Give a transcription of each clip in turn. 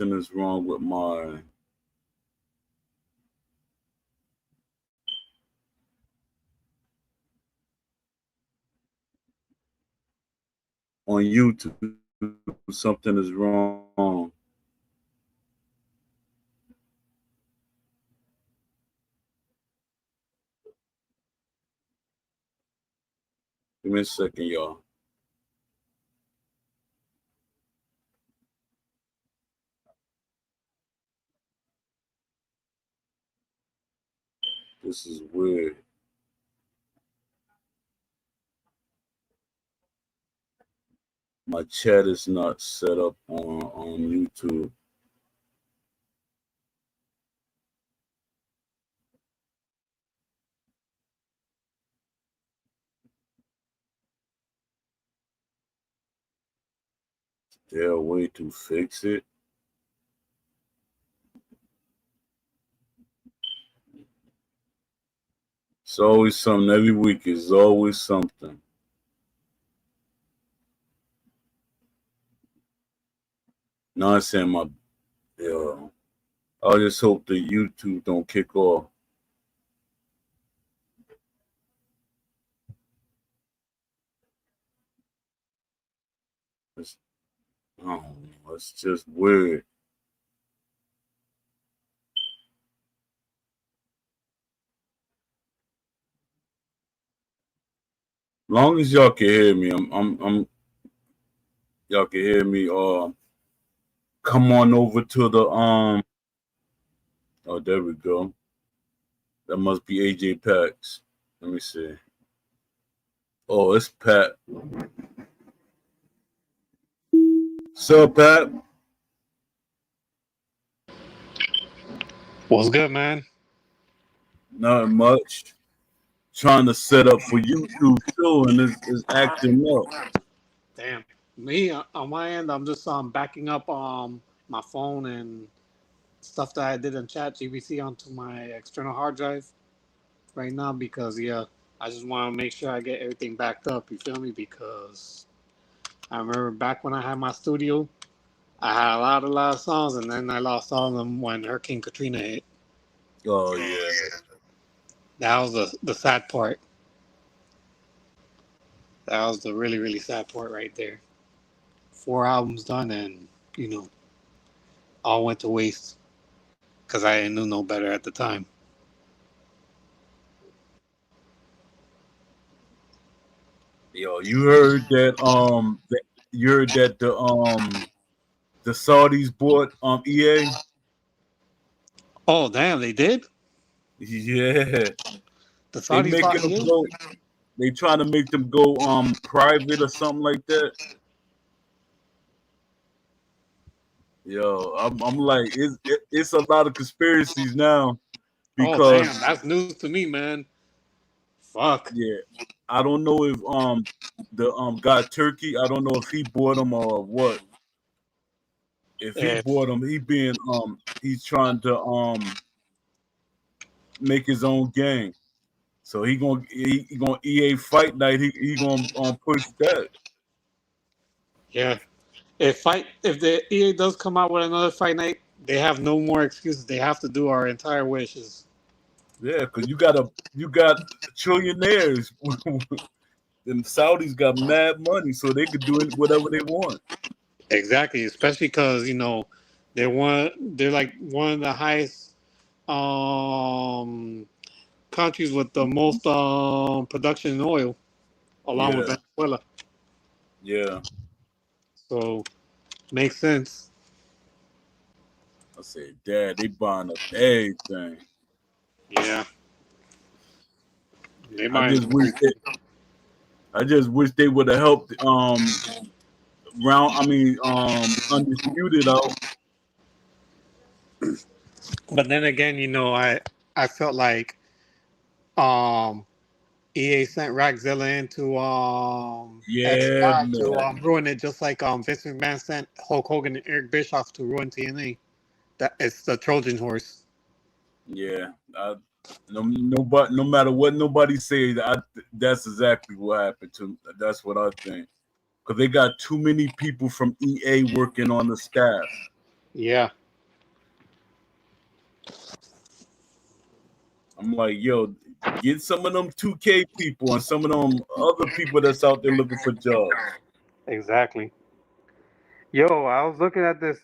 is wrong with my on YouTube. Something is wrong. Give me a second, y'all. This is weird. My chat is not set up on YouTube. Is there a way to fix it? It's always something. Every week is always something. No, I'm saying my, yeah. I just hope the YouTube don't kick off. It's, I don't know. It's just weird. Long as y'all can hear me, I'm y'all can hear me. Come on over to the Oh, there we go. That must be AJ Pax. Let me see. Oh, it's Pat. Sup, Pat? What's good, man? Not much. Trying to set up for YouTube too, and it's acting up. Damn. Me on my end, I'm just backing up my phone and stuff that I did in Chat GBC onto my external hard drive right now because I just want to make sure I get everything backed up. You feel me? Because I remember back when I had my studio, I had a lot of songs, and then I lost all of them when Hurricane Katrina hit. Oh yeah. That was the sad part. That was the really sad part right there. 4 albums done, and you know, all went to waste because I knew no better at the time. Yo, you heard that you heard that the Saudis bought EA? Oh damn, they did. Yeah. The They Saudis bought making them EA. go they trying to make them go private or something like that. Yo, I'm like it's a lot of conspiracies now Oh because damn, that's news to me, man. Fuck. yeah, I don't know if the guy Turkey, I don't know if he bought them or what. If he If bought them, he's trying to make his own game. So he gonna EA Fight Night. He gonna push that. yeah, if the EA does come out with another fight night, they have no more excuses. They have to do our entire wishes. Yeah, because you got trillionaires. And Saudis got mad money, so they could do whatever they want. Exactly, especially because they're like one of the highest um countries with the most production in oil, along with Yeah, Venezuela. yeah. So makes sense. I said, Dad, they buying up everything. Yeah, they I might. just wish they would have helped undisputed out. But then again, I felt like um EA sent Ragzilla into Yeah, X5 to man. ruin it, just like Vince McMahon sent Hulk Hogan and Eric Bischoff to ruin TNA. That it's the Trojan horse. Yeah. No matter what nobody says, that's exactly what happened to. That's what I think. Because they got too many people from EA working on the staff. Yeah, I'm like, yo, get some of them 2K people and some of them other people that's out there looking for jobs. exactly. Yo, I was looking at this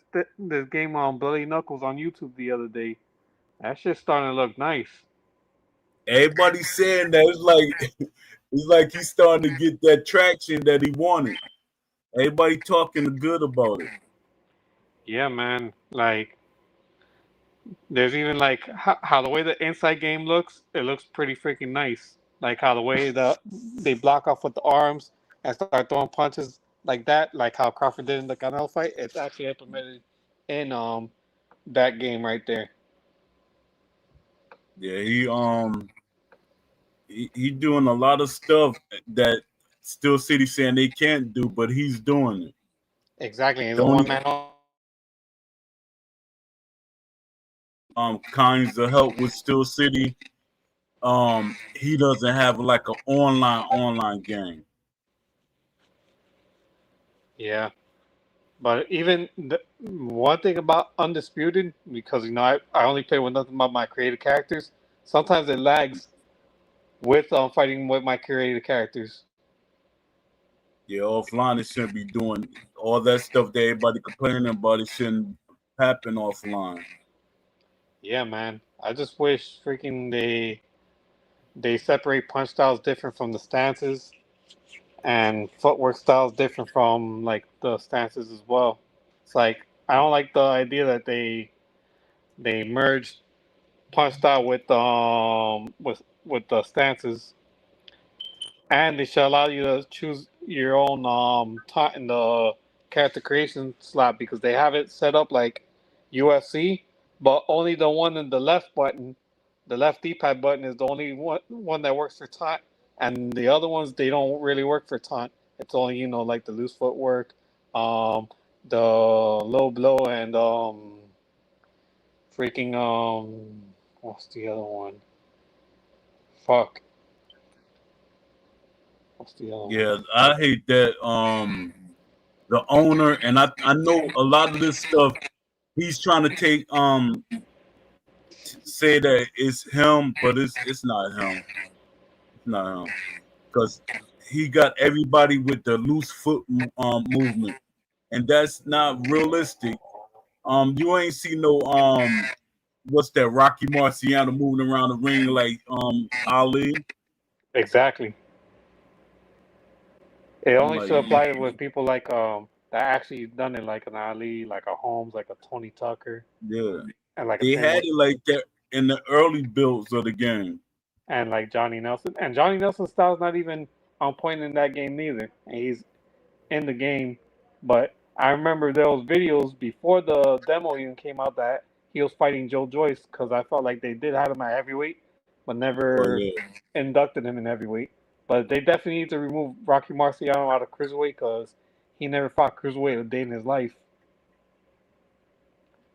game on Bloody Knuckles on YouTube the other day. That shit's starting to look nice. Everybody's saying that it's like he's starting to get that traction that he wanted. Everybody talking good about it. Yeah, man. Like, there's even like how the way the inside game looks. It looks pretty freaking nice. Like how the way they block off with the arms and start throwing punches like that, like how Crawford did in the Canelo fight. It's actually implemented in that game right there. Yeah, he doing a lot of stuff that Still City saying they can't do, but he's doing it. Exactly. He's The a one only man. kinds of help with Still City, he doesn't have like an online game. Yeah. But even one thing about Undisputed, because I only play with nothing but my created characters. Sometimes it lags with fighting with my created characters. Yeah, offline it shouldn't be doing all that stuff that everybody complaining about. It shouldn't happen offline. Yeah, man. I just wish freaking they separate punch styles different from the stances and footwork styles different from like the stances as well. It's like I don't like the idea that they merged punch style with the stances, and they should allow you to choose your own taunt in the character creation slot because they have it set up like UFC, but only the one in the left button, the left D-pad button is the only one that works for taunt, and the other ones they don't really work for taunt. It's only like the loose footwork, um, the low blow, and freaking what's the other one? Fuck, what's the other one? Yeah, I hate that. The owner and I know a lot of this stuff. He's trying to take say that it's him, but it's not him. It's not him because he got everybody with the loose foot movement, and that's not realistic. You ain't see no what's that Rocky Marciano moving around the ring like Ali. Exactly. It I'm only like, should apply with people like that actually done it, like an Ali, like a Holmes, like a Tony Tucker, yeah, and like a they Tim had Wood, it like that in the early builds of the game. and like Johnny Nelson. And Johnny Nelson's style's not even on point in that game neither. And he's in the game, but I remember there was videos before the demo even came out that he was fighting Joe Joyce because I felt like they did have him at heavyweight, but Oh never yeah, inducted him in heavyweight. But they definitely need to remove Rocky Marciano out of cruiserweight because he never fought cruiserweight a day in his life.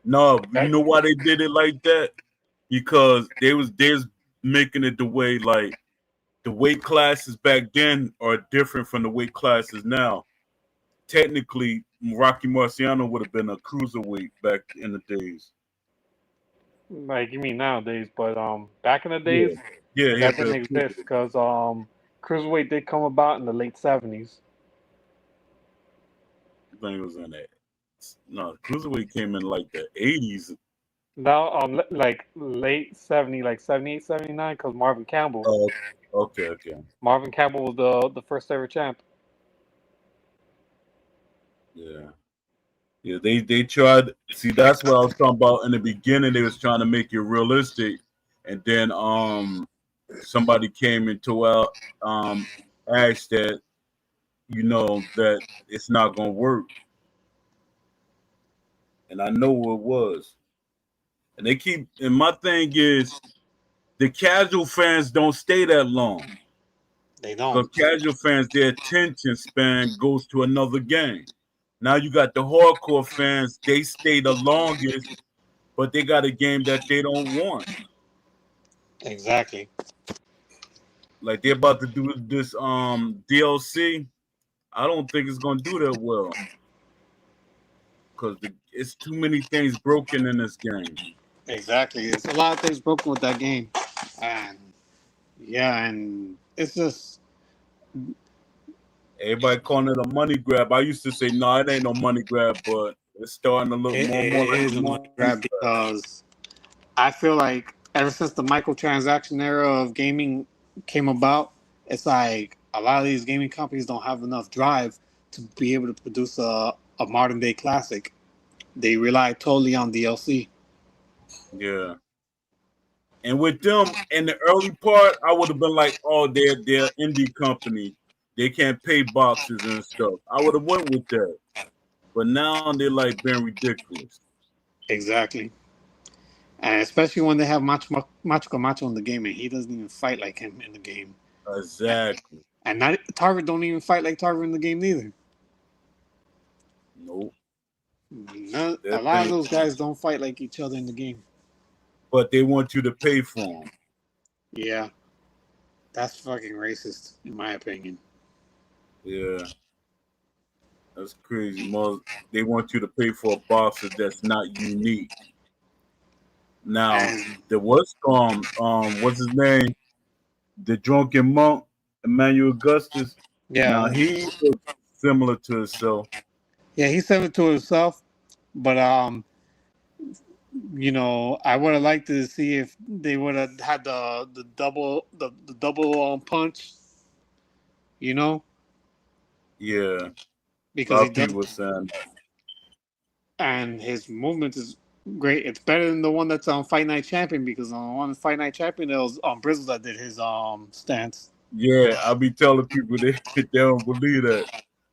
no, you know why they did it like that? Because they was making it the way like the weight classes back then are different from the weight classes now. Technically, Rocky Marciano would have been a cruiserweight back in the days. Like you mean nowadays, but back in the Yeah, days yeah, that he'll be didn't a exist cruiserweight. because cruiserweight did come about in the late '70s. I think it was in that. No, cruiserweight came in like the 80s. Now like late '70, like '78, '79, because Marvin Campbell. Oh, okay, okay, Marvin Campbell was the first ever champ. yeah. Yeah, they tried. See, that's what I was talking about in the beginning. They was trying to make it realistic, and then somebody came into our asked that that it's not gonna work, and I know it was. And they keep. And my thing is, the casual fans don't stay that long They because don't. casual fans, their attention span goes to another game. Now you got the hardcore fans; they stay the longest, but they got a game that they don't want. Exactly. Like they're about to do this DLC. I don't think it's gonna do that well because it's too many things broken in this game. Exactly. It's a lot of things broken with that game, and yeah, and it's just Everybody calling it a money grab. I used to say, no, it ain't no money grab, but it's starting to look more and more it like a is a money money grab. grab because I feel like ever since the microtransaction era of gaming came about, it's like a lot of these gaming companies don't have enough drive to be able to produce a modern day classic. They rely totally on DLC. Yeah. And with them in the early part, I would have been like, oh, they're indie company. They can't pay boxes and stuff. I would have went with that. But now they're like being ridiculous. Exactly. And especially when they have Macho Camacho in the game and he doesn't even fight like him in the game. Exactly. And not Tarver don't even fight like Tarver in the game neither. Nope. A That lot of thing, those guys don't fight like each other in the game. but they want you to pay for them. Yeah, that's fucking racist, in my opinion. Yeah, that's crazy. More, they want you to pay for a boxer that's not unique. Now, And the what's what's his name? The drunken monk, Emmanuel Augustus. Now yeah, he was similar to himself. yeah, he said it to himself, but I would have liked to see if they would have had the double punch, you know, Yeah, a because lot he of does, people were saying and his movement is great. It's better than the one that's on Fight Night Champion because on one Fight Night Champion it was Brizzle that did his stance. yeah, I be telling people they don't believe that.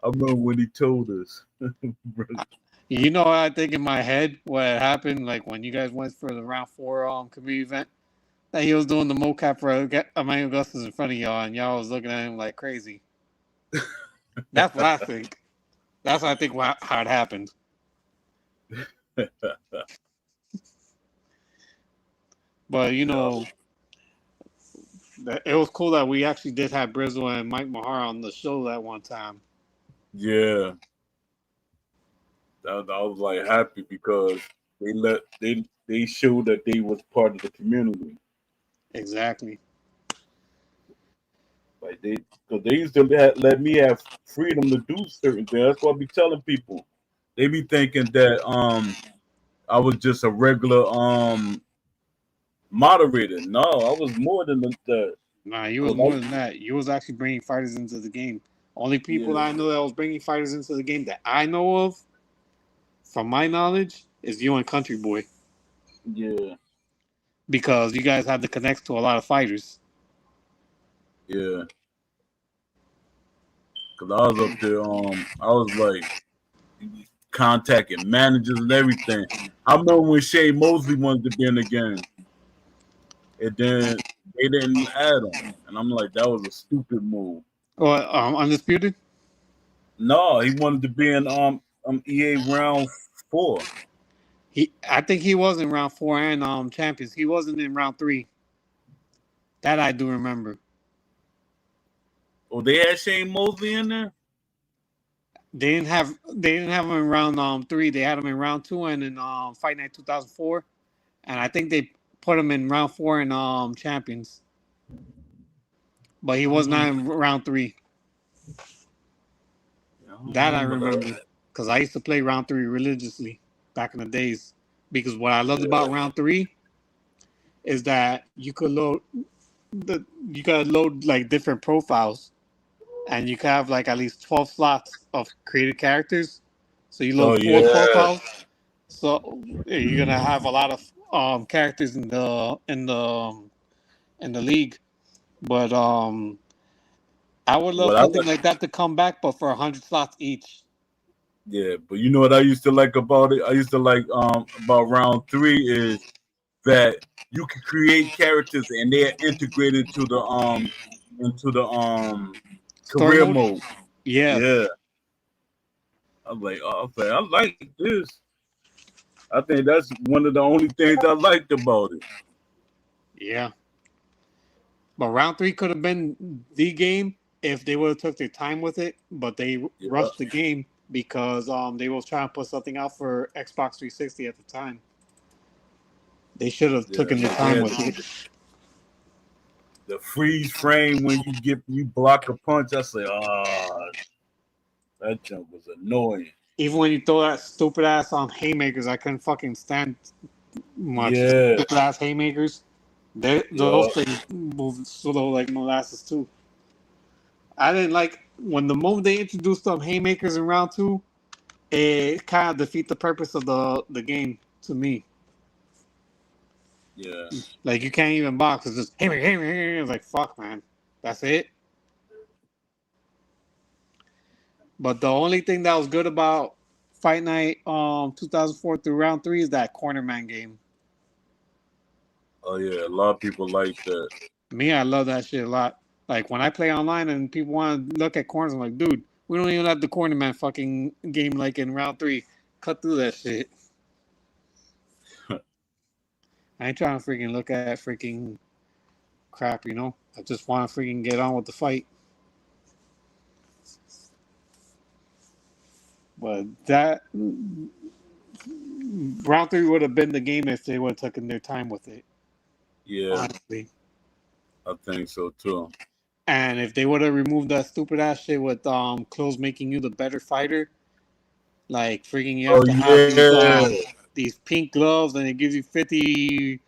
I remember when he told us. You know what I think in my head what happened like when you guys went for the round four community event that he was doing the mocap for Emmanuel Augustus in front of y'all and y'all was looking at him like crazy. That's what I think. That's what I think how it happened. But it was cool that we actually did have Brizzle and Mike Mahar on the show that one time. Yeah, I was like happy because they showed that they was part of the community. Exactly. Like because they used to let me have freedom to do certain things. That's what I be telling people. They be thinking that I was just a regular moderator. No, I was more than that. Nah, you was Cause more than that. You was actually bringing fighters into the game. Only people yeah, that I know that was bringing fighters into the game that I know of, from my knowledge, is you and Country Boy yeah, because you guys had to connect to a lot of fighters. yeah. Cause I was up there. I was like contacting managers and everything. I remember when Shay Mosley wanted to be in the game, and then they didn't add him, and I'm like, that was a stupid move. Or Undisputed. No, he wanted to be in EA round 4. I think he was in round four and champions. He wasn't in round three. That I do remember. Oh, they had Shane Mosley in there. They didn't have him in round three. They had him in round two and in Fight Night 2004, and I think they put him in round four in champions. But he I was remember. not in round three. I don't That I remember that. remember because I used to play round three religiously back in the days. Because what I loved Yeah. about round three is that you could load like different profiles, and you could have like at least 12 slots of created characters. So you Oh load four yeah. profiles. So you're gonna have a lot of characters in the league. But I would love What I something like, like that to come back, but for 100 slots each. yeah, but you know what I used to like about it? I used to like about round 3 is that you can create characters and they're integrated to the into the Story career mode. mode. Yeah, Yeah. I'm like, oh, okay, I like this. I think that's one of the only things I liked about it. yeah. But round three could have been the game if they would have took their time with it. But they Yeah. rushed the game because they was trying to put something out for Xbox 360 at the time. They should have Yeah, taken the because they time had with it. the freeze frame when you block a punch. I say, that jump was annoying. Even when you throw that stupid ass on haymakers, I couldn't fucking stand much. Yeah, Stupid ass haymakers. Those yeah, things move slow like molasses too. I didn't like when the moment they introduced them haymakers in round two. It kind of defeat the purpose of the game to me. yeah, Like you can't even box. It's just haymaker, haymaker, haymaker. It's like fuck, man. That's it. But the only thing that was good about Fight Night 2004 through round three is that corner man game. oh yeah. A lot of people like that. Me, I love that shit a lot. Like when I play online and people want to look at corners, I'm like, dude, we don't even have the corner man fucking game like in round three. Cut through that shit. I ain't trying to freaking look at freaking crap, you know? I just want to freaking get on with the fight. But that round three would have been the game if they would have taken their time with it, Yeah, honestly. I think so too. And if they would have removed that stupid ass shit with clothes making you the better fighter, like freaking you Oh have to have yeah, these pink gloves and it gives you 50%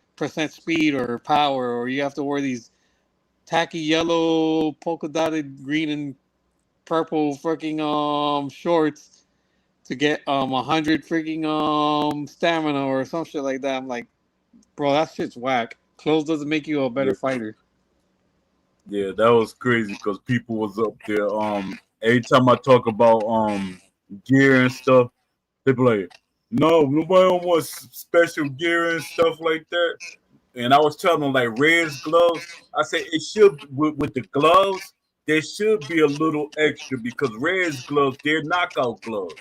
speed or power, or you have to wear these tacky yellow polka dotted green and purple freaking shorts to get 100 freaking stamina or some shit like that. I'm like, bro, that shit's whack. Clothes doesn't make you a better yeah, fighter. yeah. That was crazy because people was up there. Every time I talk about gear and stuff, they be like, "No, nobody don't want special gear and stuff like that." And I was telling them like Red's gloves. I said it should with the gloves. There should be a little extra because Red's gloves they're knockout gloves.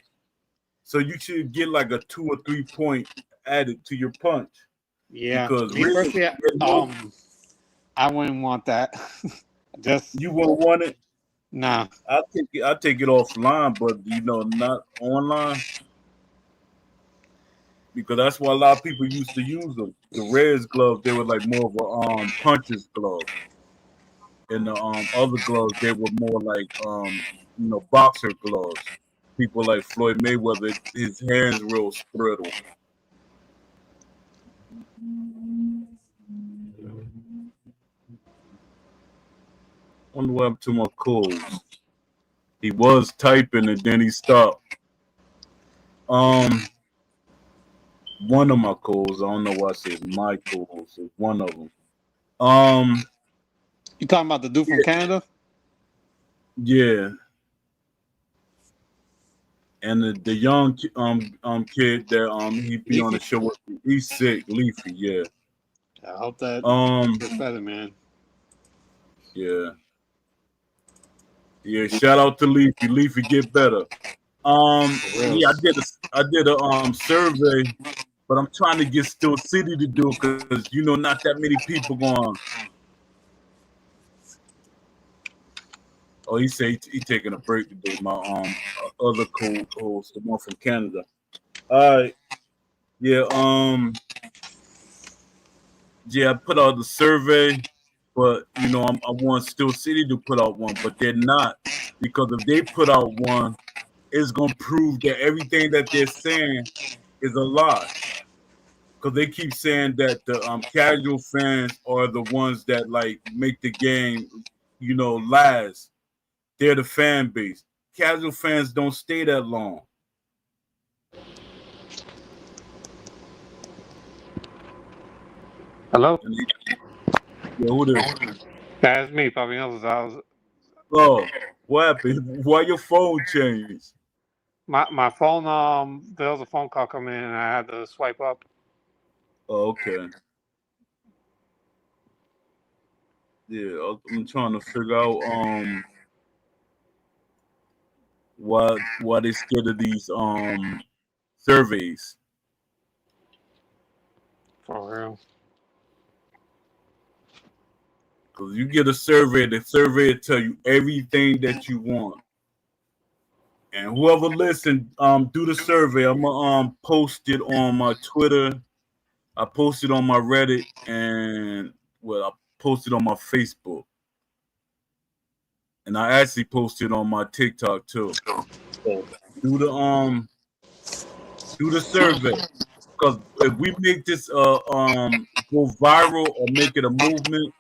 So you should get like a 2 or 3 point added to your punch Yeah, because me Red, personally, no, I wouldn't want that. Just you won't want it. nah. I take it offline, but not online because that's why a lot of people used to use them. The Reds gloves they were like more of a puncher's glove, and the other gloves they were more like boxer gloves. People like Floyd Mayweather, his hands real brittle. Wonder what happened to my calls. He was typing and then he stopped. Um, one of my calls. I don't know why I said my calls. It's one of them. Um, You talking about the dude from Canada? yeah, and the young kid that he be on the Leafy? show with me, he's sick, Leafy. Yeah. I hope that Um, gets better, man. yeah, yeah. Shout out to Leafy. Leafy get better. For real. Yeah, I did a survey, but I'm trying to get Still City to do it because not that many people going. Oh, he say he taking a break today. My other co-host, the one from Canada. All right, yeah, yeah. I put out the survey, but I want Still City to put out one, but they're not because if they put out one, it's gonna prove that everything that they're saying is a lie. Because they keep saying that the casual fans are the ones that like make the game, last. They're the fan base. Casual fans don't stay that long. Hello? And yeah, who this? That's me, Poppy Nose. Oh, what happened? Why your phone changed? My phone, there was a phone call coming in and I had to swipe up. Oh, okay. Yeah, I'm trying to figure out why they scared of these surveys. For real. Because you get a survey, the survey will tell you everything that you want. And whoever listened, do the survey. I'm gonna post it on my Twitter. I posted on my Reddit, and well, I posted on my Facebook, and I actually posted on my TikTok too. So do the do the survey, because if we make this go viral or make it a movement,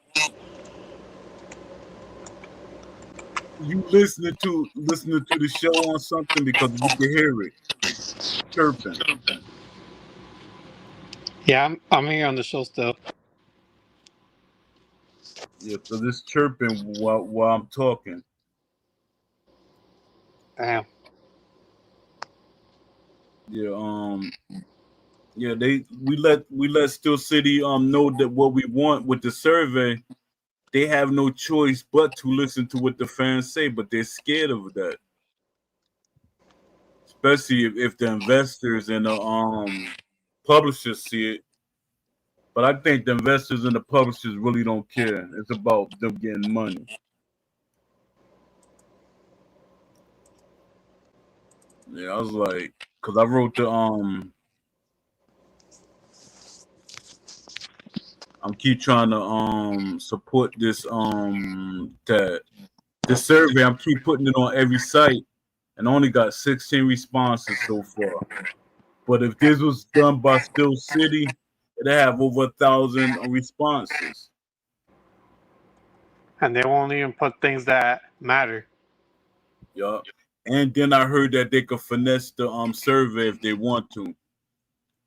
you listening to the show on something because we can hear it chirping. Yeah, I'm here on the show still. Yeah, because it's chirping while I'm talking. Damn. Yeah, yeah, we let Steel City know that what we want with the survey. They have no choice but to listen to what the fans say, but they're scared of that, especially if the investors and the publishers see it. But I think the investors and the publishers really don't care. It's about them getting money. Yeah, I was like, because I wrote the I'm keep trying to support this that the survey. I'm keep putting it on every site, and I only got 16 responses so far. But if this was done by Still City, it'd have over 1,000 responses. And they won't even put things that matter. Yeah. And then I heard that they could finesse the survey if they want to.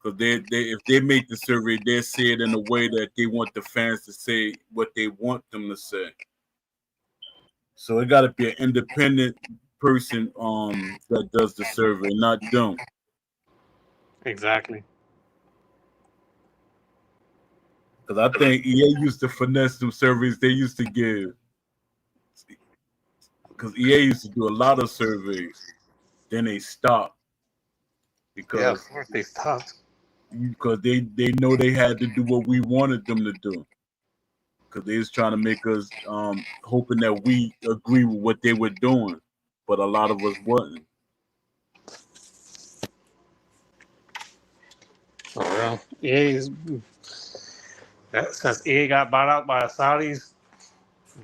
Because they if they make the survey, they say it in a way that they want the fans to say what they want them to say. So it gotta be an independent person that does the survey, not them. Exactly. Because I think EA used to finesse them surveys they used to give. Because EA used to do a lot of surveys. Then they stopped Yeah, of because course they stopped. they know they had to do what we wanted them to do. Because they was trying to make us hoping that we agree with what they were doing, but a lot of us wasn't. For real. EA's since EA got bought out by the Saudis,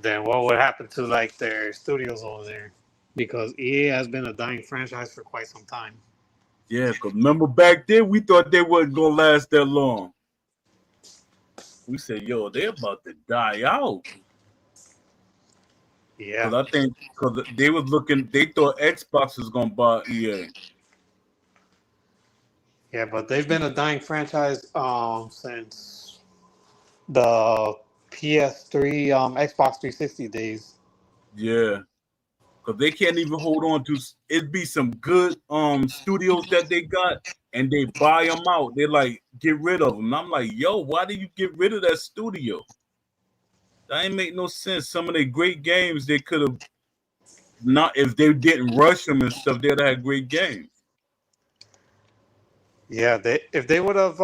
then what would happen to like their studios over there? Because EA has been a dying franchise for quite some time. Yeah, because remember back then we thought they wasn't gonna last that long. We said, "Yo, they're about to die out." Yeah. Because I think because they was looking, they thought Xbox was gonna buy EA. Yeah, but they've been a dying franchise since the PS3 Xbox 360 days. Yeah, because they can't even hold on to. It be some good studios that they got, and they buy them out. They like get rid of them. And I'm like, yo, why did you get rid of that studio? That ain't make no sense. Some of the great games they could have not if they didn't rush them and stuff. They'd have had great games. Yeah, they if they would have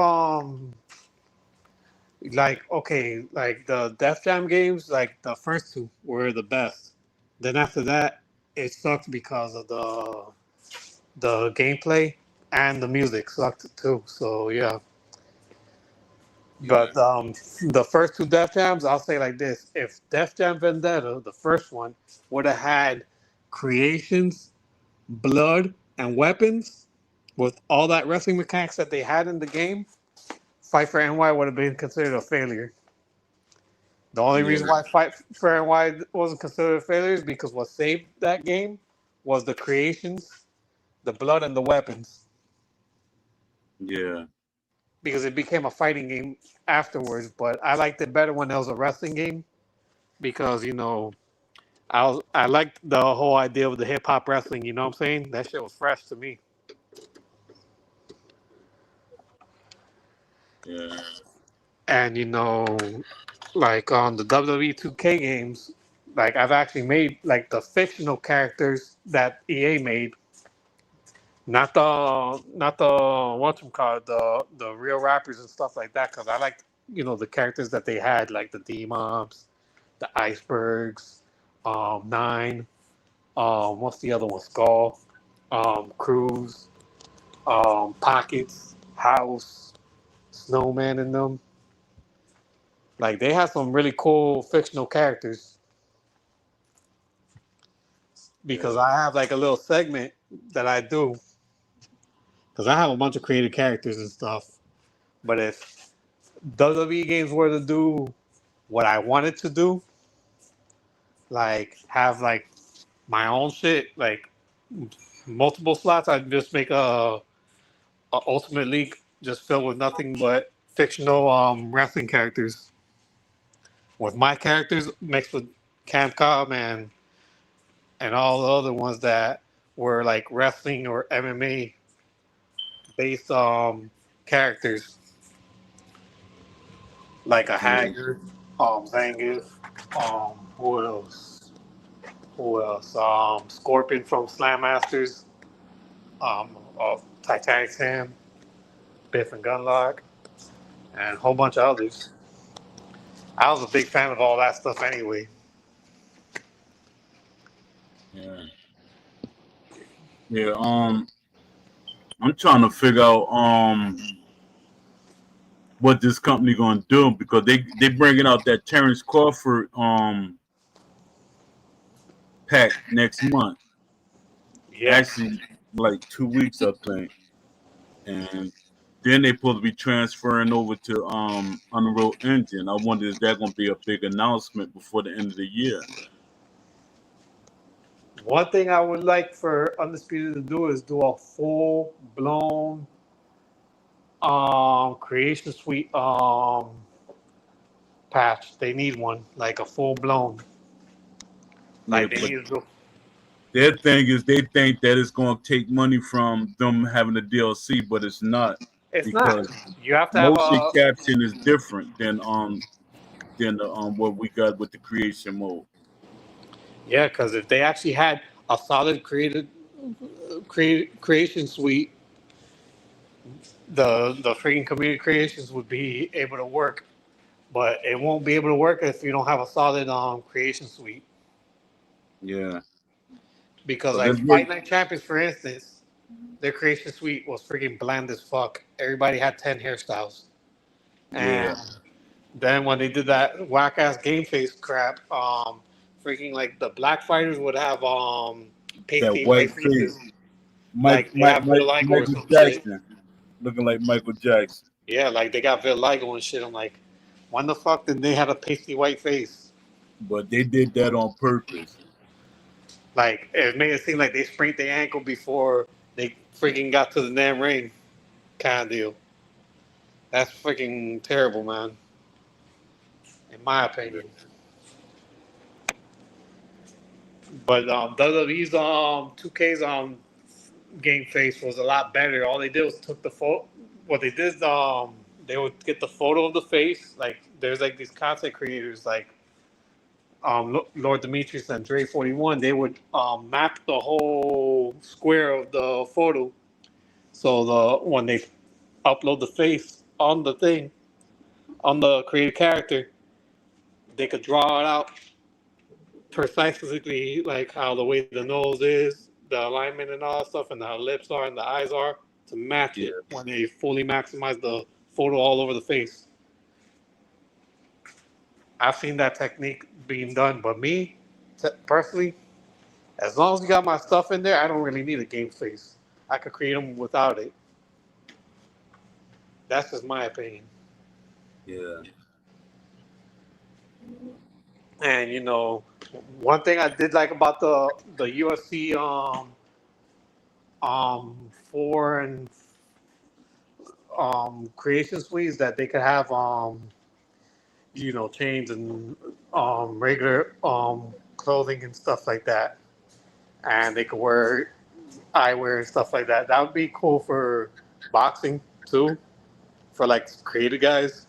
like okay, like the Def Jam games, like the first two were the best. Then after that, it sucked because of the gameplay and the music sucked too. So yeah, Yeah, but the first two Def Jams, I'll say like this: if Def Jam Vendetta, the first one, would have had creations, blood, and weapons with all that wrestling mechanics that they had in the game, Fight for NY would have been considered a failure. The only yeah, reason why Fight for NY wasn't considered a failure is because what saved that game was the creations, the blood, and the weapons. yeah, Because it became a fighting game afterwards, but I liked it better when it was a wrestling game because I liked the whole idea of the hip hop wrestling. You know what I'm saying? That shit was fresh to me. yeah, And like on the WWE 2K games, like I've actually made like the fictional characters that EA made, not the whatchamacallit, the real rappers and stuff like that. Because I liked the characters that they had, like the D Mobs, the Icebergs, Nine, what's the other one? Skull. Cruise, Pockets, House, Snowman in them. Like they have some really cool fictional characters because Yeah. I have like a little segment that I do because I have a bunch of creative characters and stuff. But if WWE games were to do what I wanted to do, like have like my own shit, like multiple slots, I'd just make a Ultimate League just filled with nothing but fictional wrestling characters. With my characters mixed with Camcom and all the other ones that were like wrestling or MMA based characters, like a Yeah. Haggard, Zangief, who else? Who else? Scorpion from Slam Masters, Titanic Sam, Biff and Gunlock, and a whole bunch of others. I was a big fan of all that stuff anyway. Yeah. Yeah. I'm trying to figure out what this company gonna do because they bringing out that Terrence Crawford pack next month. Yeah. Actually, like 2 weeks, I think, and then they supposed to be transferring over to Unreal Engine. I wonder is that gonna be a big announcement before the end of the year? One thing I would like for Undisputed to do is do a full blown creation suite patch. They need one, like a full blown. Yeah, Like they but need to do. their thing is they think that it's gonna take money from them having the DLC, but it's not It's not. because You have to have motion a caption is different than the what we got with the creation mode. yeah, because if they actually had a solid creation suite, the freaking community creations would be able to work. But it won't be able to work if you don't have a solid creation suite. Yeah, Because but like let's wait. Fight Night Champions, for instance, their creation suite was freaking bland as fuck. Everybody had 10 hairstyles, Yeah, and then when they did that whack ass game face crap, freaking like the black fighters would have that pasty white white face, faces, like they have vitiligo or Michael some shit. Jackson, looking like Michael Jackson. Yeah, like they got vitiligo and shit. I'm like, when the fuck did they have a pasty white face? But they did that on purpose. Like it made it seem like they sprained their ankle before they freaking got to the damn ring, kind of deal. That's freaking terrible, man. In my opinion. But WWE's 2K's game face was a lot better. All they did was took the photo. What they did is they would get the photo of the face. Like there's like these content creators like Lord Demetrius and Dre 41. They would map the whole square of the photo. So when they upload the face on the thing on the created character, they could draw it out precisely like how the way the nose is, the alignment and all that stuff, and how the lips are and the eyes are to match Yeah, it when they fully maximize the photo all over the face. I've seen that technique being done, but me personally, as long as you got my stuff in there, I don't really need a game face. I could create them without it. That's just my opinion. yeah, And one thing I did like about the UFC 4 and creation suites that they could have chains and regular clothing and stuff like that, and they could wear eyewear and stuff like that. That would be cool for boxing too, for like creative guys.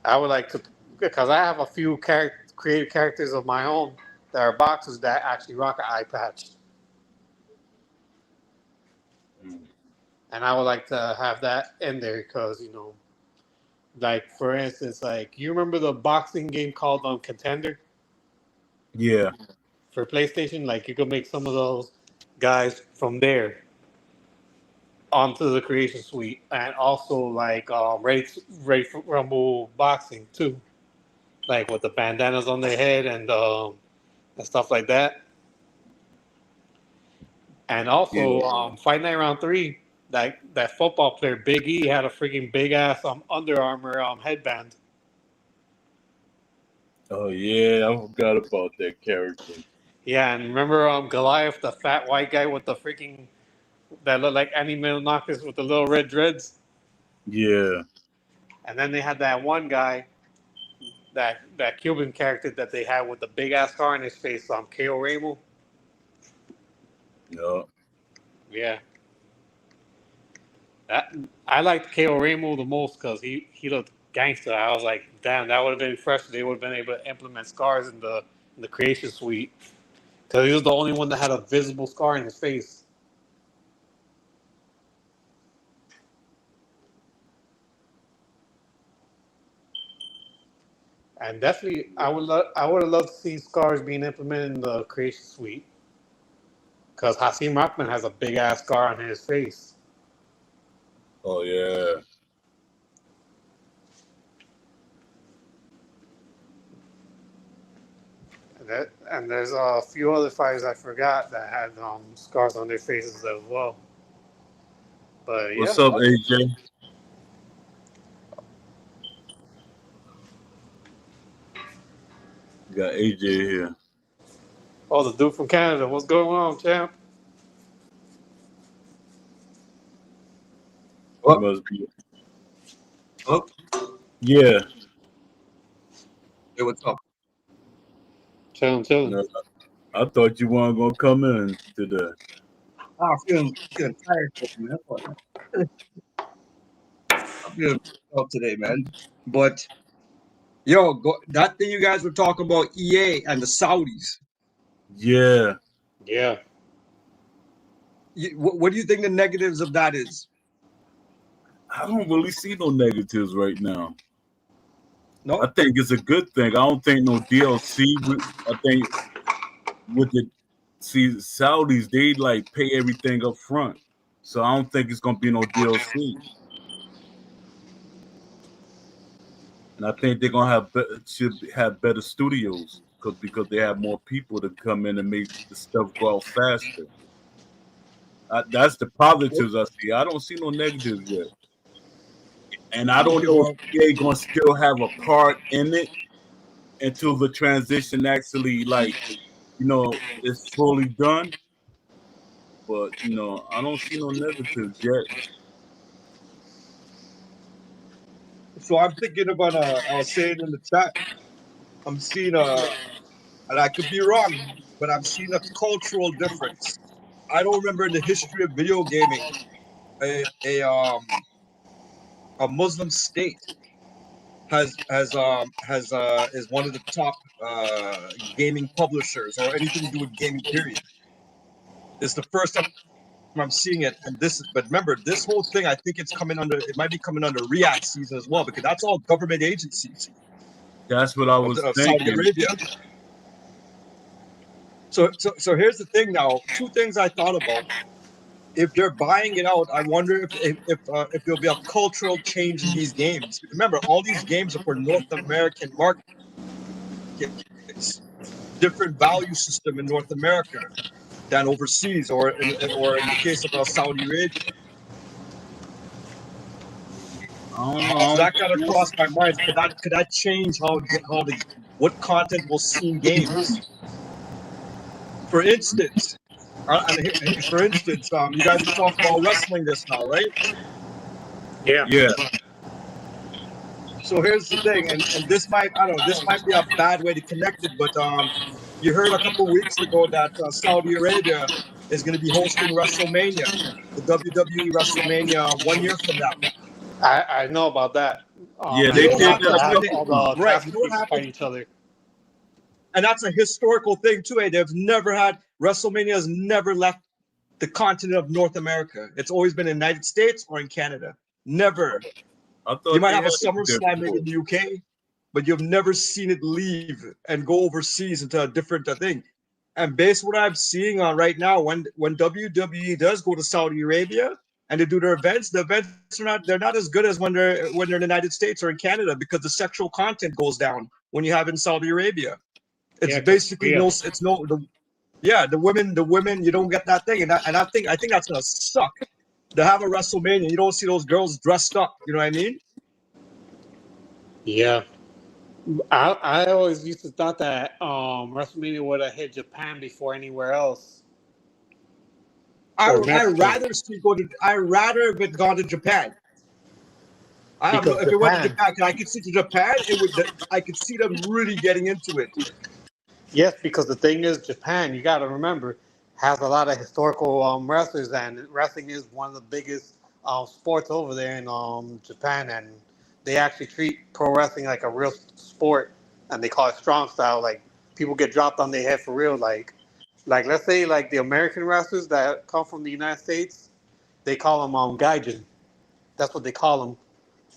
I would like to because I have a few creative characters of my own that are boxers that actually rock an eye patch, mm, and I would like to have that in there because like for instance, like you remember the boxing game called Contender yeah, for PlayStation? Like you could make some of those. guys from there onto the Creation Suite, and also like Ready for Rumble boxing too, like with the bandanas on their head and stuff like that. And also, Yeah. Fight Night Round Three, that football player Big E had a freaking big ass Under Armour headband. Oh yeah, I forgot about that character. Yeah, and remember Goliath, the fat white guy with the freaking that looked like Annie Milonakis with the little red dreads. Yeah. And then they had that one guy, that Cuban character that they had with the big ass scar on his face, KO Ramo. Yeah. Yeah, that I liked KO Ramo the most because he looked gangster. I was like, damn, that would have been fresh. They would have been able to implement scars in the Creation Suite because he was the only one that had a visible scar in his face. And definitely, I would have loved to see scars being implemented in the Creation Suite because Hasim Rahman has a big ass scar on his face. Oh yeah. And there's a few other fighters I forgot that had scars on their faces as well. But yeah, What's up, AJ? We got AJ here. oh, the dude from Canada, what's going on, champ? He Well, must be. well, Yeah. hey, what's up? Chilling, chilling. No, I thought you weren't gonna come in today. Feeling tired, man. I'm feeling up today, man. But that thing you guys were talking about, EA and the Saudis. Yeah. Yeah. What do you think the negatives of that is? I don't really see no negatives right now. I No. think it's a good thing. I don't think no DLC. I think with the Saudis, they like pay everything up front, so I don't think it's gonna be no DLC. And I think they're gonna should have better studios because they have more people to come in and make the stuff go out faster. That's the positives I see. I don't see no negatives yet, and I don't Okay, know if well, EA gonna still have a part in it until the transition actually is fully done. But I don't see no negatives yet. so I'm thinking about I was saying in the chat, I'm seeing and I could be wrong, but I'm seeing a cultural difference. I don't remember in the history of video gaming a Muslim state has is one of the top gaming publishers or anything to do with gaming. Period. It's the first time I'm seeing it, and but remember, this whole thing, I think it might be coming under Riyadh season as well, because that's all government agencies That's what I was of Saudi thinking. Arabia. So here's the thing. Now, two things I thought about. If they're buying it out, I wonder if there'll be a cultural change in these games. Remember, all these games are for North American markets, different value system in North America than overseas, or in the case of Saudi Arabia. I don't know. So that kind of crossed my mind. Could that change what content we'll see in games? For instance, you guys are talking about wrestling this now, right? Yeah. Yeah. So here's the thing, and this might, I don't know, this might be a bad way to connect it, but you heard a couple weeks ago that Saudi Arabia is going to be hosting WrestleMania, the WWE WrestleMania 1 year from now. I know about that. Yeah, You they know And what did have to happens that. when have they all the right? cast You know what people fight happens, each other. and that's a historical thing too. They've never had WrestleMania has never left the continent of North America. It's always been in the United States or in Canada. Never. I You thought might they have a had it there SummerSlam maybe before. in the UK, but you've never seen it leave and go overseas into a different thing. And based on what I'm seeing on right now, when WWE does go to Saudi Arabia and they do their events, the events they're not as good as when they're in the United States or in Canada because the sexual content goes down when you have in Saudi Arabia. It's Yeah, because basically the women you don't get that thing, and I think that's gonna suck to have a WrestleMania. You don't see those girls dressed up. You know what I mean? yeah. I always used to thought that WrestleMania would have hit Japan before anywhere else or I Mexico rather see go to I rather if it gone to Japan. I have no. because If it went to Japan. Japan, I could see to Japan. I could see them really getting into it. Yes, because the thing is, Japan. You got to remember has a lot of historical wrestlers, and wrestling is one of the biggest sports over there in Japan, and they actually treat pro wrestling like a real sport, and they call it strong style. Like people get dropped on their head for real. Like let's say like the American wrestlers that come from the United States, they call them gaijin. That's what they call them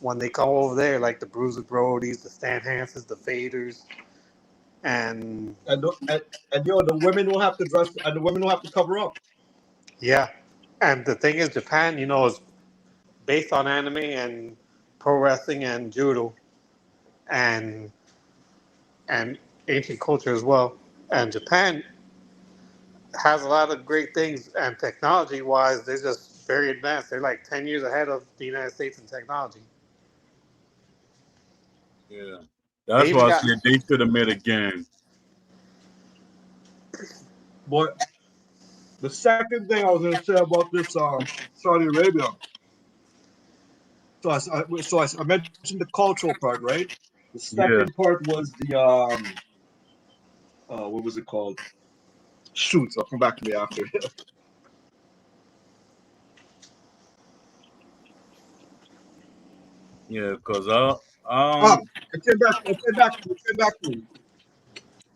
when they come over there, like the Bruiser Brodies, the Stan Hansons, the Faders, and And the women will have to dress, and the women will have to cover up. yeah. And the thing is, Japan, is based on anime and pro wrestling and judo and and ancient culture as well. And Japan has a lot of great things, and technology wise, they're just very advanced. They're like 10 years ahead of the United States in technology. Yeah, They that's even why I got said they should have made a game. But the second thing I was going to say about this Saudi Arabia. So I mentioned the cultural part, right? The Yeah, second part was the what was it called? Shoots. I'll come back to me after. yeah, because Ah, it came back. It came back. It came back to me.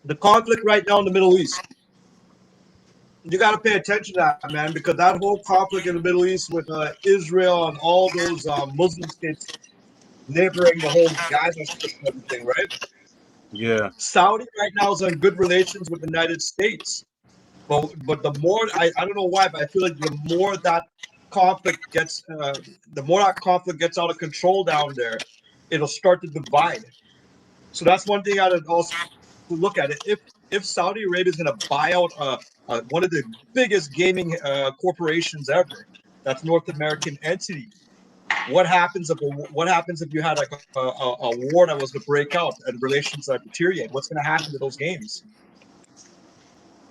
The conflict right now in the Middle East. You got to pay attention to that, man, because that whole conflict in the Middle East with Israel and all those Muslim states neighboring the whole Gaza Strip and everything, right? yeah, Saudi right now is on good relations with the United States, but the more I don't know why, but I feel like the more that conflict gets out of control down there, it'll start to divide. So that's one thing I'd also look at it. If Saudi Arabia is going to buy out one of the biggest gaming corporations ever, that's North American entity. What happens if you had like a war that was to break out and relations deteriorate? What's going to happen to those games?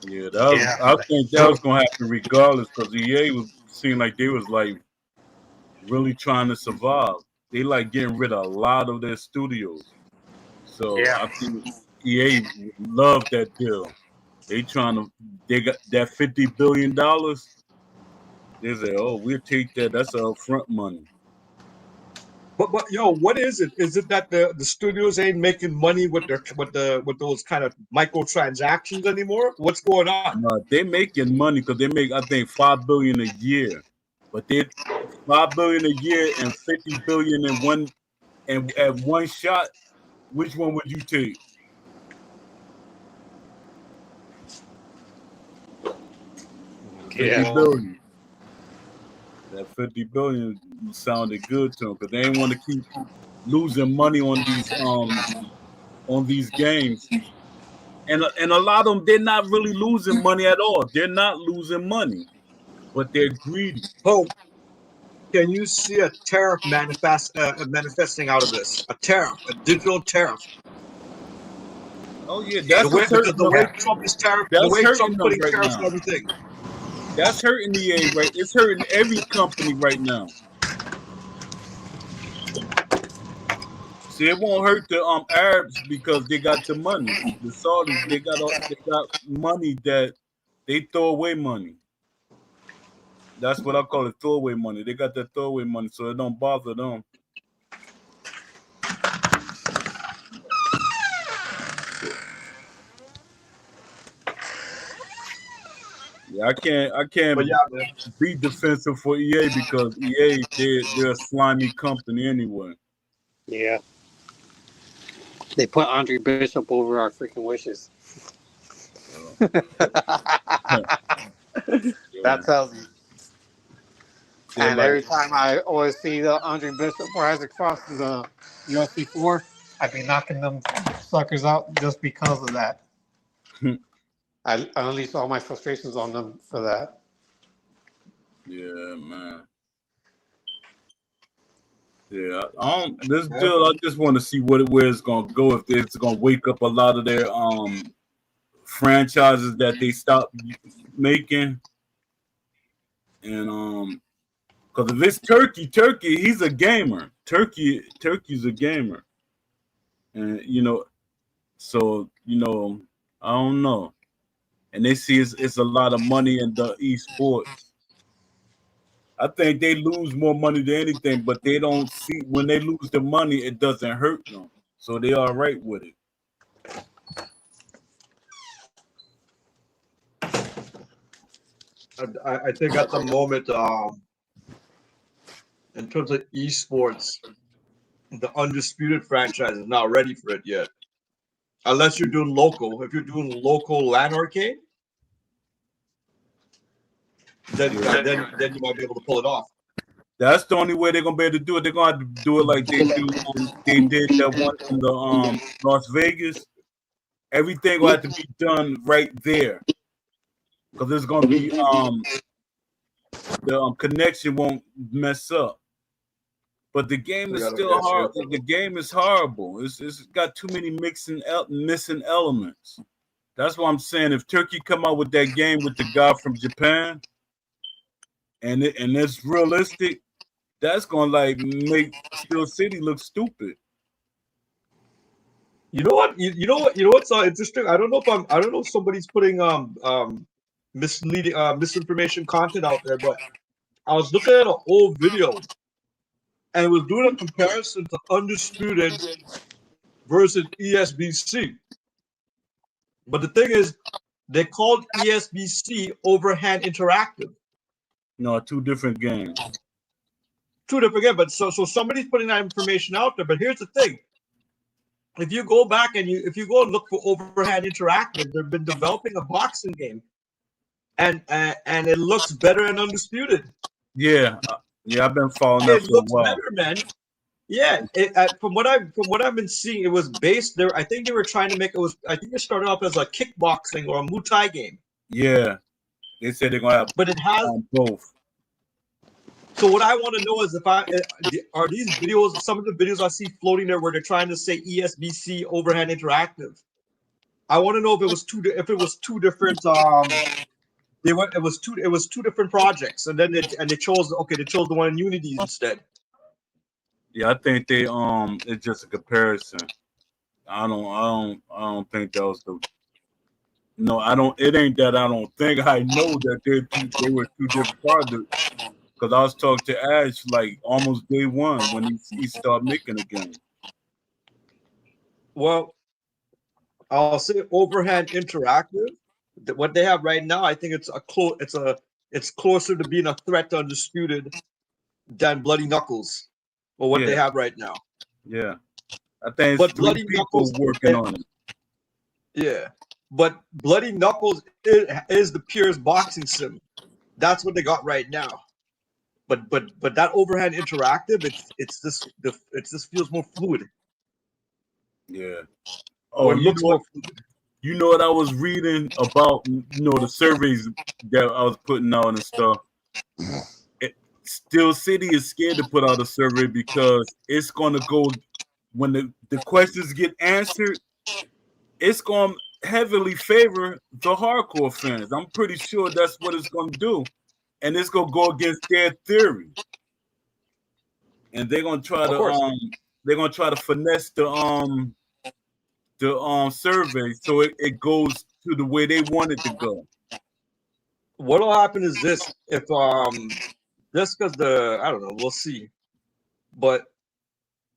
yeah. That was, yeah. I think that was gonna happen regardless, because EA was seemed like they was like really trying to survive. They like getting rid of a lot of their studios. So Yeah. I think EA loved that deal. They got that $50 billion. They say, "Oh, we'll take that. That's our upfront money." But yo, what is it? Is it that the studios ain't making money with with those kind of microtransactions anymore? What's going on? They making money because they make, I think, 5 billion a year, but they 5 billion a year and 50 billion in one, and at one shot. Which one would you take? Fifty Yeah. billion. That 50 billion sounded good to them because they didn't want to keep losing money on these games. And a lot of them, they're not really losing money at all. They're not losing money, but they're greedy. Oh, can you see a tariff manifesting out of this? A tariff, a digital tariff. Oh yeah, The that's way what's because hurting them. The That's way hurting Trump's them putting right tariffs on now. everything. That's hurting EA, right? It's hurting every company right now. See, it won't hurt the Arabs because they got the money. The Saudis, they got money that they throw away money. That's what I call it, throwaway money. They got that throwaway money, so it don't bother them. Yeah, I But can't yeah, man. be defensive for EA because EA they're a slimy company anyway. Yeah. They put Andre Bishop over our freaking wishes. Yeah. That tells you. They're And like, every time I always see the Andre Bishop or Isaac Frost in the UFC 4, I'd be knocking them suckers out just because of that. I unleash all my frustrations on them for that. yeah, man. Yeah, I don't. This Yeah. deal, I just want to see where it's gonna go. If it's gonna wake up a lot of their franchises that they stopped making, and because if it's Turkey, he's a gamer. Turkey's a gamer, and so I don't know. And they see it's a lot of money in the esports. I think they lose more money than anything, but they don't see when they lose the money, it doesn't hurt them. So they all right with it. I think at the moment, in terms of esports, the undisputed franchise is not ready for it yet. Unless you're doing local. If you're doing local LAN arcade, then Yeah. then you might be able to pull it off. That's the only way they're gonna be able to do it. They're gonna have to do it like they did that one in the Las Vegas. Everything will have to be done right there. Because there's gonna be the connection won't mess up. But the game I is gotta still guess, hard. yeah. The game is horrible. It's got too many missing elements. That's why I'm saying if Turkey come out with that game with the guy from Japan and it's realistic, that's gonna like make Steel City look stupid. You know what? You know what's interesting? I don't know if somebody's putting misleading misinformation content out there, but I was looking at an old video and it was doing a comparison to Undisputed versus ESBC. But the thing is, they called ESBC Overhand Interactive. No, two different games. Two different games, but so somebody's putting that information out there. But here's the thing: if you go back and if you go and look for Overhand Interactive, they've been developing a boxing game, and it looks better than Undisputed. Yeah, I've been following that It for a looks while. better, man. Yeah, from what I've been seeing, it was based there. I think they were trying to make it was. I think it started off as a kickboxing or a Muay Thai game, Yeah, they said they're gonna have but it has. both. So what I want to know is if are these videos, some of the videos I see floating there where they're trying to say ESBC Overhand Interactive. I want to know if it was two different it was two different projects, and then they chose the one in Unity instead. Yeah, I think they it's just a comparison. I don't think that was the. No, I don't. It ain't that I don't think. I know that they were two different projects because I was talking to Ash like almost day one when he started making the game. Well, I'll say Overhand Interactive. What they have right now, I think it's closer to being a threat to Undisputed than Bloody Knuckles, or what they Yeah, have right now. yeah. I think it's But three Bloody people Knuckles, working on it. yeah. But Bloody Knuckles is the purest boxing sim. That's what they got right now. But that Overhand Interactive, it's this feels more fluid, Yeah. or Oh, it looks more fluid. you know what I was reading about? The surveys that I was putting out and stuff. Steel City is scared to put out a survey because it's going to go when the questions get answered. It's going to heavily favor the hardcore fans. I'm pretty sure that's what it's going to do, and it's going to go against their theory. And Of course. they're going to try to finesse the survey so it goes to the way they want it to go. What'll happen is this: if just because I don't know, we'll see. But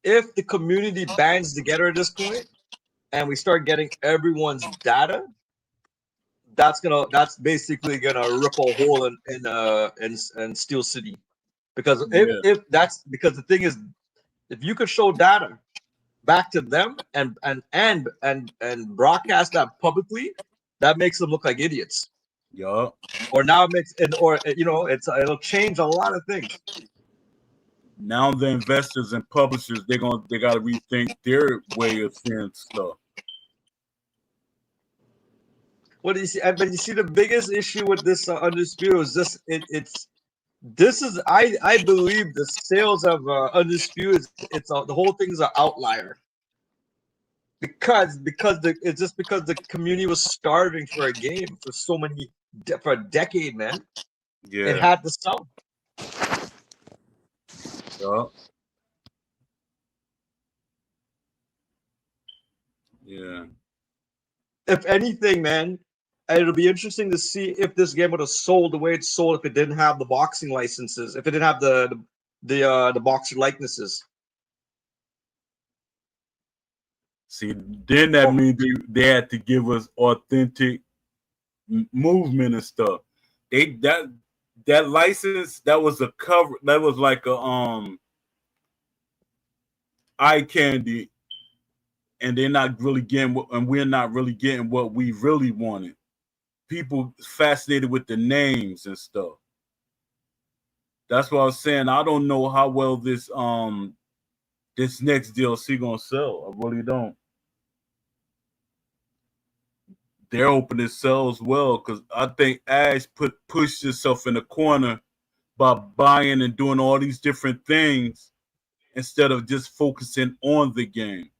if the community bands together at this point and we start getting everyone's data, that's basically gonna rip a hole in Steel City. Because Yeah, because the thing is, if you could show data back to them and broadcast that publicly, That makes them look like idiots. Yup. Or now it makes it, or it'll change a lot of things. Now the investors and publishers they got to rethink their way of seeing stuff. What do you see? But you see, the biggest issue with this Undisputed is this. This is I believe the sales of Undisputed. The whole thing's an outlier it's just because the community was starving for a game for for a decade, man. It Yeah. had to sell. Yup. Yeah. If anything, man, it'll be interesting to see if this game would have sold the way it sold if it didn't have the boxing licenses, if it didn't have the boxer likenesses. See, then that Or, means they had to give us authentic movement and stuff. That license that was a cover that was like a eye candy, and they're not really getting and we're not really getting what we really wanted. People fascinated with the names and stuff. That's what I was saying. I don't know how well this next DLC gonna sell. I really don't. They're hoping it sells well because I think Ash pushed himself in the corner by buying and doing all these different things instead of just focusing on the game.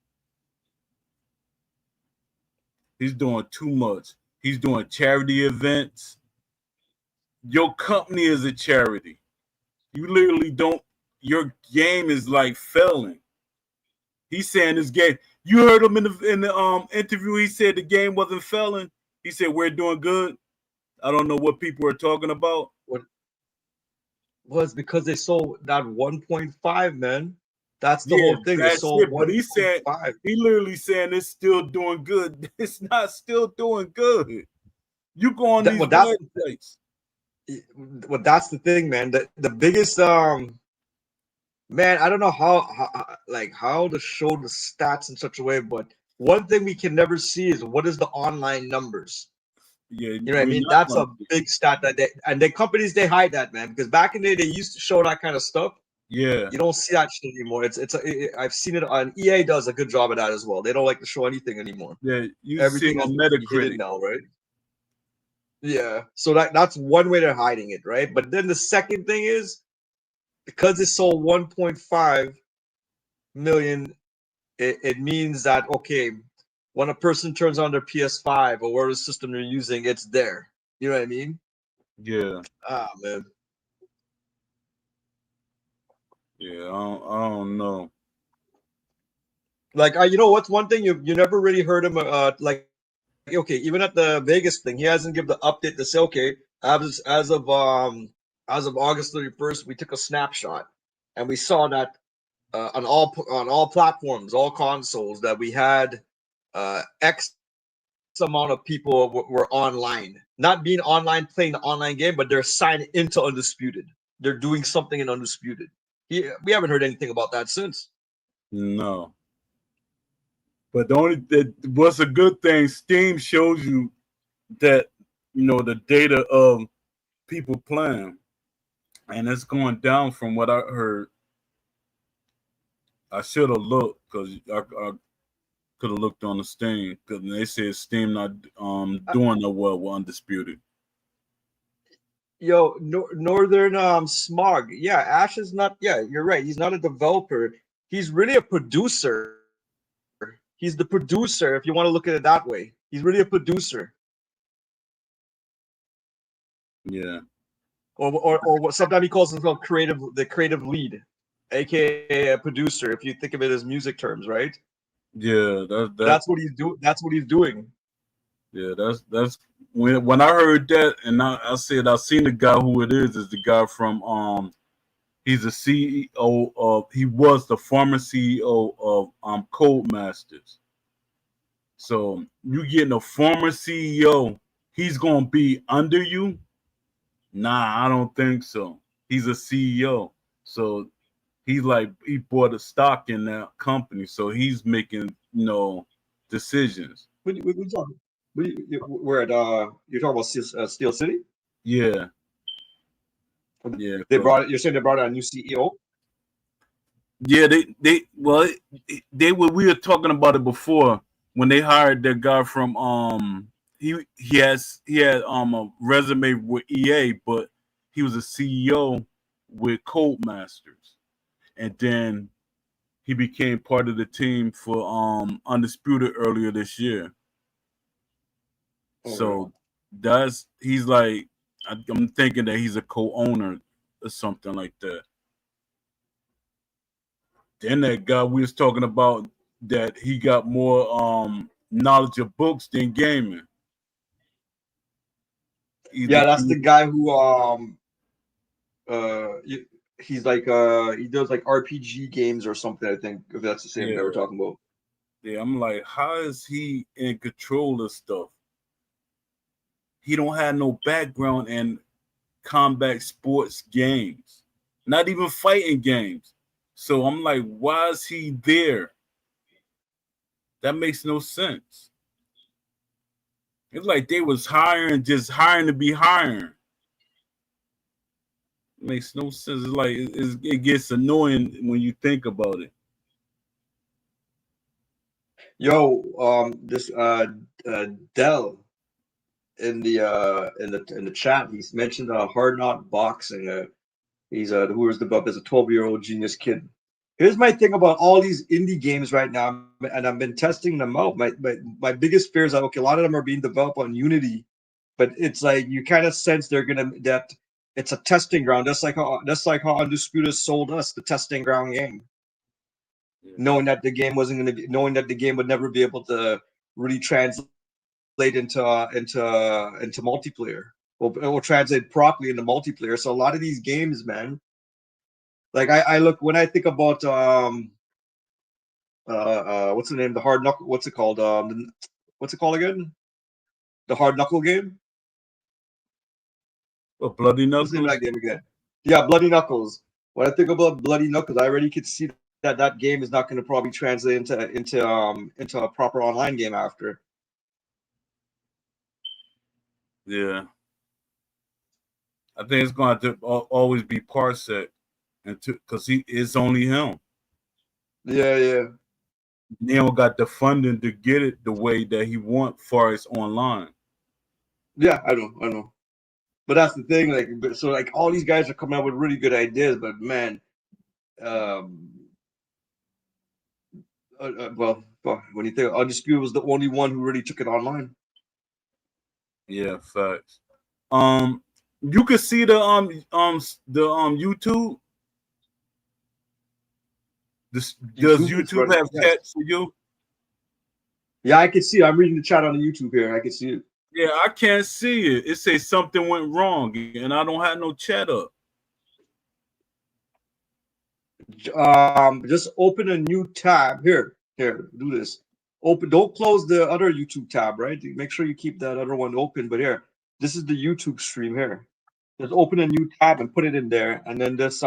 He's doing too much. He's doing charity events. Your company is a charity. You literally don't. Your game is like failing. He's saying this game. You heard him in the interview. He said the game wasn't failing. He said we're doing good. I don't know what people are talking about. what was because they sold that 1.5, man. That's the Yeah, whole thing. They that's sold it. But he said 1.5. he literally saying it's still doing good. It's not still doing good. You go on That, these well, that's websites. well, that's the thing, man. The biggest man, I don't know how to show the stats in such a way, but one thing we can never see is what is the online numbers. Yeah, You know what I we're mean? not That's gonna a big stat that the companies they hide that, man, because back in the day they used to show that kind of stuff. yeah. You don't see that shit anymore. I've seen it on EA does a good job of that as well. They don't like to show anything anymore. Yeah, you see Everything on has to be hidden Metacritic. now, right? Yeah. So that's one way they're hiding it, right? But then the second thing is because it sold 1.5 million, it means that okay, when a person turns on their PS5 or whatever system they're using, it's there. You know what I mean? Yeah, Ah, man. yeah. I don't know. Like, you know what's one thing you never really heard him like okay, even at the Vegas thing, he hasn't given the update to say okay, as of August 31st, we took a snapshot and we saw that on all platforms, all consoles, that we had X amount of people were online, not being online playing the online game, but they're signed into Undisputed. They're doing something in Undisputed. We haven't heard anything about that since. No. But the only that what's a good thing, Steam shows you that the data of people playing, and it's going down from what I heard. I should have looked because I could have looked on the Steam because they said Steam not doing no well with Undisputed. Yo, Northern Smog. Yeah, Ash is not. Yeah, you're right. He's not a developer. He's really a producer. He's the producer. If you want to look at it that way, he's really a producer. Yeah, Or what sometimes he calls himself the creative lead, aka a producer. If you think of it as music terms, right? yeah. That's what he's doing. That's what he's doing. Yeah, that's when I heard that, and I said I seen the guy who it is the guy from he's a CEO of he was the former CEO of Codemasters. So you getting a former CEO, he's gonna be under you? Nah, I don't think so. He's a CEO, so he's like he bought a stock in that company, so he's making decisions. What you talking? We're at you're talking about Steel City. Yeah, yeah. They brought it. You're saying they brought out a new CEO. Yeah, well, they were we were talking about it before when they hired that guy from he had a resume with EA, but he was a CEO with Codemasters, and then he became part of the team for Undisputed earlier this year. Okay. So that's he's like I'm thinking that he's a co-owner or something like that. Then that guy we was talking about that he got more knowledge of books than gaming. Either Yeah, that's he, the guy who you, he's like he does like RPG games or something. I think if that's the same guy we're yeah, talking about. yeah. I'm like, how is he in control of stuff? He don't have no background in combat sports games, not even fighting games. So I'm like, why is he there? That makes no sense. It's like they was hiring, just hiring to be hiring. It makes no sense. It's like it gets annoying when you think about it. Yo, this Dell in the chat, he's mentioned Hard Knot Boxing. He's who was the as a 12-year-old genius kid. Here's my thing about all these indie games right now, and I've been testing them out. My biggest fear is that okay, a lot of them are being developed on Unity, but it's like you kind of sense they're gonna that it's a testing ground. That's like how Undisputed sold us the testing ground game, Yeah. knowing that the game wasn't gonna be, knowing that the game would never be able to really translate into multiplayer. Or translate properly into multiplayer. So a lot of these games, man, like I look when I think about what's the name? The hard knuckle. What's it called? What's it called again? The hard knuckle game. What, Bloody What's the name of Knuckles? that game again? Yeah, Bloody Knuckles. When I think about Bloody Knuckles, I already could see that game is not going to probably translate into a proper online game after. Yeah, I think it's going to always be Parsec, and because he it's only him. Yeah, yeah, Neil got the funding to get it the way that he want far as online. yeah. I know. But that's the thing. So like all these guys are coming up with really good ideas, but man, um, well, when you think Undisputed was the only one who really took it online. Yeah, facts. Um, you can see the YouTube. Does YouTube is YouTube running. have Yes. chat for you? Yeah, I can see it. I'm reading the chat on the YouTube here. I can see it. Yeah, I can't see it. It says something went wrong, and I don't have no chat up. Just open a new tab here. Here, do this. Open. Don't close the other YouTube tab. Right. Make sure you keep that other one open. But here, this is the YouTube stream here. Just open a new tab and put it in there, and then this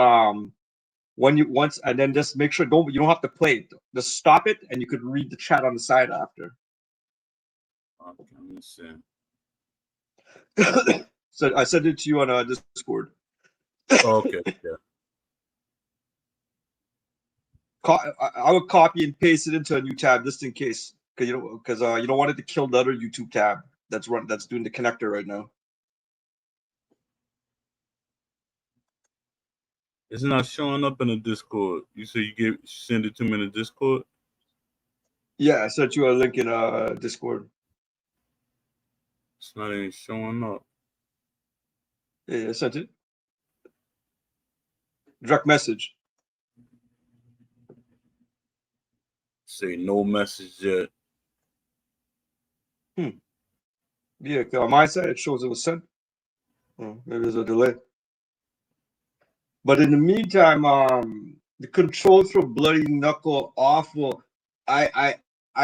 when you once and then just make sure you don't have to play it. Just stop it, and you could read the chat on the side after. Okay, let me see. So I sent it to you on Discord. Okay, yeah. I would copy and paste it into a new tab just in case, because you don't want it to kill the other YouTube tab that's doing the connector right now. It's not showing up in the Discord. You say send it to me in the Discord? Yeah, I sent you a link in Discord. It's not even showing up. Yeah, I sent it. Direct message. Say no message yet. Yeah, on my side it shows it was sent. Maybe there's a delay. But in the meantime, the controls for Bloody Knuckle awful. I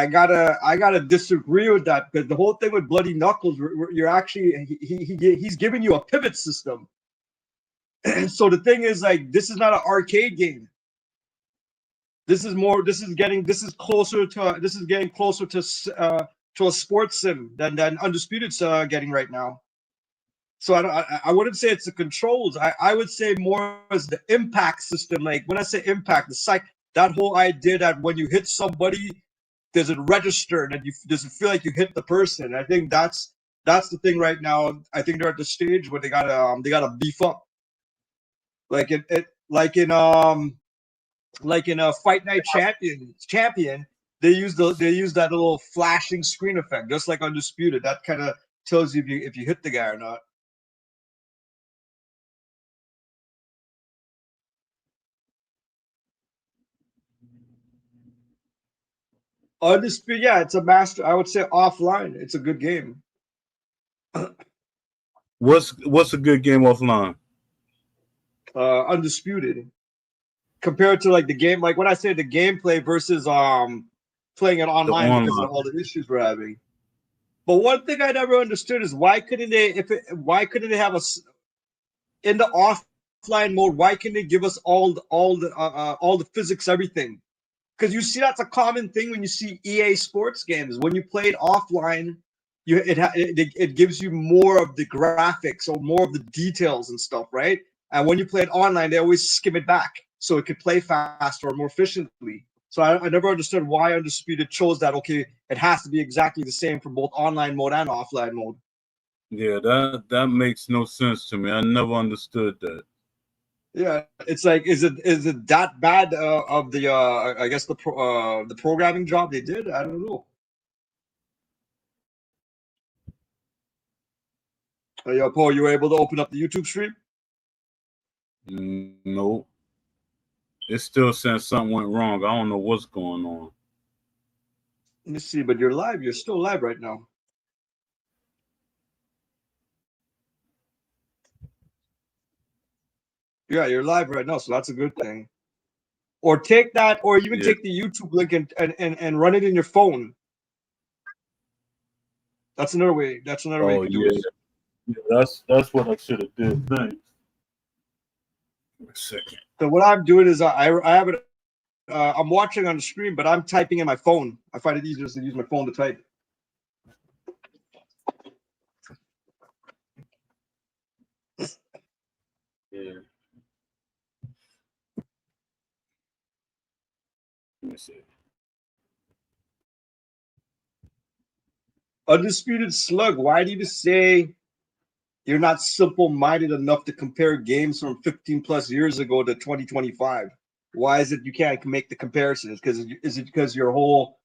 gotta disagree with that because the whole thing with Bloody Knuckles, you're actually he's giving you a pivot system. So the thing is, like, this is not an arcade game. This is getting closer to to a sports sim than Undisputed's getting right now. So I wouldn't say it's the controls. I would say more as the impact system. Like when I say impact, the psych, that whole idea that when you hit somebody, does it register? That you does it feel like you hit the person? I think that's the thing right now. I think they're at the stage where they gotta beef up. Like it like in a Fight Night Champion, they use that little flashing screen effect, just like Undisputed. That kind of tells you if you hit the guy or not. Undisputed, yeah, it's a master. I would say offline, it's a good game. What's a good game offline? Undisputed compared to like the game, like when I say the gameplay versus playing it The online because of online. all the issues we're having. But one thing I never understood is why couldn't they have in the offline mode? Why can't they give us all the physics, everything? Because you see that's a common thing when you see EA sports games. When you play it offline, it gives you more of the graphics or more of the details and stuff, right? And when you play it online, they always skim it back so it could play faster or more efficiently. So I never understood why Undisputed chose that. Okay, it has to be exactly the same for both online mode and offline mode. Yeah, that makes no sense to me. I never understood that. Yeah, it's like, is it that bad of the I guess the programming job they did? I don't know. Yo, Paul, you were able to open up the YouTube stream? Nope. It still says something went wrong. I don't know what's going on. Let me see, but you're live. You're still live right now. Yeah, you're live right now, so that's a good thing. Or take that, or even Yeah. take the YouTube link and run it in your phone. That's another way. That's another way you Oh could do yeah. it. Yeah, that's what I should have did. Thanks. A second. So what I'm doing is I have it. I'm watching on the screen, but I'm typing in my phone. I find it easier to use my phone to type. Yeah. Let me see. Undisputed Slug. Why do you say you're not simple-minded enough to compare games from 15 plus years ago to 2025? Why is it you can't make the comparisons? Because is it because your whole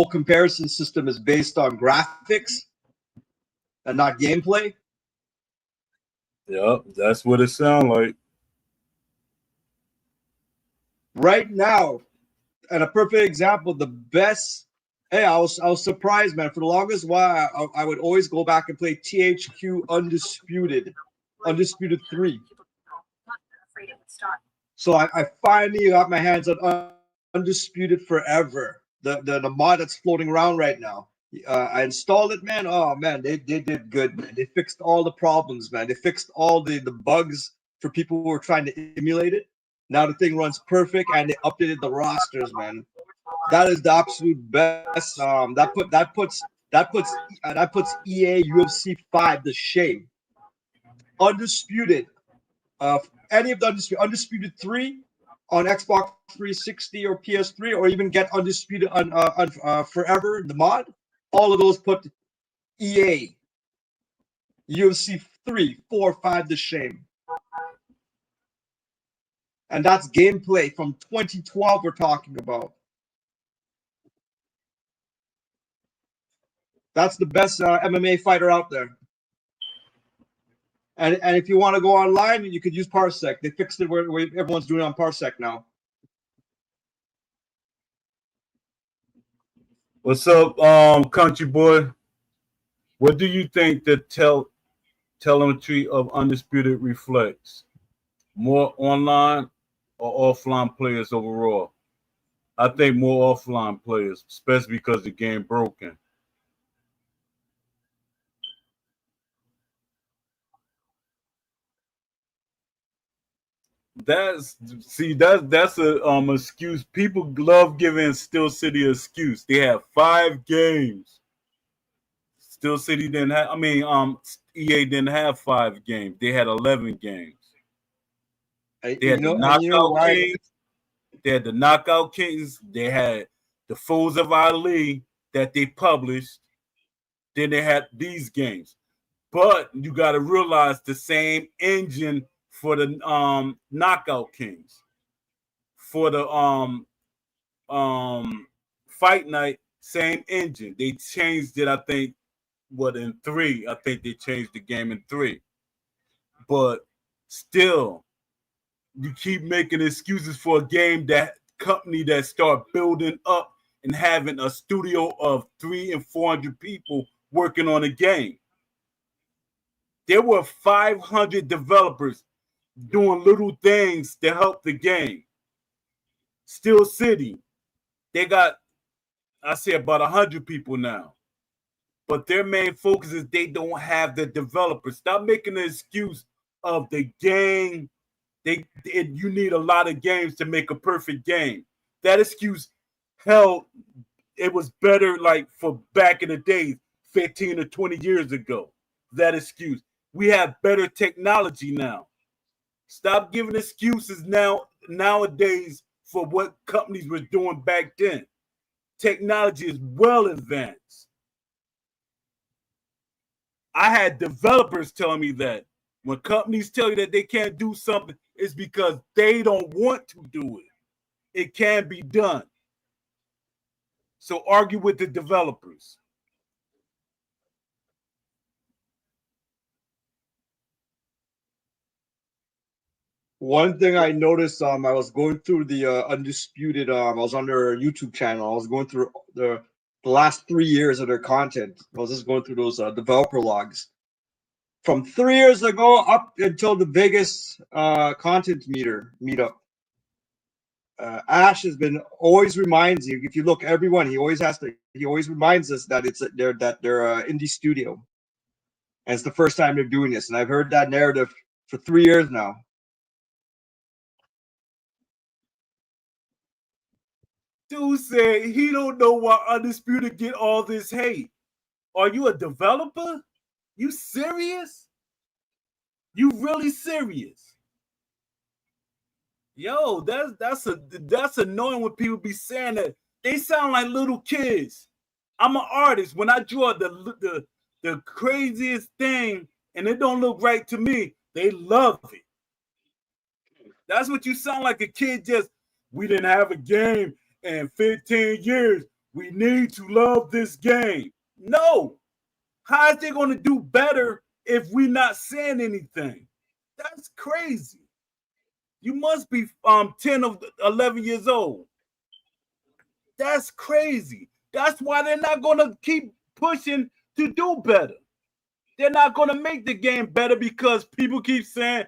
comparison system is based on graphics and not gameplay? Yep, that's what it sounds like. Right now, and a perfect example, the best. Hey, I was surprised, man. For the longest while, I would always go back and play THQ Undisputed 3. So I finally got my hands on Undisputed Forever, the mod that's floating around right now. I installed it, man. Oh man, they did good, man. They fixed all the problems, man. They fixed all the bugs for people who were trying to emulate it. Now the thing runs perfect, and they updated the rosters, man. That is the absolute best. That puts EA UFC 5 to shame. Undisputed, any of the Undisputed 3 on Xbox 360 or PS3, or even get Undisputed on Forever, the mod. All of those put EA, UFC 3, 4, 5 to shame. And that's gameplay from 2012 we're talking about. That's the best MMA fighter out there. And if you want to go online, you could use Parsec. They fixed it where everyone's doing it on Parsec now. What's up, country boy? What do you think the telemetry of Undisputed reflects? More online or offline players overall? I think more offline players, especially because the game broken. That's a excuse. People love giving Steel City an excuse. They have 5 games. Steel City didn't have. I mean, EA didn't have 5 games. They had 11 games. They had the and you know Knockout why? Kings. They had the Knockout Kings. They had the Foes of Ali that they published. Then they had these games. But you got to realize the same engine for the Knockout Kings, for the Fight Night, same engine. They changed it, I think, in 3. I think they changed the game in 3. But still, you keep making excuses for a game that company that start building up and having a studio of 300 and 400 people working on a game. There were 500 developers doing little things to help the game. Steel City, they got, I say, about 100 people now. But their main focus is they don't have the developers. Stop making the excuse of the game. You need a lot of games to make a perfect game. That excuse, hell, it was better like for back in the days, 15 or 20 years ago. That excuse. We have better technology now. Stop giving excuses nowadays for what companies were doing back then. Technology is well advanced. I had developers telling me that when companies tell you that they can't do something, it's because they don't want to do it. It can be done. So argue with the developers. One thing I noticed, I was going through the Undisputed, I was on their YouTube channel. I was going through the last 3 years of their content. I was just going through those developer logs. From 3 years ago up until the Vegas content meetup, Ash has been always reminds you. If you look, everyone he always reminds us that they're indie studio, and it's the first time they're doing this. And I've heard that narrative for 3 years now. Dude said he don't know why Undisputed get all this hate. Are you a developer? You serious? You really serious? Yo, that's annoying when people be saying that. They sound like little kids. I'm an artist. When I draw the craziest thing and it don't look right to me, they love it. That's what you sound like, a kid. Just, we didn't have a game in 15 years. We need to love this game. No. How is they going to do better if we're not saying anything? That's crazy. You must be 10 or 11 years old. That's crazy. That's why they're not going to keep pushing to do better. They're not going to make the game better because people keep saying,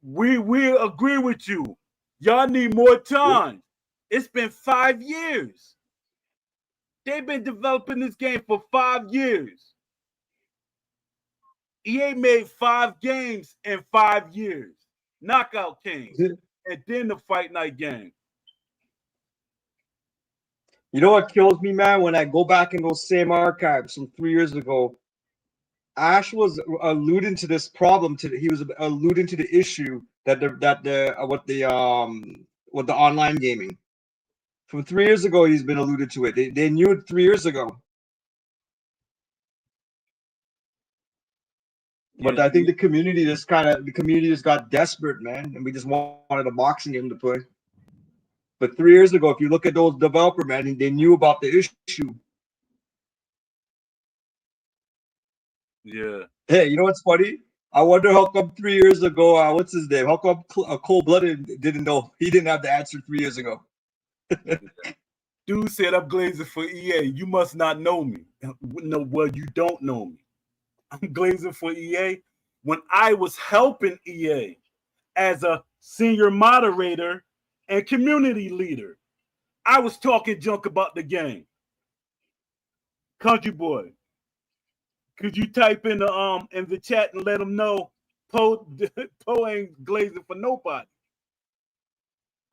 we agree with you. Y'all need more time. It's been 5 years. They've been developing this game for 5 years. EA made 5 games in 5 years. Knockout Kings. And then the Fight Night game. You know what kills me, man? When I go back in those same archives from 3 years ago, Ash was alluding to this problem. He was alluding to the issue that with the online gaming. From 3 years ago, he's been alluded to it. They knew it 3 years ago. But I think the community just got desperate, man, and we just wanted a boxing game to play. But 3 years ago, if you look at those developer, man, they knew about the issue. Yeah. Hey, you know what's funny? I wonder how come 3 years ago, what's his name? How come Cold Blooded didn't know? He didn't have the answer 3 years ago. Dude said, I'm glazing for EA. You must not know me. No, well, you don't know me. I'm glazing for EA. When I was helping EA as a senior moderator and community leader, I was talking junk about the game. Country boy, could you type in the chat and let them know Poe ain't glazing for nobody.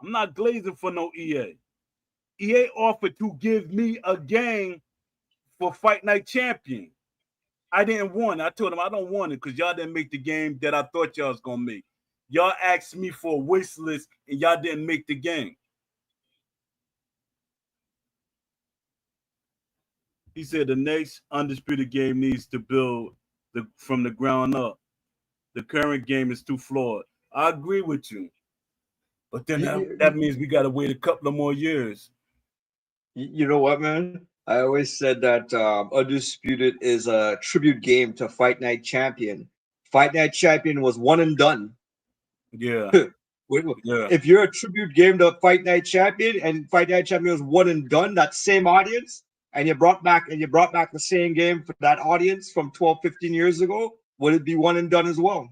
I'm not glazing for no EA. EA offered to give me a game for Fight Night Champion. I didn't want it. I told him I don't want it because y'all didn't make the game that I thought y'all was gonna make. Y'all asked me for a wish list and y'all didn't make the game. He said the next undisputed game needs to build from the ground up. The current game is too flawed. I agree with you, but then that means we got to wait a couple of more years. You know what, man? I always said that Undisputed is a tribute game to Fight Night Champion. Fight Night Champion was one and done. Yeah. Yeah. If you're a tribute game to Fight Night Champion and Fight Night Champion was one and done, that same audience, and you brought back the same game for that audience from 12, 15 years ago, would it be one and done as well?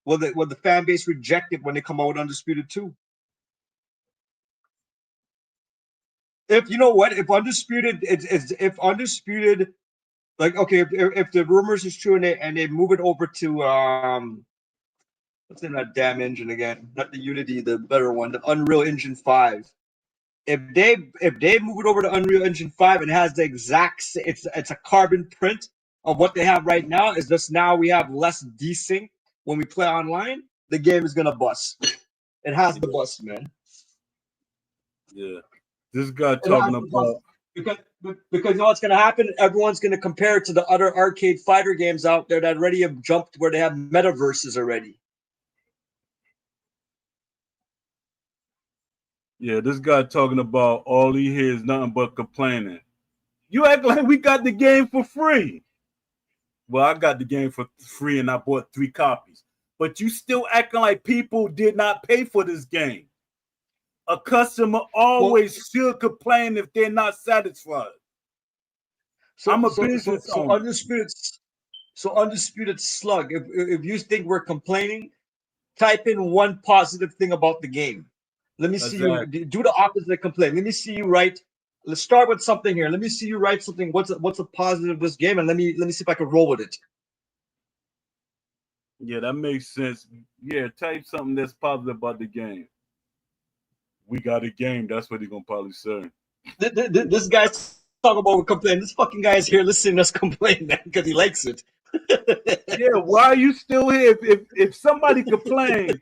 Will the fan base reject it when they come out with Undisputed 2? If you know what, if Undisputed, like, okay, if the rumors is true and they move it over to what's in that damn engine again? Not the Unity, the better one, the Unreal Engine 5. If they move it over to Unreal Engine 5 and it has the exact, it's a carbon print of what they have right now. Is just now we have less desync when we play online. The game is gonna bust. It has the bust, man. Yeah. This guy talking about because you know what's gonna happen? Everyone's gonna compare it to the other arcade fighter games out there that already have jumped where they have metaverses already. Yeah, this guy talking about all he hears is nothing but complaining. You act like we got the game for free. Well, I got the game for free and I bought 3 copies. But you still acting like people did not pay for this game. A customer always should complain if they're not satisfied. I'm a business owner. Undisputed Slug. If you think we're complaining, type in one positive thing about the game. Let me see you do the opposite of complain. Let me see you write. Let's start with something here. Let me see you write something. What's a positive of this game, and let me see if I can roll with it. Yeah, that makes sense. Yeah, type something that's positive about the game. We got a game. That's what he's gonna probably say. This guy's talking about complain. This fucking guy is here listening to us complain, man, because he likes it. Yeah, why are you still here? If somebody complains,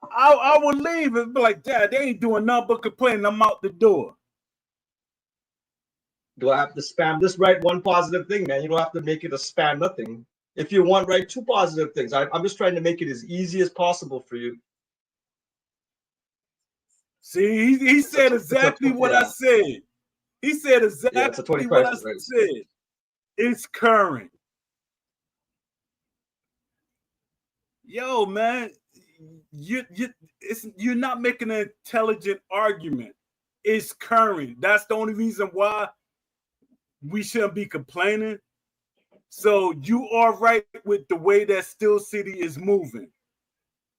I would leave and be like, Dad, they ain't doing nothing but complaining. I'm out the door. Do I have to spam this? Write one positive thing, man. You don't have to make it a spam nothing. If you want, write 2 positive things. I'm just trying to make it as easy as possible for you. See, he said exactly what I said. He said exactly what I said. It's current. Yo, man, you're not making an intelligent argument. It's current. That's the only reason why we shouldn't be complaining. So you are right with the way that Steel City is moving.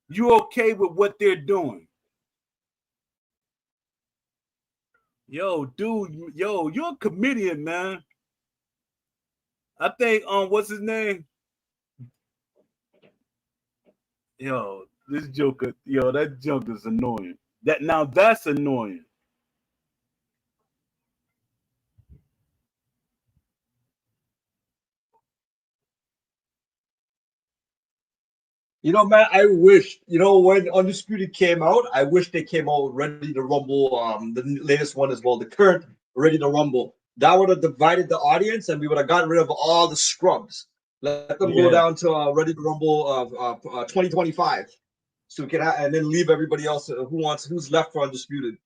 You okay with what they're doing? Yo, dude, you're a comedian, man. I think what's his name? Yo, this Joker, that Joker's annoying. That's annoying. You know, man, I wish, when Undisputed came out, I wish they came out Ready to Rumble, the latest one as well, the current Ready to Rumble. That would have divided the audience and we would have gotten rid of all the scrubs. Let them go down to Ready to Rumble of 2025. So we can and then leave everybody else who's left for Undisputed.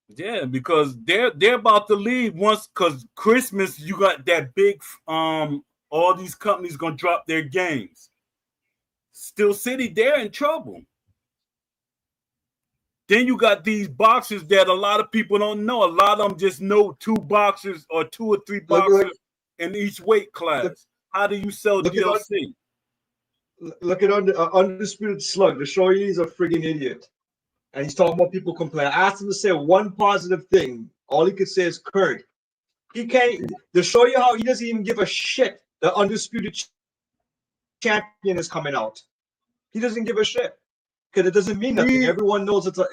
Yeah, because they're about to leave once, because Christmas you got that big all these companies gonna drop their games. Steel City, they're in trouble. Then you got these boxers that a lot of people don't know. A lot of them just know 2 boxers or 2 or 3 boxers in each weight class. How do you sell DLC? Look at Undisputed Slug. The show you he's a friggin' idiot. And he's talking about people complain. I asked him to say one positive thing. All he could say is Kurt. He can't. To show you how he doesn't even give a shit. The Undisputed Champion is coming out. He doesn't give a shit because it doesn't mean nothing. Everyone knows it's a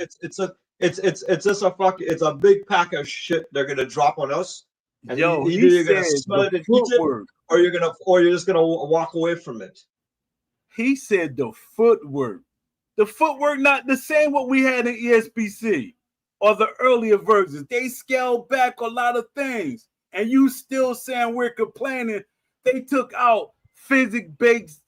big pack of shit they're gonna drop on us. And Yo, either he you're gonna said smell the it and eat it, footwork. or you're just gonna walk away from it. He said the footwork. The footwork not the same what we had in ESPC or the earlier versions. They scaled back a lot of things. And you still saying we're complaining. They took out physics based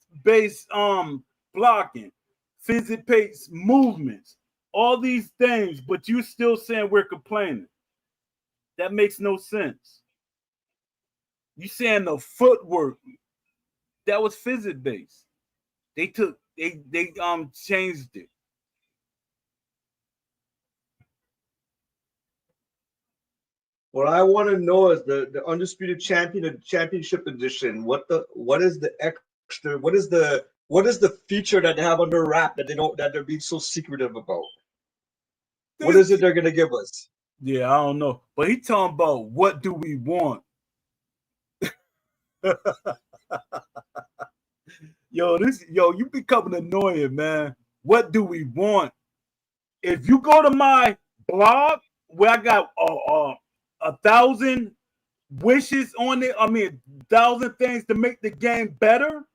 blocking, physics based movements, all these things, but you still saying we're complaining. That makes no sense. You saying the footwork that was physics based. They changed it. What I want to know is the undisputed champion and championship edition. What is the extra? What is the feature that they have under wrap that they're being so secretive about? What is it This, they're gonna give us? yeah, I don't know. But he talking about what do we want? Yo, you becoming annoying, man. What do we want? If you go to my blog where I got 1,000 wishes on it, I mean 1,000 things to make the game better,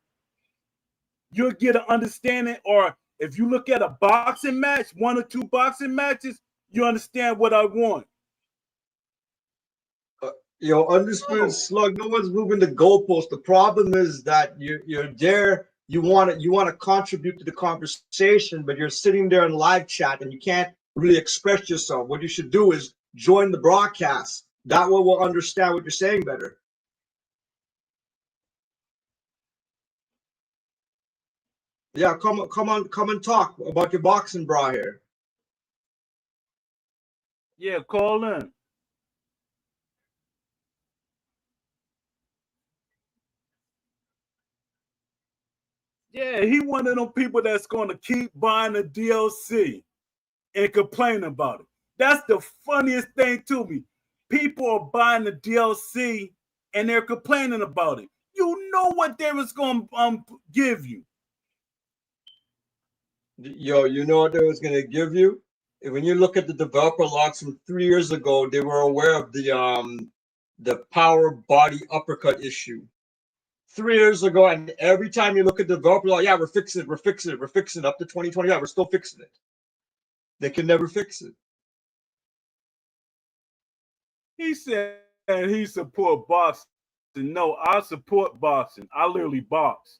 you'll get an understanding. Or if you look at a boxing match, 1 or 2 boxing matches, you understand what I want. Yo, undisputed Oh, slug. No one's moving the goalpost. The problem is that you're there. You want to contribute to the conversation, but you're sitting there in live chat and you can't really express yourself. What you should do is join the broadcast. That way we'll understand what you're saying better. Yeah, come and talk about your boxing bra here. yeah, call in. Yeah, he one of them people that's going to keep buying the DLC and complain about it. That's the funniest thing to me. People are buying the DLC and they're complaining about it. You know what they was going to give you. Yo, you know what they was gonna give you? When you look at the developer logs from 3 years ago, they were aware of the power body uppercut issue. 3 years ago, and every time you look at the developer log, yeah, we're fixing it, we're fixing it, we're fixing it up to 2020. Yeah, we're still fixing it. They can never fix it. He said he support boxing. No, I support boxing. I literally box.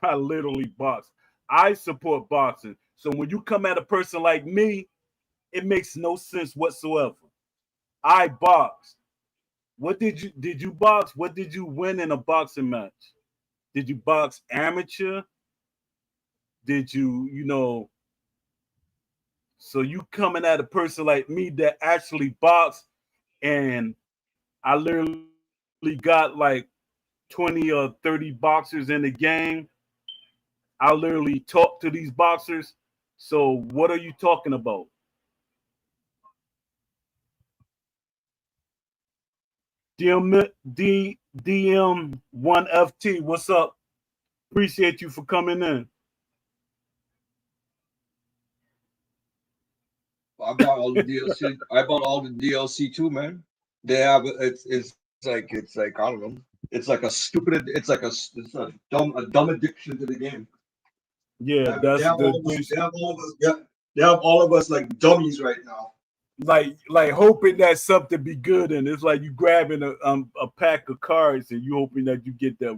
I literally box. I support boxing. So when you come at a person like me, it makes no sense whatsoever. I box. What did you box? What did you win in a boxing match? Did you box amateur? Did you? So you coming at a person like me that actually box, and I literally got like 20 or 30 boxers in the game. I literally talk to these boxers. So what are you talking about? DM1FT, what's up? Appreciate you for coming in. I bought all the DLC. I bought all the DLC too, man. They have it's like I don't know. It's like a stupid. It's a dumb addiction to the game. Yeah, They that's have the all of us. They addition. have all of us. Yeah, they have all of us like dummies right now. Like hoping that something be good, and it's like you grabbing a pack of cards and you hoping that you get that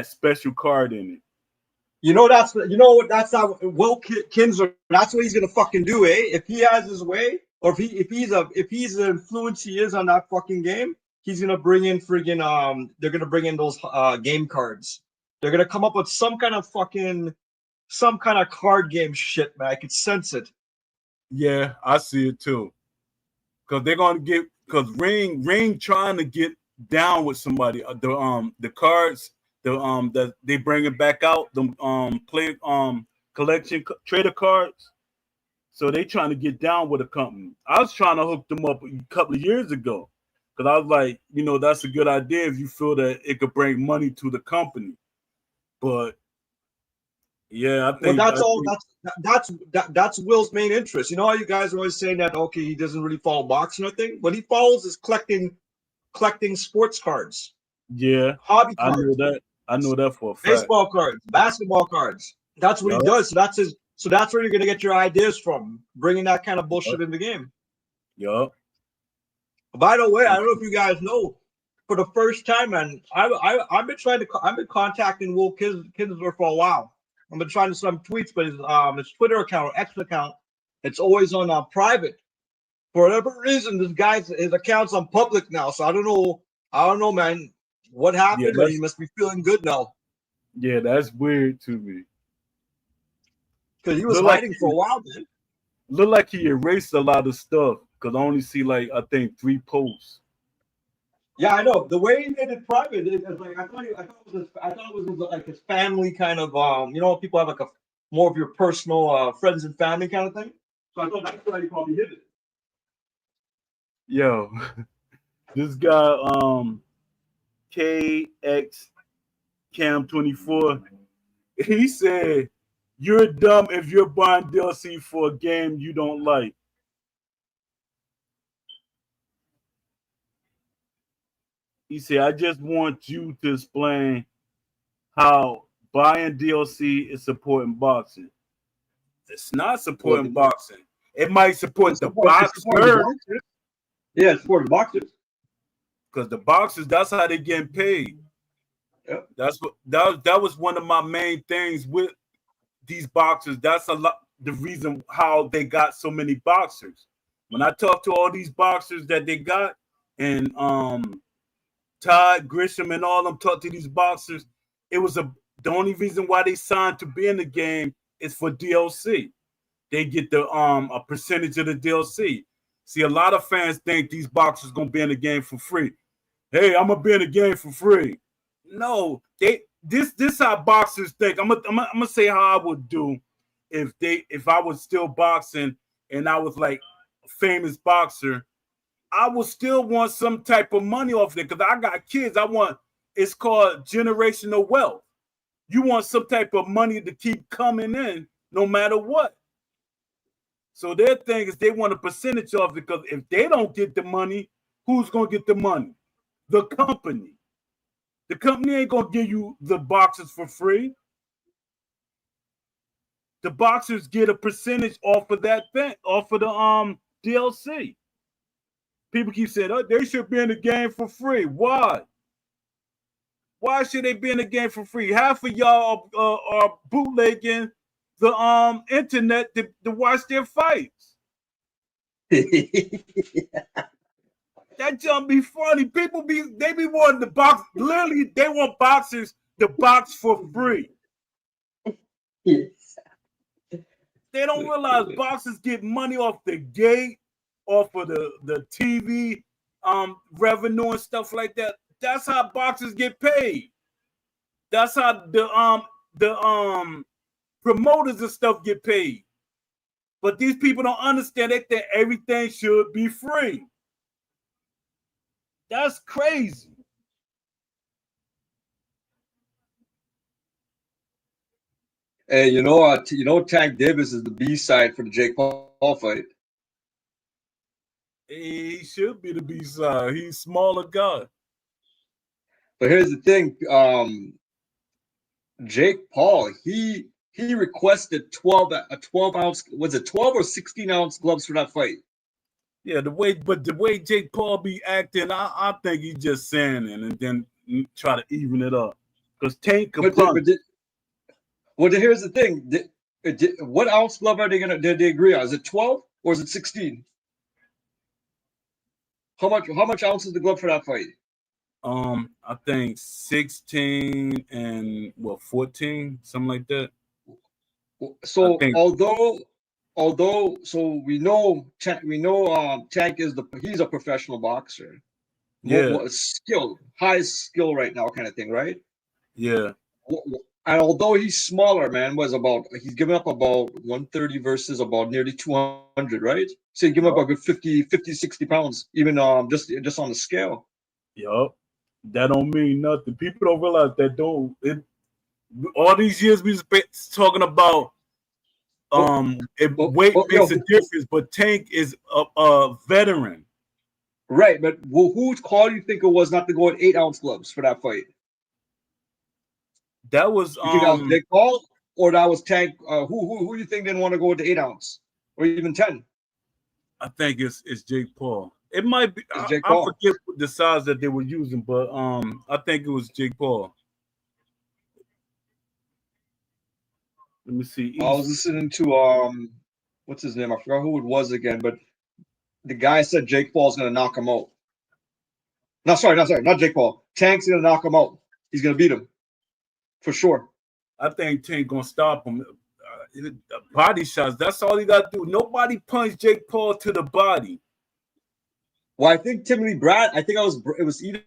special card in it. That's how Will Kinsler. That's what he's gonna fucking do, eh? If he has his way, or if he's the influence he is on that fucking game, he's gonna bring in friggin' They're gonna bring in those game cards. They're gonna come up with some kind of card game shit, man. I could sense it. Yeah, I see it too. Cause they're gonna get because Ring trying to get down with somebody. The cards that they bringing back out the play collection trader cards. So they trying to get down with a company. I was trying to hook them up a couple of years ago because I was like, that's a good idea if you feel that it could bring money to the company. But Yeah, I Well, think that's all. That's Will's main interest. You know how you guys are always saying that? Okay, he doesn't really follow boxing or thing. What he follows is collecting sports cards, yeah, hobby I know cards, that. I know that for a fact. baseball cards, basketball cards. That's what he Yup, does. So that's his. So that's where you're gonna get your ideas from, bringing that kind of yup, bullshit in the game. yup. By the way, I don't know if you guys know, for the first time, man, I've been contacting Will Kinsler for a while. I've been trying to send him tweets, but his Twitter account or X account, it's always on private. For whatever reason, his account's on public now. So I don't know, man, what Yeah, happened, but he must be feeling good now that's weird to me. because he was Look like hiding for a while, man. look like he erased a lot of stuff because I only see like I think 3 posts. Yeah, I know. The way he made it private is like I thought it was like his family kind of people have like a more of your personal friends and family kind of thing. So I thought that's why he probably hid it. Yo, this guy KX Cam 24, he said, "You're dumb if you're buying DLC for a game you don't like." He said, "I just want you to explain how buying DLC is supporting boxing. It's not Well, supporting boxing. It might support the it's supporting the boxer boxers. Yeah, it's supporting boxers. because the boxers, that's how they getting paid. Yeah. That's what that was one of my main things with these boxers. That's a lot the reason how they got so many boxers. When I talk to all these boxers that they got, and Todd Grisham and all them talk to these boxers, it was the only reason why they signed to be in the game is for DLC. They get the a percentage of the DLC. See, a lot of fans think these boxers gonna be in the game for free. Hey, I'm gonna be in the game for free. No, this how boxers think. I'm gonna say how I would do if I was still boxing and I was like a famous boxer. I would still want some type of money off it because I got kids. It's called generational wealth. You want some type of money to keep coming in no matter what. So their thing is they want a percentage of it because if they don't get the money, who's gonna get the money? The company. The company ain't gonna give you the boxes for free. The boxers get a percentage off of that thing, off of the DLC. People keep saying, "Oh, they should be in the game for free." Why? Why should they be in the game for free? Half of y'all are bootlegging the internet to watch their fights. That jump be funny. They be wanting to box. Literally, they want boxers to box for free. Yes. They don't realize boxers get money off the gate, off of the TV revenue and stuff like that. That's how boxers get paid. That's how the promoters and stuff get paid. But these people don't understand. They think everything should be free. That's crazy. Hey, Tank Davis is the B side for the Jake Paul fight. He should be the B side. He's smaller guy. But here's the thing, Jake Paul, he requested 12 ounce, was it 12 or 16 ounce gloves for that fight? Yeah, the way Jake Paul be acting, I think he's just saying it and then try to even it up. Because Tank can punch. Here's the thing. What ounce glove are did they agree on? Is it 12 or is it 16? How much ounce is the glove for that fight? I think 16 and 14, something like that. So so we know Tank he's a professional boxer. Yeah. More skill, highest skill right now kind of thing, right? Yeah. And although he's smaller, man, he's giving up about 130 versus about nearly 200, right? So he give up a good 50, 60 pounds, even just on the scale. Yup. That don't mean nothing. People don't realize that All these years we spent talking about weight makes a difference, but Tank is a veteran. Right, but whose call do you think it was not to go with 8-ounce gloves for that fight? That was You think that was Jake Paul or that was Tank? Who do you think didn't want to go with the 8-ounce or even 10? I think it's Jake Paul. It might be It's Jake I Paul. forget the size that they were using, but I think it was Jake Paul. Let me see. I was East. listening to what's his name? I forgot who it was again, but the guy said Jake Paul's gonna knock him out. No, sorry, not Jake Paul. Tank's gonna knock him out. He's gonna beat him for sure. I think Tank gonna stop him. Body shots. That's all he got to do. Nobody punched Jake Paul to the body. Well, I think it was either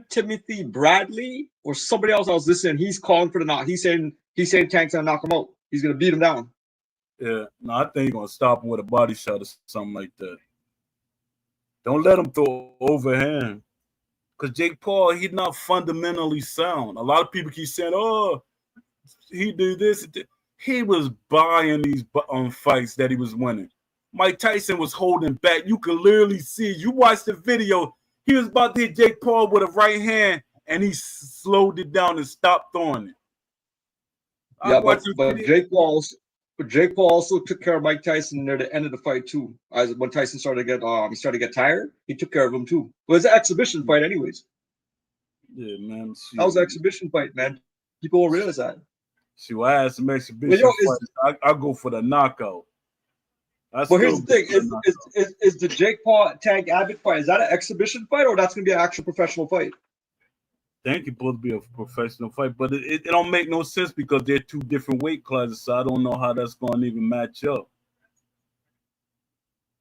Timothy Bradley or somebody else I was listening. He's calling for the knock. He's saying Tank's gonna knock him out. He's gonna beat him down. Yeah, no, I think he's gonna stop him with a body shot or something like that. Don't let him throw overhand. Because Jake Paul, he's not fundamentally sound. A lot of people keep saying, oh, he did this. He was buying these fights that he was winning. Mike Tyson was holding back. You can literally see. You watch the video. He was about to hit Jake Paul with a right hand, and he slowed it down and stopped throwing it. Yeah, but Jake Paul also took care of Mike Tyson near the end of the fight too. As when Tyson started to get tired, he took care of him too. It was an exhibition fight, anyways. Yeah, man. That was an exhibition fight, man. People will realize that. See, when I had some exhibition fights, I go for the knockout. But here's the thing: is the Jake Paul Tank Abbott fight, is that an exhibition fight or that's gonna be an actual professional fight? I think it's supposed to be a professional fight, but it don't make no sense because they're two different weight classes, so I don't know how that's going to even match up.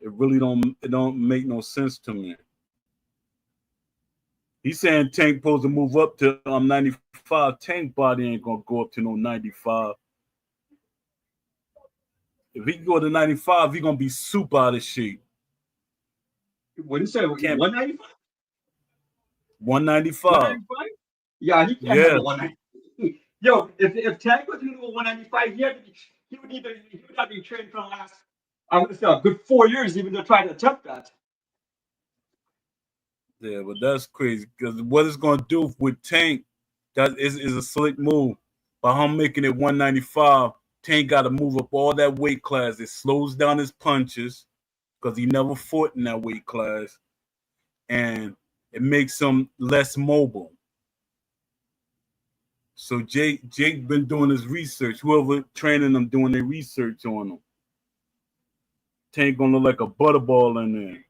It don't make no sense to me. He's saying Tank supposed to move up to 95. Tank body ain't gonna go up to no 95. If he can go to 95, he gonna be super out of shape. What do you say? 195? 195. Yeah, he can't handle 195. Yo, if Tank was going to go 195, he would have been trained for the last, I would say, a good 4 years even to try to attempt that. Yeah, but that's crazy because what it's gonna do with Tank that is a slick move. By him making it 195, Tank got to move up all that weight class. It slows down his punches because he never fought in that weight class, and it makes him less mobile. So Jake been doing his research. Whoever training him doing their research on him. Tank gonna look like a butterball in there.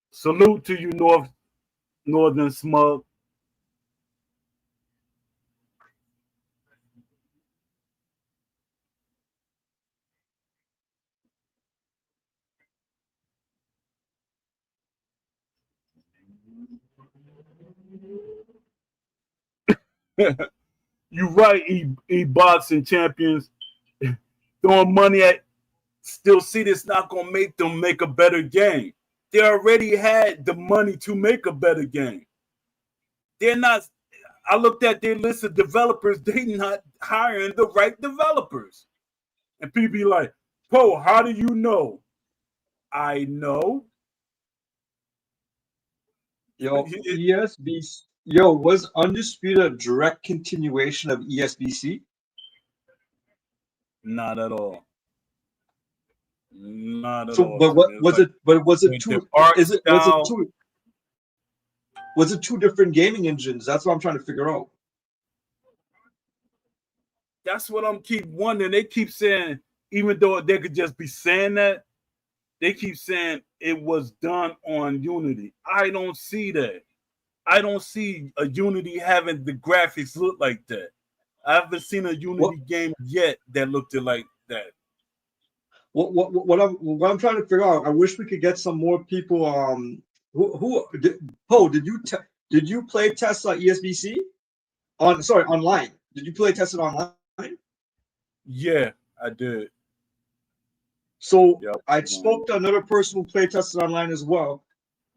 Salute to you, Northern Smug. You right, boxing champions. Throwing money at Still City is not gonna make them make a better game. They already had the money to make a better game. They're not. I looked at their list of developers. They not hiring the right developers. And people be like, "Poe, how do you know?" I know. Yo, ESBC. Yo, was Undisputed a direct continuation of ESBC? Not at all. Not at So, all. but what was it? But was it two? Is it was it Style, two? Was it two different gaming engines? That's what I'm trying to figure out. that's what I'm keep wondering. They keep saying, even though they could just be saying that, they keep saying it was done on Unity. I don't see that. I don't see a Unity having the graphics look like that. I haven't seen a Unity game yet that looked like that. What I'm trying to figure out. I wish we could get some more people. Did you play Tesla ESBC online? Did you play Tesla online? Yeah, I did. So yep. I spoke to another person who played Tesla online as well,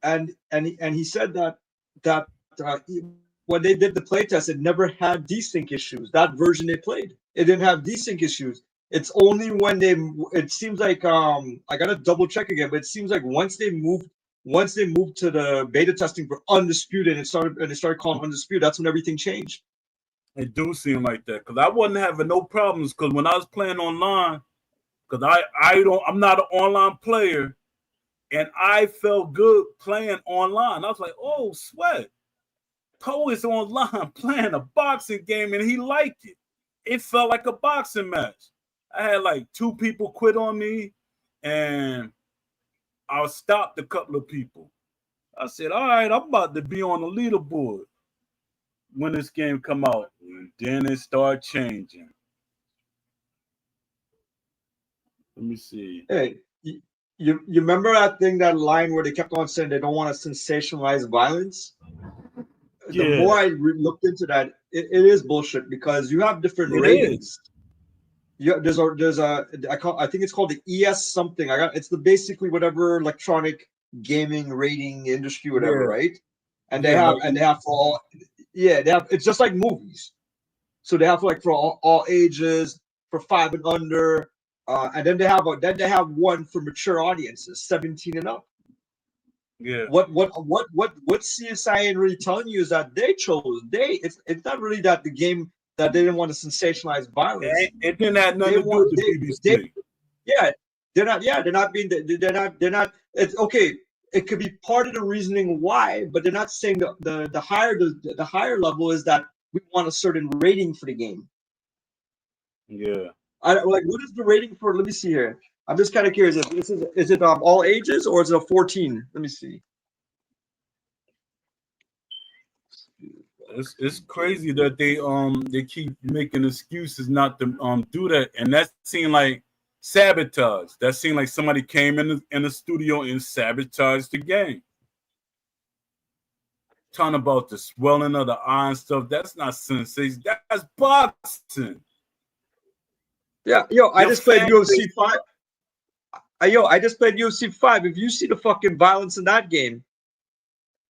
he said when they did the playtest, it never had desync issues. That version they played, it didn't have desync issues. It's only when it seems like I gotta double check again, but it seems like once they moved to the beta testing for Undisputed and it started calling Undisputed, that's when everything changed. It do seem like that because I wasn't having no problems because when I was playing online, because I'm not an online player, and I felt good playing online. I was like, oh, sweat. Poe is online playing a boxing game and he liked it. It felt like a boxing match. I had like 2 people quit on me and I stopped a couple of people. I said, all right, I'm about to be on the leaderboard when this game come out. And then it started changing. Let me see. Hey, you remember that line where they kept on saying they don't want to sensationalize violence? Yeah. The more I looked into that, it is bullshit because you have different ratings. There's a I think it's called the ES something. It's basically whatever electronic gaming rating industry, whatever, right? And they have for all, they have, it's just like movies. So they have like for all ages, for 5 and under, and then they have one for mature audiences, 17 and up. Yeah. What CSI ain't really telling you is that it's not really that the game that they didn't want to sensationalize violence. It didn't have nothing to do with the BBC. They're not. It's okay. It could be part of the reasoning why, but they're not saying the higher level is that we want a certain rating for the game. Yeah. Like, what is the rating for? Let me see here. I'm just kind of curious. Is it all ages or is it a 14? Let me see. It's crazy that they keep making excuses not to do that, and that seemed like sabotage. That seemed like somebody came in the studio and sabotaged the game. Talking about the swelling of the eye and stuff. That's not sensation. That's boxing. Yeah, I just played UFC 5. I just played UFC 5. If you see the fucking violence in that game.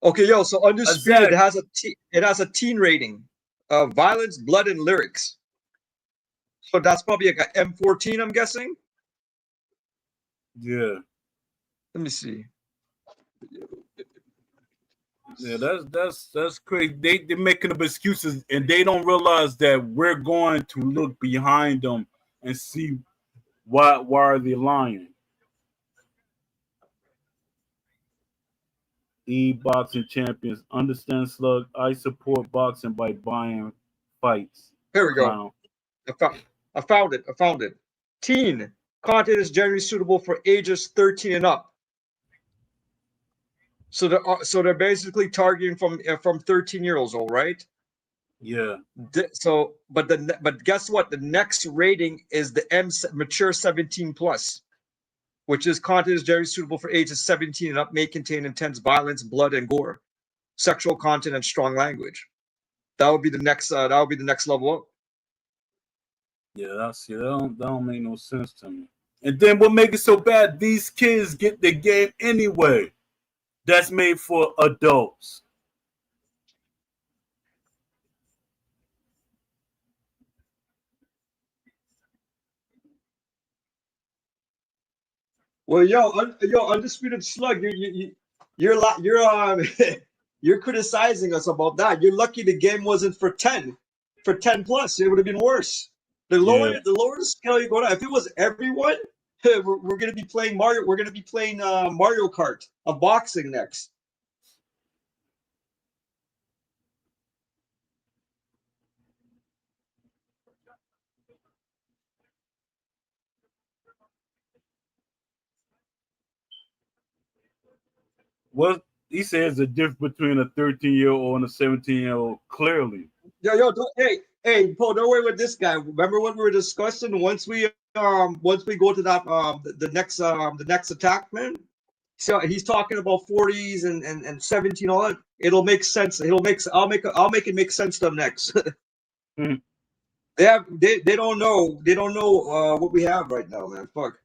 Okay, so Undisputed it has a teen rating. Violence, blood, and lyrics. So that's probably like an M14, I'm guessing. Yeah. Let me see. Yeah, that's crazy. They're making up excuses and they don't realize that we're going to look behind them and see why are they lying. E-boxing champions. Understand, Slug. I support boxing by buying fights. Here we go. I found it. Teen. Content is generally suitable for ages 13 and up. So they're basically targeting from 13-year-olds old, right? Yeah. So, but guess what? The next rating is the mature 17 plus, which is content is generally suitable for ages 17 and up, may contain intense violence, blood, and gore, sexual content, and strong language. That would be the next. Level up. Yeah, that don't make no sense to me. And then what makes it so bad? These kids get the game anyway. That's made for adults. Well, Undisputed Slug, you're criticizing us about that. You're lucky the game wasn't for 10 plus. It would have been worse. The lower the scale you go down. If it was everyone, we're gonna be playing Mario. We're gonna be playing Mario Kart of boxing next. What he says the difference between a 13-year-old and a 17-year-old clearly. Hey, Paul, don't worry with this guy. Remember what we were discussing? Once we go to that the next attack, man. So he's talking about 40s and 17, all that. It'll make sense. I'll make it make sense to them next. They don't know what we have right now, man. Fuck.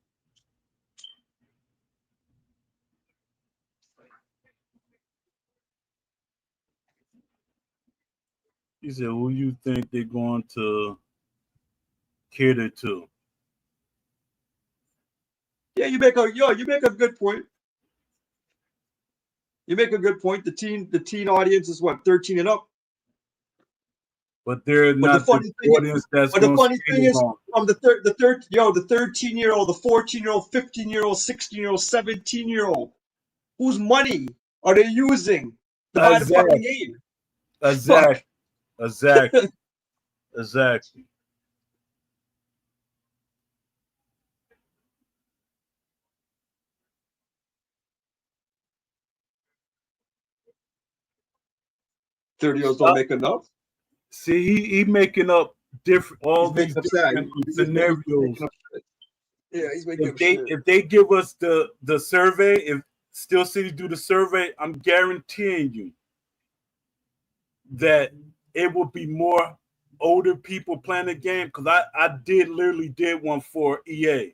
He said, "Who you think they're going to cater to?" Yeah, you make a good point. You make a good point. The teen audience is what, 13 and up. But they're But the not the funny thing is, audience that's but the going to funny see thing it is, on. from the 13-year-old, the 14-year-old, 15-year-old, 16-year-old, 17-year-old, whose money are they using to buy the fucking Exactly. game? Exactly. Fuck. Exactly. Exactly. 30-year-olds don't make enough. See, he making up different all He's these making up sad. different He's scenarios. making up shit. Yeah, he's making If up they shit. if they give us the survey, if Steel City do the survey, I'm guaranteeing you that it will be more older people playing the game. Because I literally did one for EA.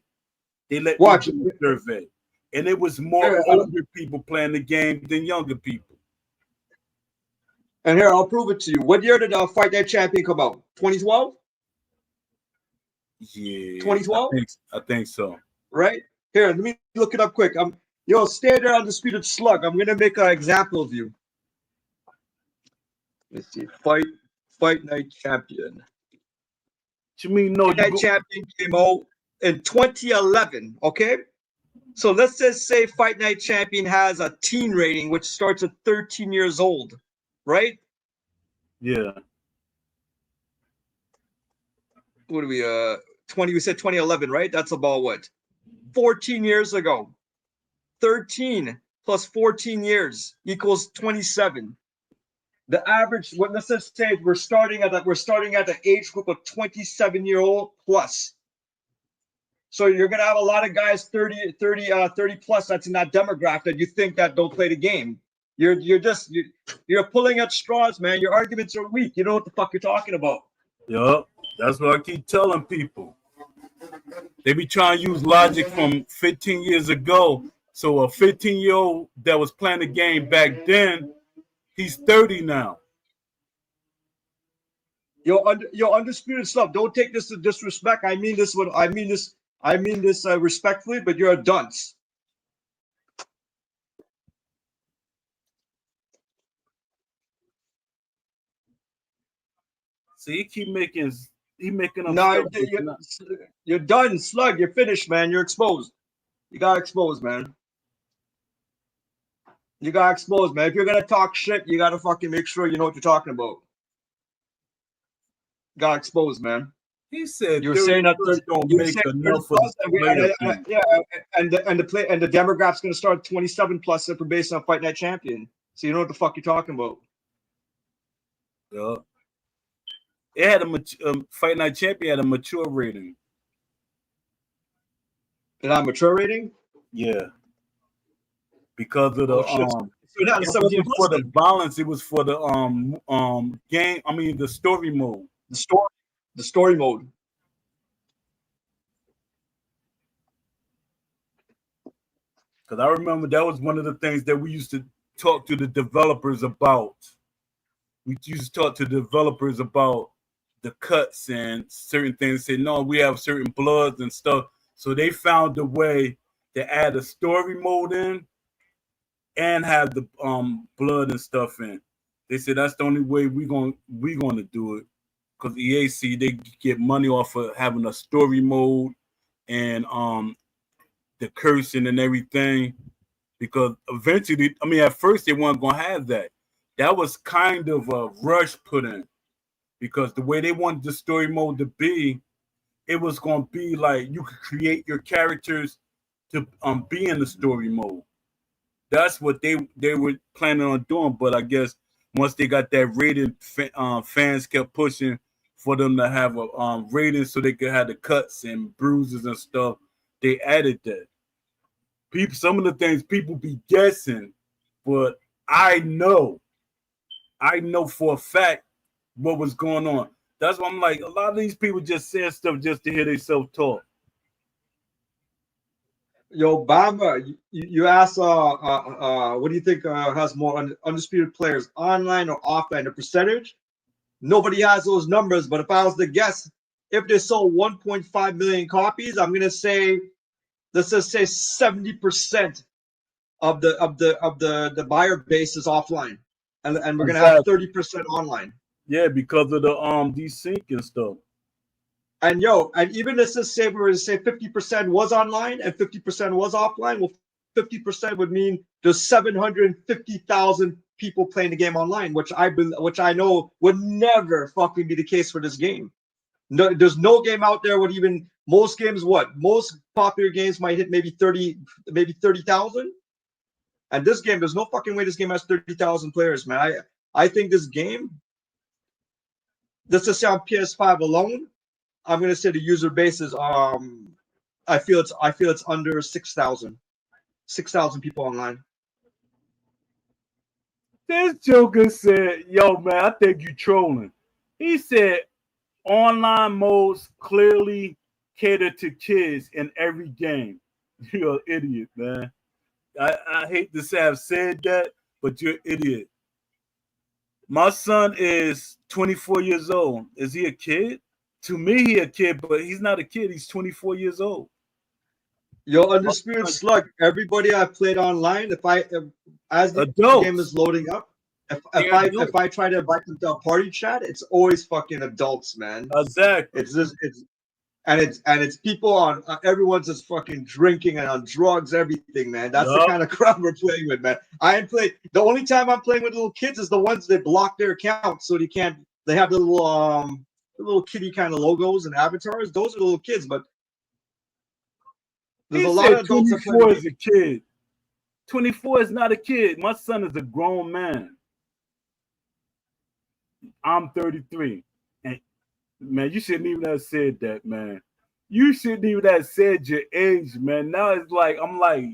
They let me Watch. do a survey, and it was more Here, older people playing the game than younger people. and here, I'll prove it to you. What year did Fight Night Champion come out? 2012? Yeah, 2012? I think so. Right? Here, let me look it up quick. Stay there, Undisputed Slug. I'm gonna make an example of you. Let's see. Fight Night Champion. What you mean? No, Fight you Night go. Champion came out in 2011. Okay? So let's just say Fight Night Champion has a teen rating, which starts at 13 years old, right? Yeah, What do we 20? We said 2011, right? That's about what? 14 years ago. 13 plus 14 years equals 27. The average, let's just say we're starting at the age group of 27-year-old plus. So you're gonna have a lot of guys 30 plus that's in that demographic that you think that don't play the game. You're pulling at straws, man. Your arguments are weak. You know what the fuck you're talking about. yup. That's what I keep telling people. They be trying to use logic from 15 years ago. So a 15-year-old that was playing the game back then, he's 30 now. Yo, undisputed stuff. Don't take this as disrespect. I mean this respectfully, but you're a dunce. See, he making up No, stuff. That's not. you're done, slug. You're finished, man. You're exposed. You got exposed, man. You got exposed, man. If you're gonna talk shit, you gotta fucking make sure you know what you're talking about. Got exposed, man. He said You were 30 saying that plus don't you were make saying 30 enough of plus, the player thing. yeah, and the demographic's gonna start at 27 plus if we're based on Fight Night Champion. So you know what the fuck you're talking about. Yeah. It had Fight Night Champion had a mature rating. And I'm mature rating? Yeah. Because of the Oh shit. So not it 17 wasn't plus for the then. balance, it was for the game, I mean the story mode. The story mode. Because I remember that was one of the things that we used to talk to the developers about. We used to talk to developers about the cuts and certain things. Say, no, we have certain bloods and stuff. So they found a way to add a story mode in and have the blood and stuff in. They said that's the only way we gonna do it. Because EAC they get money off of having a story mode and the cursing and everything. Because eventually, I mean, at first they weren't gonna have that. That was kind of a rush put in because the way they wanted the story mode to be, it was gonna be like you could create your characters to be in the story mode. That's what they were planning on doing. But I guess once they got that rating, fans kept pushing for them to have a rating so they could have the cuts and bruises and stuff. They added that. People, some of the things people be guessing, but I know for a fact what was going on. That's why I'm like, a lot of these people just saying stuff just to hear themselves talk. Yo, Bamba, you asked, what do you think has more undisputed players, online or offline? The percentage? Nobody has those numbers, but if I was to guess, if they sold 1.5 million copies, I'm gonna say, let's just say 70% of the buyer base is offline, and we're gonna have Exactly. 30% online. Yeah, because of the desync and stuff. And and even let's just say we were to say 50% was online and 50% was offline. Well, 50% would mean there's 750,000 people playing the game online, which I know would never fucking be the case for this game. No, there's no game out there would even most games. What most popular games might hit maybe 30,000. And this game, there's no fucking way this game has 30,000 players, man. I think this game, let's just say on PS5 alone, I'm gonna say the user base is I feel it's under 6,000. 6,000 people online. This joker said, "Yo, man, I think you trolling." He said, "Online modes clearly cater to kids in every game." You're an idiot, man. I hate to say I've said that, but you're an idiot. My son is 24 years old. Is he a kid? To me, he a kid, but he's not a kid. He's 24 years old. Yo, My Undisputed son, Slug. Everybody I played online, as the game is adults. loading up, They're if adults. I try to invite them to a party chat, it's always fucking adults, man. Exactly. It's people on everyone's just fucking drinking and on drugs, everything, man. That's the Yup. kind of crowd we're playing with, man. I ain't play. The only time I'm playing with little kids is the ones that block their accounts so they can't. They have the little kitty kind of logos and avatars. Those are the little kids, but there's He a lot of said adults that play the 24 is game. a kid. 24 is not a kid. My son is a grown man. I'm 33. And man, you shouldn't even have said that, man. You shouldn't even have said your age, man. Now it's like, I'm like,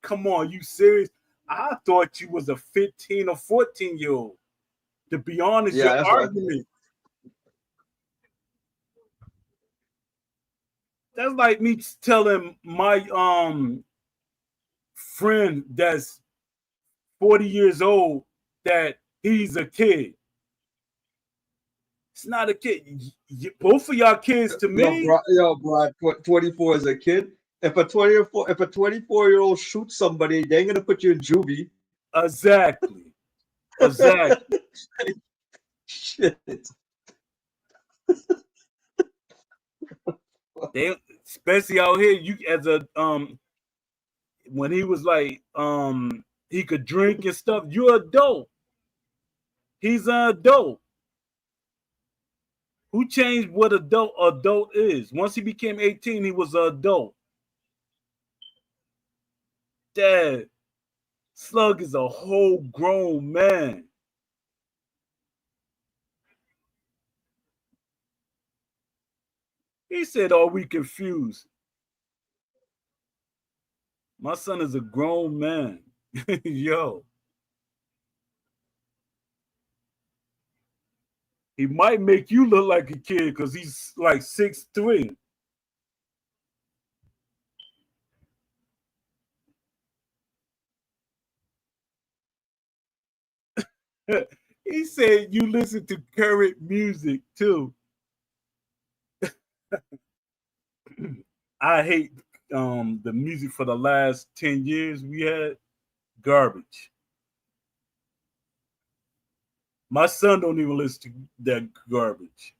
come on, you serious? I thought you was a 15 or 14-year-old. To be honest, Yeah, your that's what I think. argument, that's like me telling my friend that's 40 years old that he's a kid. It's not a kid. Both of y'all kids to me. Yo, bro, 24 is a kid. If a 24-year-old shoots somebody, they ain't gonna put you in juvie. Exactly. Exactly. Shit. They especially out here, you as a when he was like he could drink and stuff, you're adult. He's an adult. Who changed what adult is? Once he became 18, he was an adult. Dad, Slug is a whole grown man. He said, "Are we confused?" My son is a grown man. Yo, he might make you look like a kid because he's like 6'3". He said you listen to current music too. I hate the music for the last 10 years we had. Garbage. My son don't even listen to that garbage.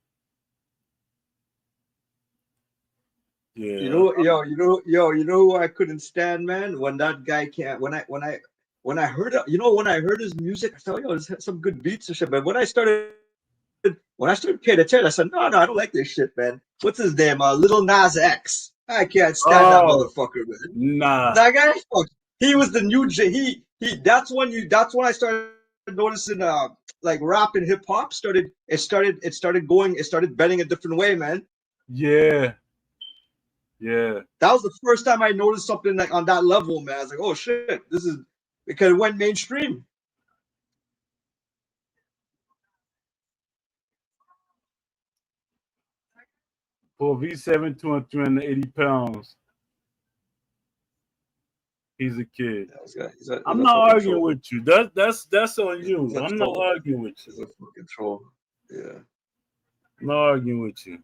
Yeah. You know who I couldn't stand, man? When that guy can't when I heard when I heard his music, I thought, yo, this had some good beats and shit. But when I started paying attention, I said, no, I don't like this shit, man. What's his name? Little Nas X. I can't stand that Oh, motherfucker, man. nah. That guy, fuck, he was the new he. That's when I started noticing like rap and hip hop started bending a different way, man. Yeah. Yeah. That was the first time I noticed something like on that level, man. I was like, oh shit, this is because it went mainstream. For V7, 280 pounds, he's a kid. Yeah, he's I'm a not fucking arguing troll. with you. That's on He's you. a I'm not troll. arguing with you. He's a fucking troll. Yeah. I'm not arguing with you.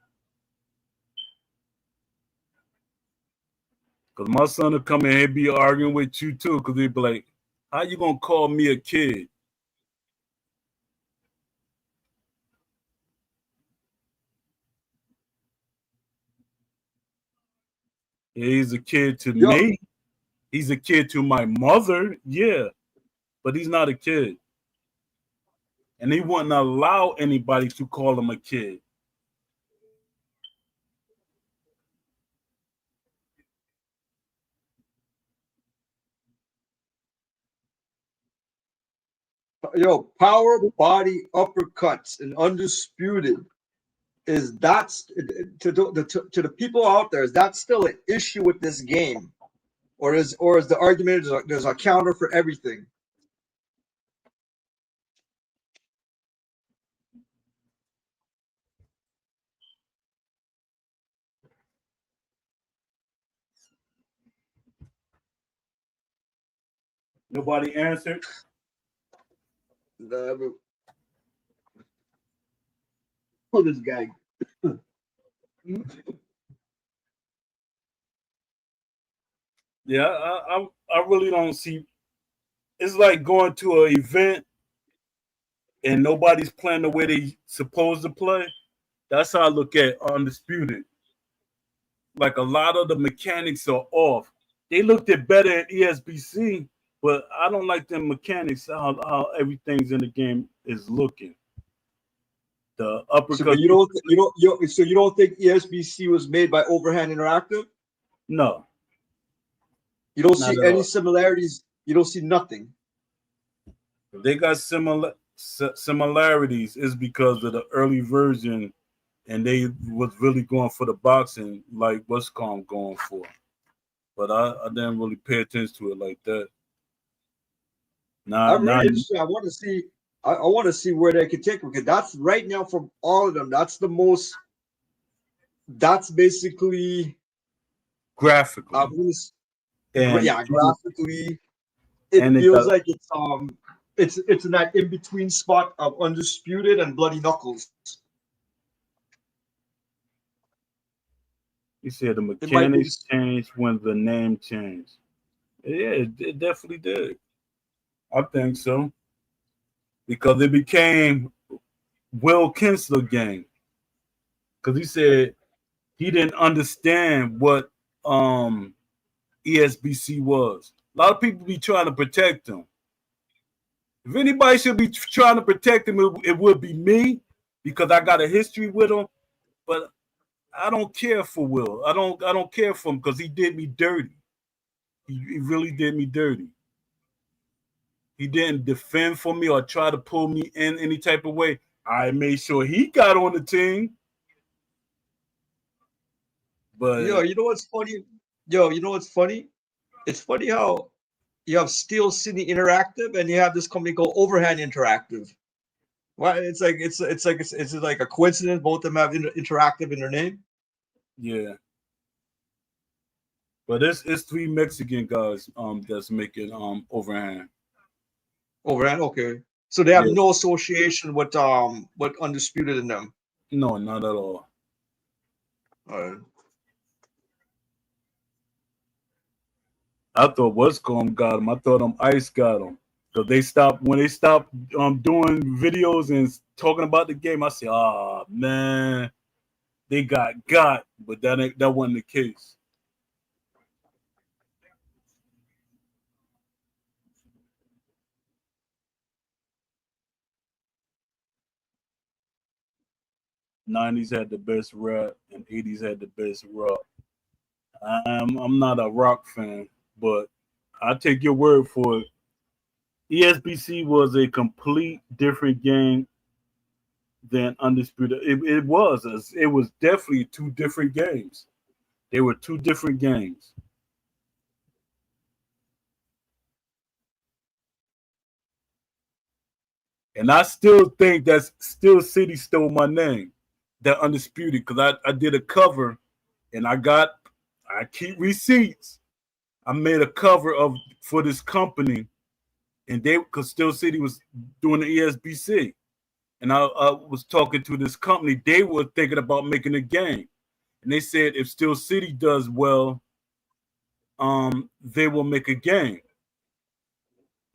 Because my son will come in here and be arguing with you too. Because he'd be like, how you going to call me a kid? Yeah, he's a kid to Yo, me. He's a kid to my mother. Yeah. But he's not a kid. And he wouldn't allow anybody to call him a kid. power body uppercuts and undisputed. Is that to the people out there? Is that still an issue with this game, or is the argument there's a counter for everything? Nobody answered. Oh, this guy. Yeah, I really don't see. It's like going to an event and nobody's playing the way they supposed to play. That's how I look at Undisputed. Like a lot of the mechanics are off. They looked it better at ESBC, but I don't like them mechanics. How everything's in the game is looking. The So, but uppercut. so you don't think ESBC was made by Overhand Interactive? No, You don't not see at any all. similarities. You don't see nothing. They got similarities is because of the early version, and they was really going for the boxing like what's going for. But I didn't really pay attention to it like that. I'm Now, really interested. I want to see. I want to see where they could take them because that's right now from all of them. That's the most. That's basically. graphically, and Yeah, graphically, it and they feels got. like it's in that in between spot of Undisputed and Bloody Knuckles. You said the It might be. mechanics changed when the name changed. Yeah, it definitely did. I think so because it became Will Kinsler game because he said he didn't understand what ESBC was. A lot of people be trying to protect him. If anybody should be trying to protect him, it would be me because I got a history with him. But I don't care for Will. I don't care for him because he did me dirty. He really did me dirty. He didn't defend for me or try to pull me in any type of way. I made sure he got on the team. Yo, But you know what's funny? Yo, you know what's funny? It's funny how you have Steel City Interactive and you have this company called Overhand Interactive. Why? It's like a coincidence. Both of them have interactive in their name. yeah, but it's three Mexican guys that's making overhand. Overhand, okay. So they have Yeah, no association with Undisputed in them. no, not at all. All right. I thought Westcom got him. I thought Ice got him. So they stopped when they stopped doing videos and talking about the game. I said, "Ah man, they got," but that wasn't the case. '90s had the best rap and '80s had the best rock. I'm not a rock fan, but I take your word for it. ESBC was a complete different game than Undisputed. It was definitely two different games. They were two different games. And I still think that Steel City stole my name, that Undisputed, because I did a cover and I keep receipts. I made a cover of for this company, and they because Steel City was doing the ESBC. and I was talking to this company. They were thinking about making a game, and they said if Steel City does well, they will make a game.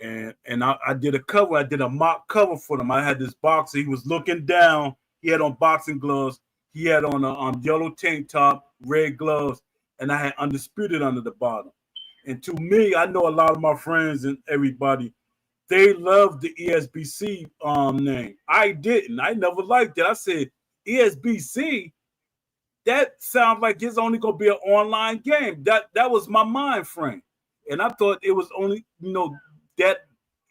And I did a cover. I did a mock cover for them. I had this boxer. He was looking down. He had on boxing gloves. He had on a yellow tank top, red gloves, and I had Undisputed under the bottom. And to me, I know a lot of my friends and everybody, they love the ESBC name. I didn't. I never liked it. I said ESBC. That sounds like it's only gonna be an online game. That was my mind frame, and I thought it was only that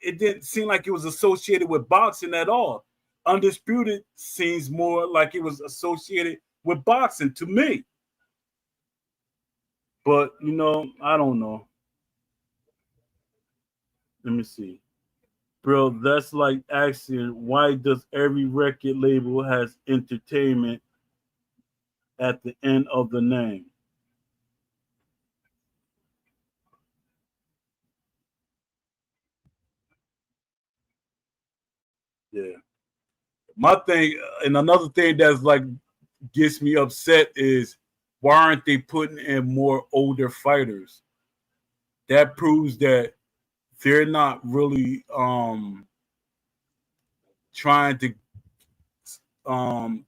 it didn't seem like it was associated with boxing at all. Undisputed seems more like it was associated with boxing to me. But I don't know. Let me see. Bro, that's like asking why does every record label has entertainment at the end of the name? Yeah. My thing, and another thing that's like gets me upset is why aren't they putting in more older fighters? That proves that they're not really trying to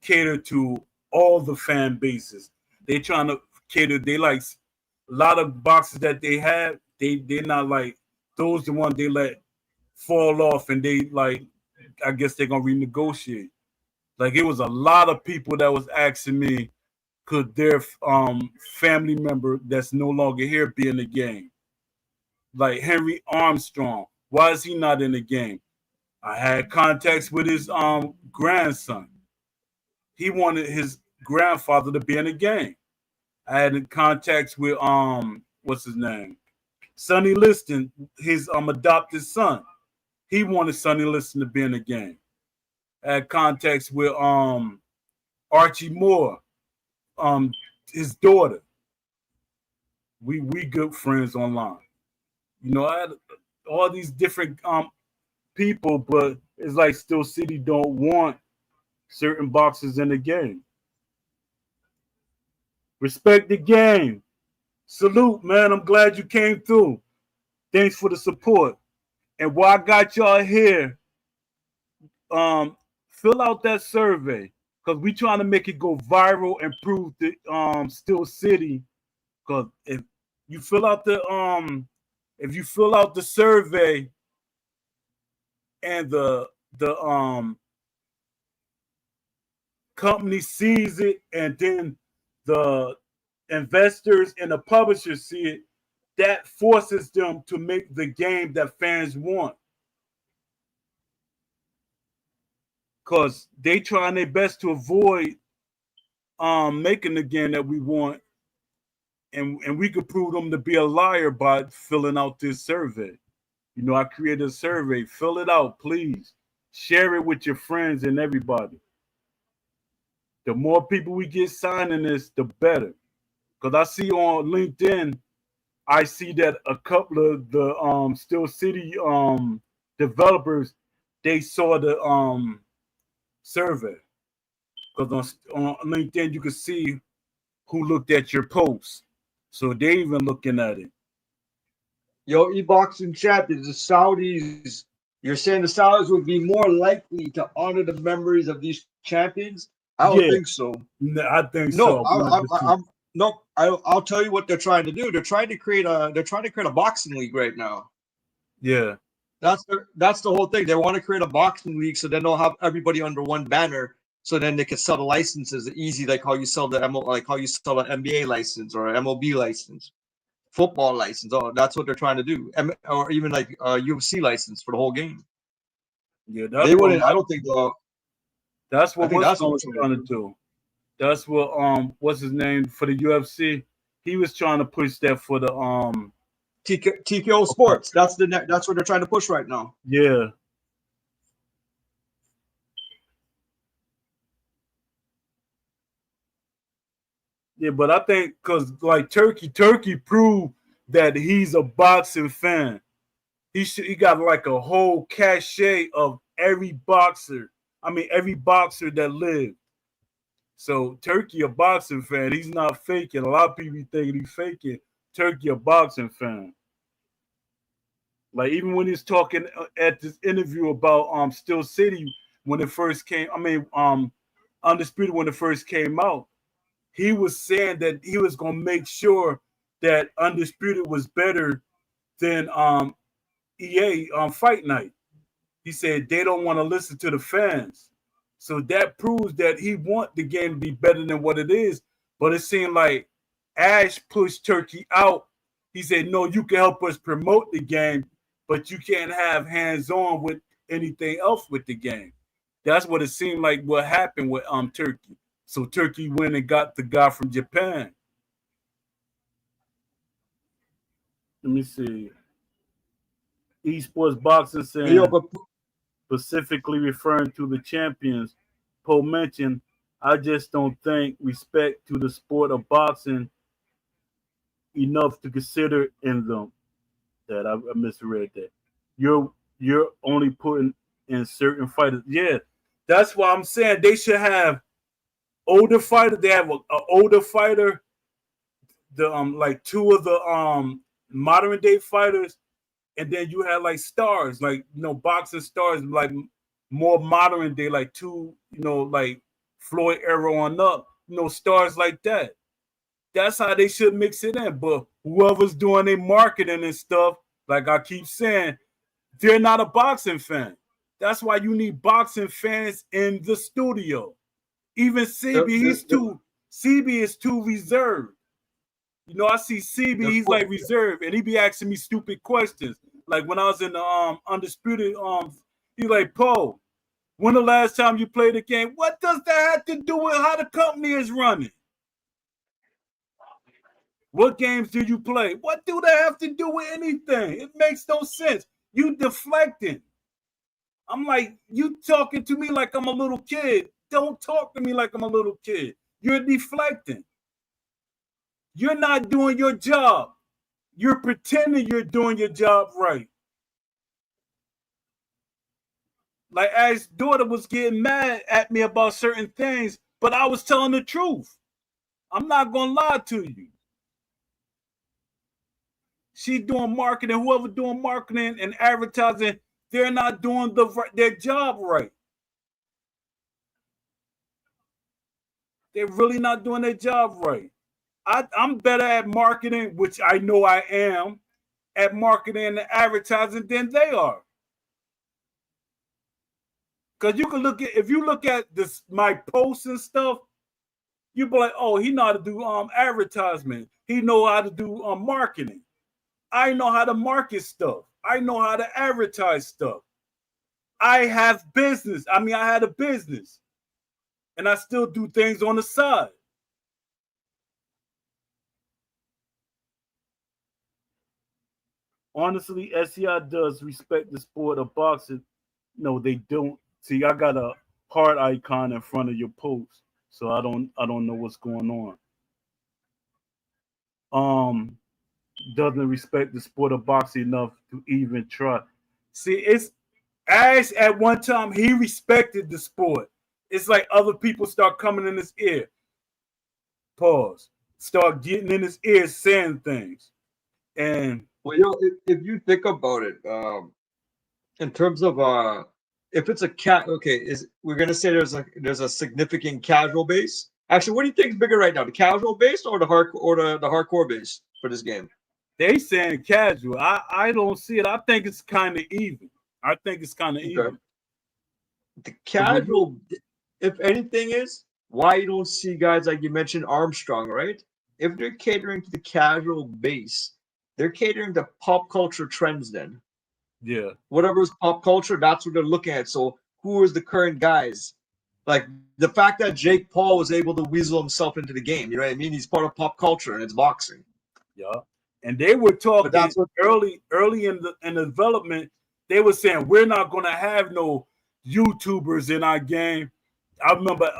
cater to all the fan bases. They trying to cater. They like a lot of boxes that they have. They're not like those the ones they let fall off, and they like I guess they're gonna renegotiate. Like it was a lot of people that was asking me, could their family member that's no longer here be in the game? Like Henry Armstrong, why is he not in the game? I had contacts with his grandson. He wanted his grandfather to be in the game. I had contacts with what's his name? Sonny Liston, his adopted son. He wanted Sonny Liston to be in the game. I had contacts with Archie Moore, um his daughter. We good friends online. I had all these different people, but it's like Still City don't want certain boxes in the game. Respect the game. Salute, man. I'm glad you came through. Thanks for the support. And while I got y'all here, um, fill out that survey because we trying to make it go viral and prove the Still City. Because you fill out the if you fill out the survey and the company sees it and then the investors and the publishers see it, that forces them to make the game that fans want. Because they trying their best to avoid making the game that we want. And we could prove them to be a liar by filling out this survey. I created a survey. Fill it out, please. Share it with your friends and everybody. The more people we get signing this, the better. Because I see on LinkedIn, I see that a couple of the Still City developers, they saw the survey. Because on LinkedIn, you can see who looked at your posts. So they even looking at it. Yo, E-Boxing chat, is the Saudis, you're saying the Saudis would be more likely to honor the memories of these champions? I don't Yeah, think so. I think No, so. I'm no. I'll tell you what they're trying to do. They're trying to create a boxing league right now. Yeah, That's the whole thing. They want to create a boxing league so then they'll have everybody under one banner. So then they can sell the licenses easy, like how you sell like how you sell an NBA license or an MLB license, football license. Oh, that's what they're trying to do, or even like a UFC license for the whole game. yeah. They wouldn't. I don't think they'll. That's I what think that's what was they're trying trying to to do. do. That's what what's his name for the UFC? He was trying to push that for the TKO Sports. That's what they're trying to push right now. yeah. Yeah, but I think because like Turkey proved that he's a boxing fan. He got like a whole cachet of every boxer. I mean, every boxer that lived. So Turkey a boxing fan. He's not faking. A lot of people think he's faking. Turkey a boxing fan. Like even when he's talking at this interview about Steel City when it first came, I mean Undisputed when it first came out, he was saying that he was gonna make sure that Undisputed was better than EA Fight Night. He said they don't want to listen to the fans. So that proves that he want the game to be better than what it is. But it seemed like Ash pushed Turkey out. He said, no, you can help us promote the game, but you can't have hands-on with anything else with the game. That's what it seemed like what happened with Turkey. So Turkey went and got the guy from Japan. Let me see. Esports Boxing saying, specifically referring to the champions, Poe mentioned, I just don't think respect to the sport of boxing enough to consider in them. That I misread that. You're only putting in certain fighters. Yeah, that's why I'm saying they should have older fighters. They have a older fighter. The like two of the modern day fighters, and then you had like stars, like boxing stars, like more modern day, like two, like Floyd era on up, stars like that. That's how they should mix it in. But whoever's doing their marketing and stuff, like I keep saying, they're not a boxing fan. That's why you need boxing fans in the studio. Even CB, CB is too reserved. I see CB, he's like reserved, and he be asking me stupid questions. Like when I was in the Undisputed, he like, Poe, when the last time you played a game? What does that have to do with how the company is running? What games do you play? What do they have to do with anything? It makes no sense. You deflecting. I'm like, you talking to me like I'm a little kid. Don't talk to me like I'm a little kid. You're deflecting. You're not doing your job. You're pretending you're doing your job right. Like Ash's daughter was getting mad at me about certain things, but I was telling the truth. I'm not gonna lie to you. She's doing marketing. Whoever doing marketing and advertising, they're not doing their job right. They're really not doing their job right. I'm better at marketing, which I know I am, at marketing and advertising than they are. Because you can look at, if you look at this, my posts and stuff, you be like, oh, he know how to do advertisement. He know how to do marketing. I know how to market stuff. I know how to advertise stuff. I have business. I mean, I had a business. And I still do things on the side. Honestly, SCI does respect the sport of boxing. No, they don't. See, I got a heart icon in front of your post, so I don't know what's going on. Doesn't respect the sport of boxing enough to even try. See, it's Ash at one time he respected the sport. It's like other people start coming in his ear. Pause. Start getting in his ear saying things. And well, if you think about it, in terms of if it's a we're gonna say there's a significant casual base. Actually, what do you think is bigger right now, the casual base or the hardcore base for this game? They saying casual. I don't see it. I think it's kind of even. I think it's kind of even. The casual, if anything, is why you don't see guys like you mentioned Armstrong, right? If they're catering to the casual base, they're catering to pop culture trends then. Yeah. Whatever is pop culture, that's what they're looking at. So who is the current guys? Like the fact that Jake Paul was able to weasel himself into the game, you know what I mean? He's part of pop culture and it's boxing. Yeah. And they were talking early in the development, they were saying we're not gonna have no YouTubers in our game. I remember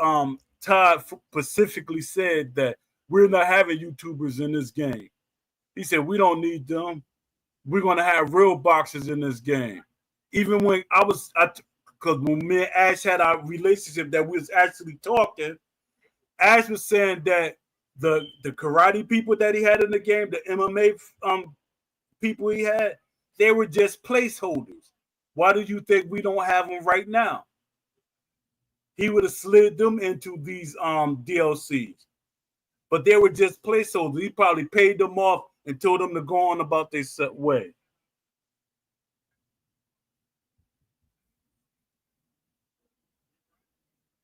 Todd specifically said that we're not having YouTubers in this game. He said we don't need them. We're gonna have real boxers in this game. Even when because when me and Ash had our relationship that we was actually talking, Ash was saying that the karate people that he had in the game, the MMA people he had, they were just placeholders. Why do you think we don't have them right now? He would have slid them into these DLCs, but they were just placeholders. He probably paid them off and told them to go on about their way.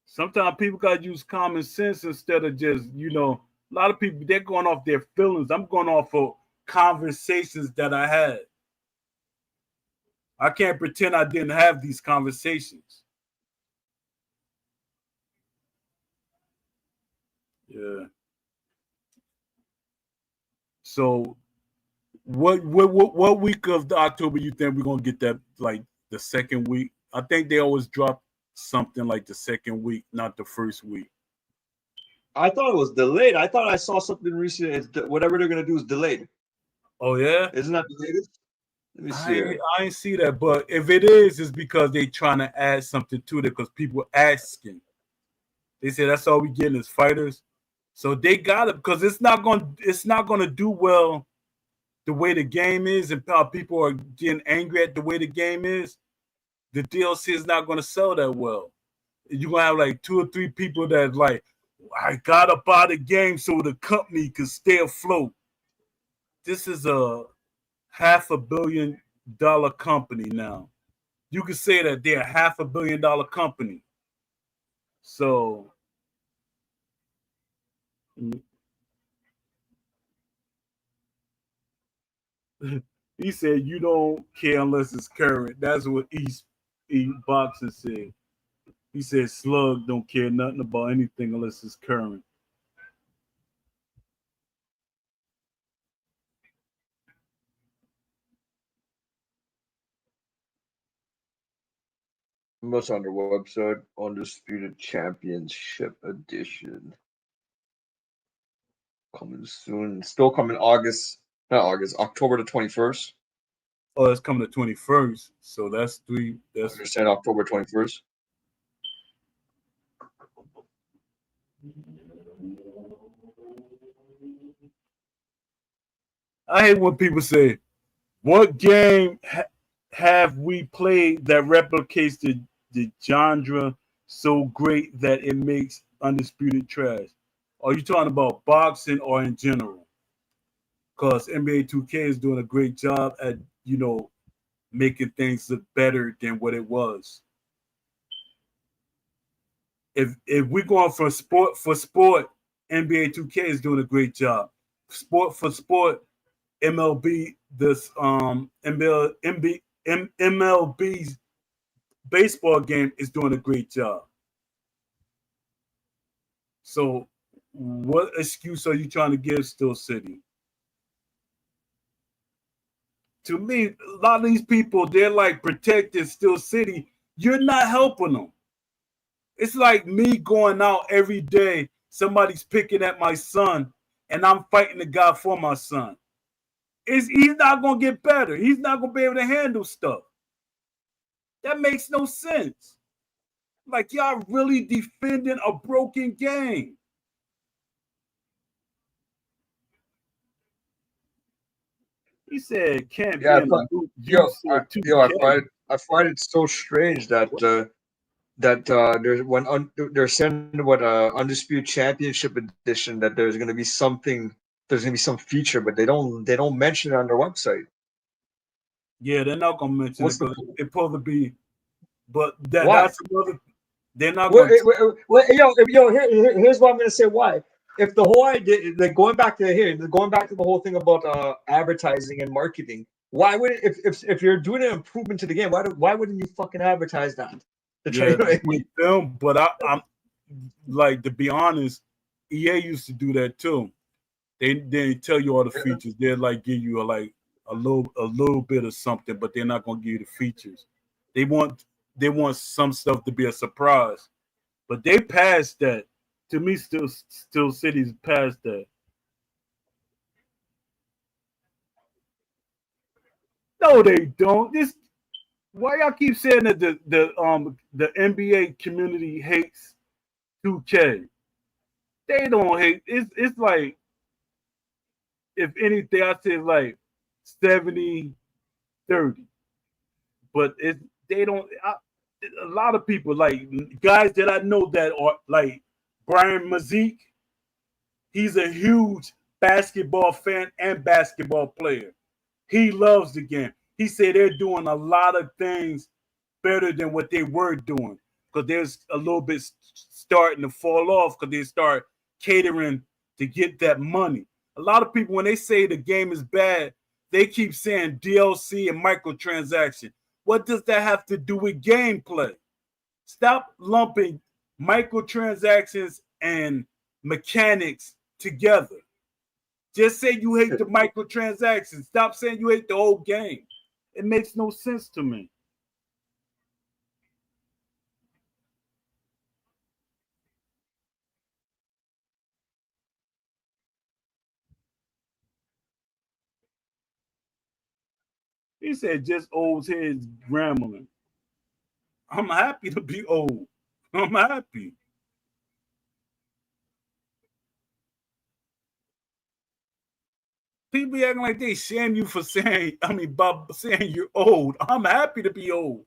Sometimes people gotta use common sense instead of just, a lot of people they're going off their feelings. I'm going off of conversations that I had. I can't pretend I didn't have these conversations. Yeah. So what week of the October you think we're gonna get that, like the second week? I think they always drop something like the second week, not the first week. I thought it was delayed. I thought I saw something recently. Whatever they're gonna do is delayed. Oh yeah? Isn't that the latest? Let me see here. I ain't see that, but if it is, it's because they trying to add something to it because people asking. They say that's all we getting is fighters. So they got it because it's not gonna do well the way the game is and how people are getting angry at the way the game is. The DLC is not gonna sell that well. You're gonna have like 2 or 3 people that like, I gotta buy the game so the company can stay afloat. This is a $500 million company now. You could say that they're a $500 million company. So he said you don't care unless it's current. That's what E Boxer said. He said Slug don't care nothing about anything unless it's current. What's on their website? Undisputed Championship Edition. Coming soon. Still coming August. Not August. October the 21st. Oh, it's coming the 21st. So that's three. I That's understand October 21st. I hate when people say, "What game have we played that replicates the genre so great that it makes undisputed trash?" Are you talking about boxing or in general? Because NBA 2K is doing a great job at making things look better than what it was. If we're going for sport for sport, NBA 2K is doing a great job. Sport for sport, MLB this MLB's baseball game is doing a great job. So what excuse are you trying to give Still City? To me, a lot of these people, they're like protecting Still City. You're not helping them. It's like me going out every day, somebody's picking at my son, and I'm fighting the guy for my son. He's not gonna get better. He's not gonna be able to handle stuff. That makes no sense. Like y'all really defending a broken game. He said it can't be Yeah, in a loop. You yo, said I 2K. I find it so strange that there's they're sending what undisputed championship edition that there's gonna be some feature, but they don't mention it on their website. Yeah, they're not gonna mention it What's the because it's supposed to be. But why? that's another. They're not Well, gonna. here's what I'm gonna say. Why? If the whole idea, like going back to the whole thing about advertising and marketing, why would if you're doing an improvement to the game, why wouldn't you fucking advertise that? To try, Yeah, with them. But I'm like, to be honest, EA used to do that too. They tell you all the features. They'll like give you a little bit of something, but they're not gonna give you the features. They want they want some stuff to be a surprise. But they passed that. To me, still cities past that. No, they don't. This Why y'all keep saying that the NBA community hates 2K? They don't hate. It's like, if anything, I say like 70-30. But they don't. A lot of people, like guys that I know that are like Brian Mazik. He's a huge basketball fan and basketball player. He loves the game. He said they're doing a lot of things better than what they were doing, because there's a little bit starting to fall off because they start catering to get that money. A lot of people, when they say the game is bad, they keep saying DLC and microtransaction. What does that have to do with gameplay? Stop lumping microtransactions and mechanics together. Just say you hate the microtransactions. Stop saying you hate the whole game. It makes no sense to me. He said just old heads rambling. I'm happy to be old. I'm happy. People be acting like they shame you for saying, Bob saying you're old. I'm happy to be old.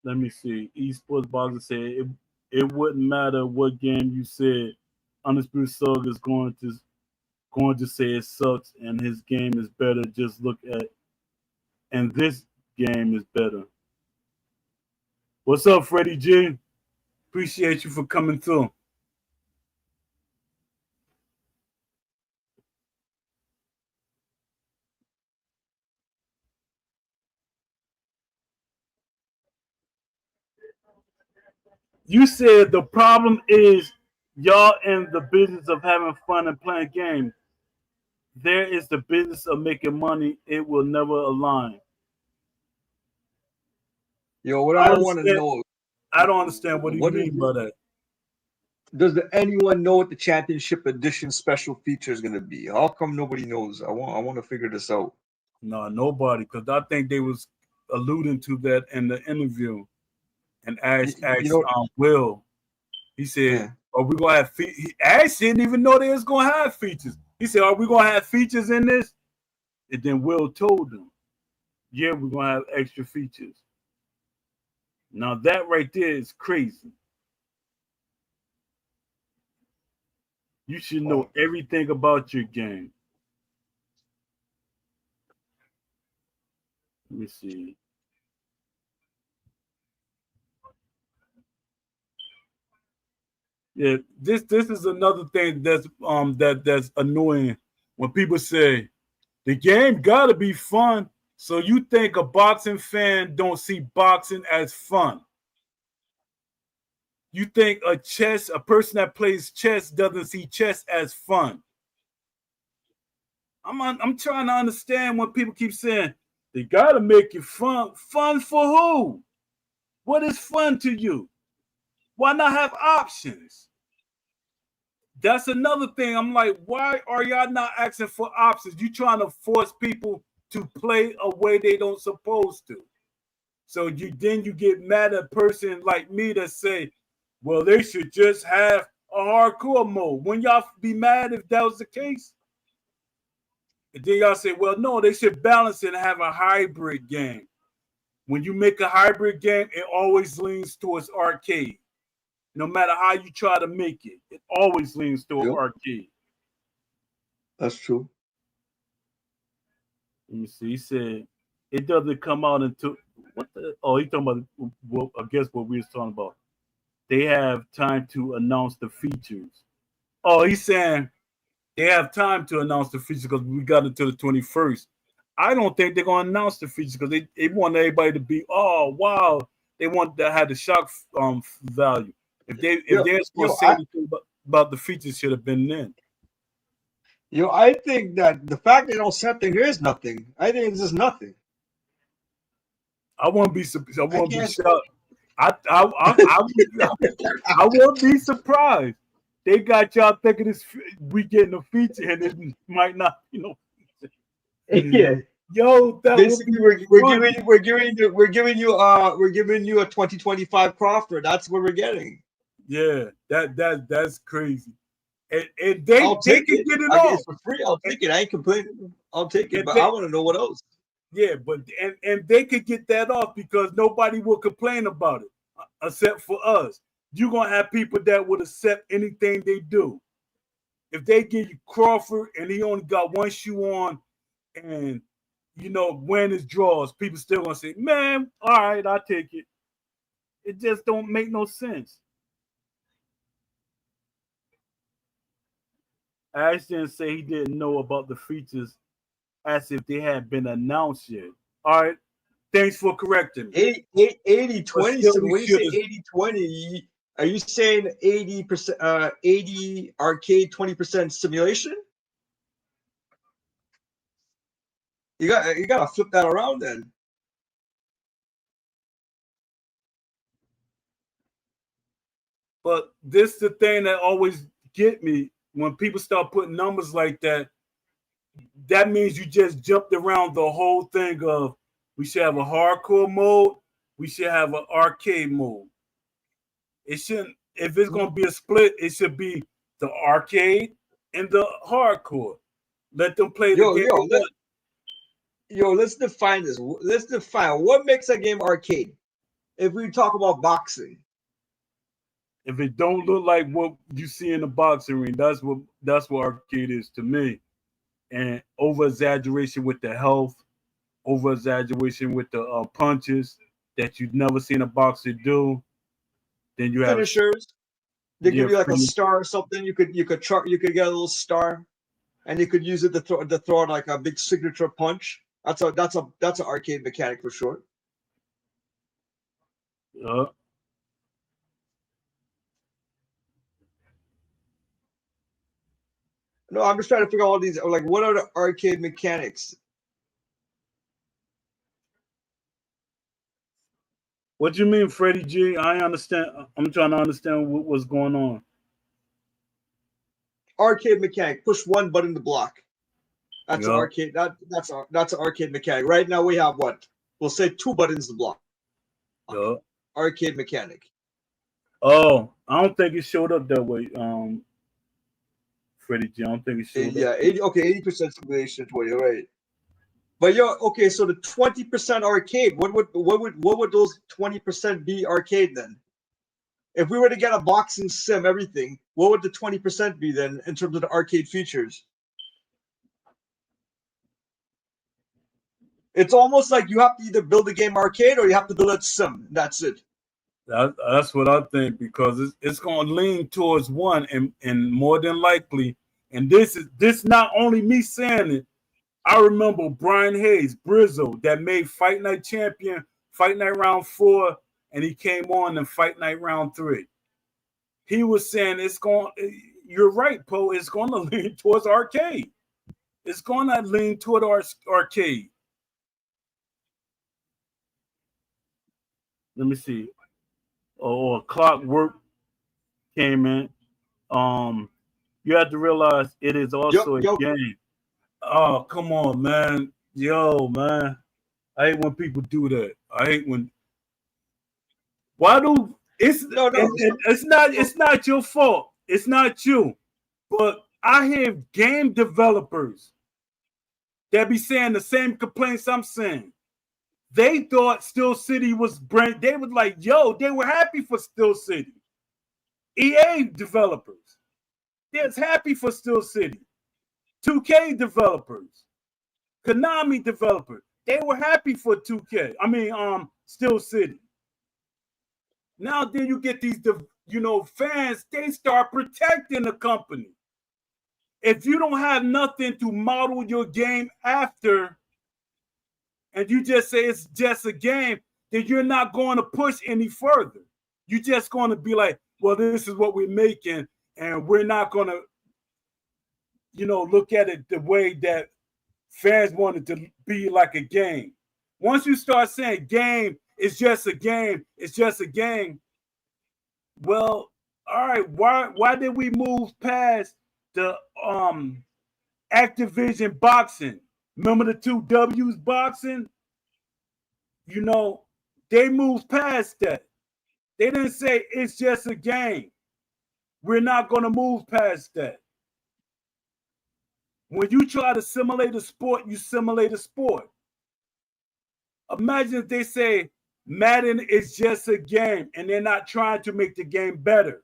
Let me see. Esports Boxer said it wouldn't matter what game you said. Undisputed Soul is going to say it sucks and his game is better. Just look at and this game is better. What's up, Freddie G? Appreciate you for coming through. You said the problem is y'all in the business of having fun and playing games. There is the business of making money. It will never align. Yo, what I I want to understand. know, I don't understand what do you what is mean by that. anyone know what the championship edition special feature is gonna be? How come nobody knows? I want to figure this out. No, nobody, because I think they was alluding to that in the interview and You asked know, Will. He said, yeah. "Are we gonna have?" He Ash didn't even know they was gonna have features. He said, "Are we gonna have features in this?" And then Will told them, "Yeah, we're gonna have extra features." Now that right there is crazy. You should know Oh, everything about your game. Let me see. Yeah, this is another thing that's annoying when people say the game gotta be fun. So you think a boxing fan don't see boxing as fun? You think a person that plays chess doesn't see chess as fun? I'm trying to understand when people keep saying they gotta make it fun. Fun for who? What is fun to you? Why not have options? That's another thing. I'm like, why are y'all not asking for options? You trying to force people to play a way they don't supposed to. So you get mad at a person like me that say, well, they should just have a hardcore mode. When y'all be mad if that was the case? And then y'all say, well, no, they should balance it and have a hybrid game. When you make a hybrid game, it always leans towards arcade. No matter how you try to make it, it always leans toward yep, arcade. that's true. Let me see. He said it doesn't come out until what the? Oh, he talking about. Well, I guess what we was talking about. They have time to announce the features. Oh, he's saying they have time to announce the features because we got until the 21st. I don't think they're gonna announce the features because they want everybody to be, oh wow. They want to have the shock value. If Yo, they're supposed yo, to say anything about the features, should have been then. I think that the fact they don't set there is nothing. I think it's just nothing. I won't be. I I won't be can't. shocked. I won't be surprised. They got y'all thinking this we getting a feature and it might not. Yeah. Yo, that would be Basically, we're funny. giving you a 2025 Crawford. That's what we're getting. Yeah, that's crazy. And they I'll they take can it. get it I guess off. for free. I'll And, take it. I ain't complaining. I'll take it, and but I they want to know what else. yeah, but and they could get that off because nobody will complain about it except for us. You're gonna have people that would accept anything they do. If they give you Crawford and he only got one shoe on and when his draws, people still gonna say, man, all right, I'll take it. It just don't make no sense. Ash didn't say he didn't know about the features as if they had been announced yet. All right, thanks for correcting me. 80 But 20. still, So he when you should say have. 80-20, are you saying 80%, 80 arcade, 20% simulation? You gotta flip that around then. But this the thing that always get me when people start putting numbers like that. That means you just jumped around the whole thing of we should have a hardcore mode, we should have an arcade mode. It shouldn't. If it's gonna be a split, it should be the arcade and the hardcore. Let them play the Yo, game yo, they let want. let's define this. Let's define what makes a game arcade. If we talk about boxing, If it don't look like what you see in the boxing ring, that's what arcade is to me. And over exaggeration with the health, over exaggeration with the punches that you've never seen a boxer do. Then you have finishers, they give your you like a finish. star or something. You could get a little star, and you could use it to throw out like a big signature punch. That's an arcade mechanic for sure. Uh, No, I'm just trying to figure out all these. Like, what are the arcade mechanics? what do you mean, Freddie G? I understand. I'm trying to understand what's going on. Arcade mechanic. Push one button to block. That's an Yeah, arcade. That's an arcade mechanic. Right now we have what? We'll say two buttons to block. yeah. Arcade mechanic. Oh, I don't think it showed up that way. Freddie G. I don't think it showed up. Yeah, 80. Okay, 80% simulation for you, right? But okay. So the 20% arcade. What would those 20% be arcade then? If we were to get a boxing sim, everything, what would the 20% be then in terms of the arcade features? It's almost like you have to either build a game arcade or you have to build a sim. That's it. That's what I think because it's going to lean towards one and more than likely. And this not only me saying it. I remember Brian Hayes, Brizzo, that made Fight Night Champion, Fight Night Round 4, and he came on in Fight Night Round 3. He was saying it's going. You're right, Poe. It's going to lean towards arcade. It's going to lean toward arcade. Let me see. Oh, Clockwork came in. Um, you have to realize it is Yo, also a yo, game. Oh, come on, man. Yo, man. I hate when people do that. I hate when. Why do it's no, no. and it's not So, it's not your fault. It's not you. But I hear game developers that be saying the same complaints I'm saying. They thought Steel City was brand. They was like, yo, they were happy for Steel City. EA developers, they was happy for Steel City. 2K developers, Konami developers, they were happy for 2K. I mean, Steel City. Now then you get these, fans. They start protecting the company. If you don't have nothing to model your game after, and you just say it's just a game, then you're not going to push any further. You're just going to be like, well, this is what we're making, and we're not going to. look at it the way that fans want it to be like a game. Once you start saying game is just a game, it's just a game. Well, all right, why did we move past the Activision boxing? Remember the two W's boxing? They moved past that. They didn't say it's just a game. We're not going to move past that. When you try to simulate a sport, you simulate a sport. Imagine if they say Madden is just a game and they're not trying to make the game better.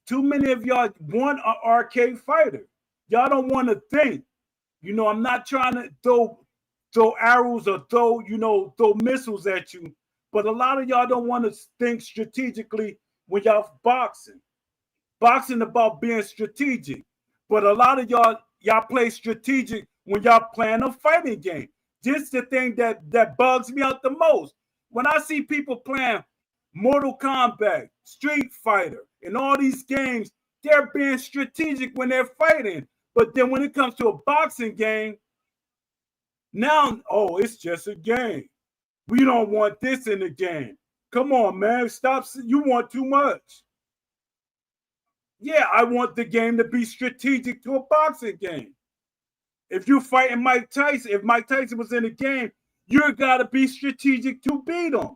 Too many of y'all want an arcade fighter. Y'all don't want to think. I'm not trying to throw arrows or throw missiles at you, but a lot of y'all don't want to think strategically when y'all boxing. Boxing about being strategic, but a lot of y'all play strategic when y'all playing a fighting game. This is the thing that bugs me out the most. When I see people playing Mortal Kombat, Street Fighter, and all these games, they're being strategic when they're fighting. But then when it comes to a boxing game, now, it's just a game. We don't want this in the game. Come on, man. Stop. You want too much. Yeah, I want the game to be strategic to a boxing game. If you're fighting Mike Tyson, if Mike Tyson was in the game, you got to be strategic to beat him.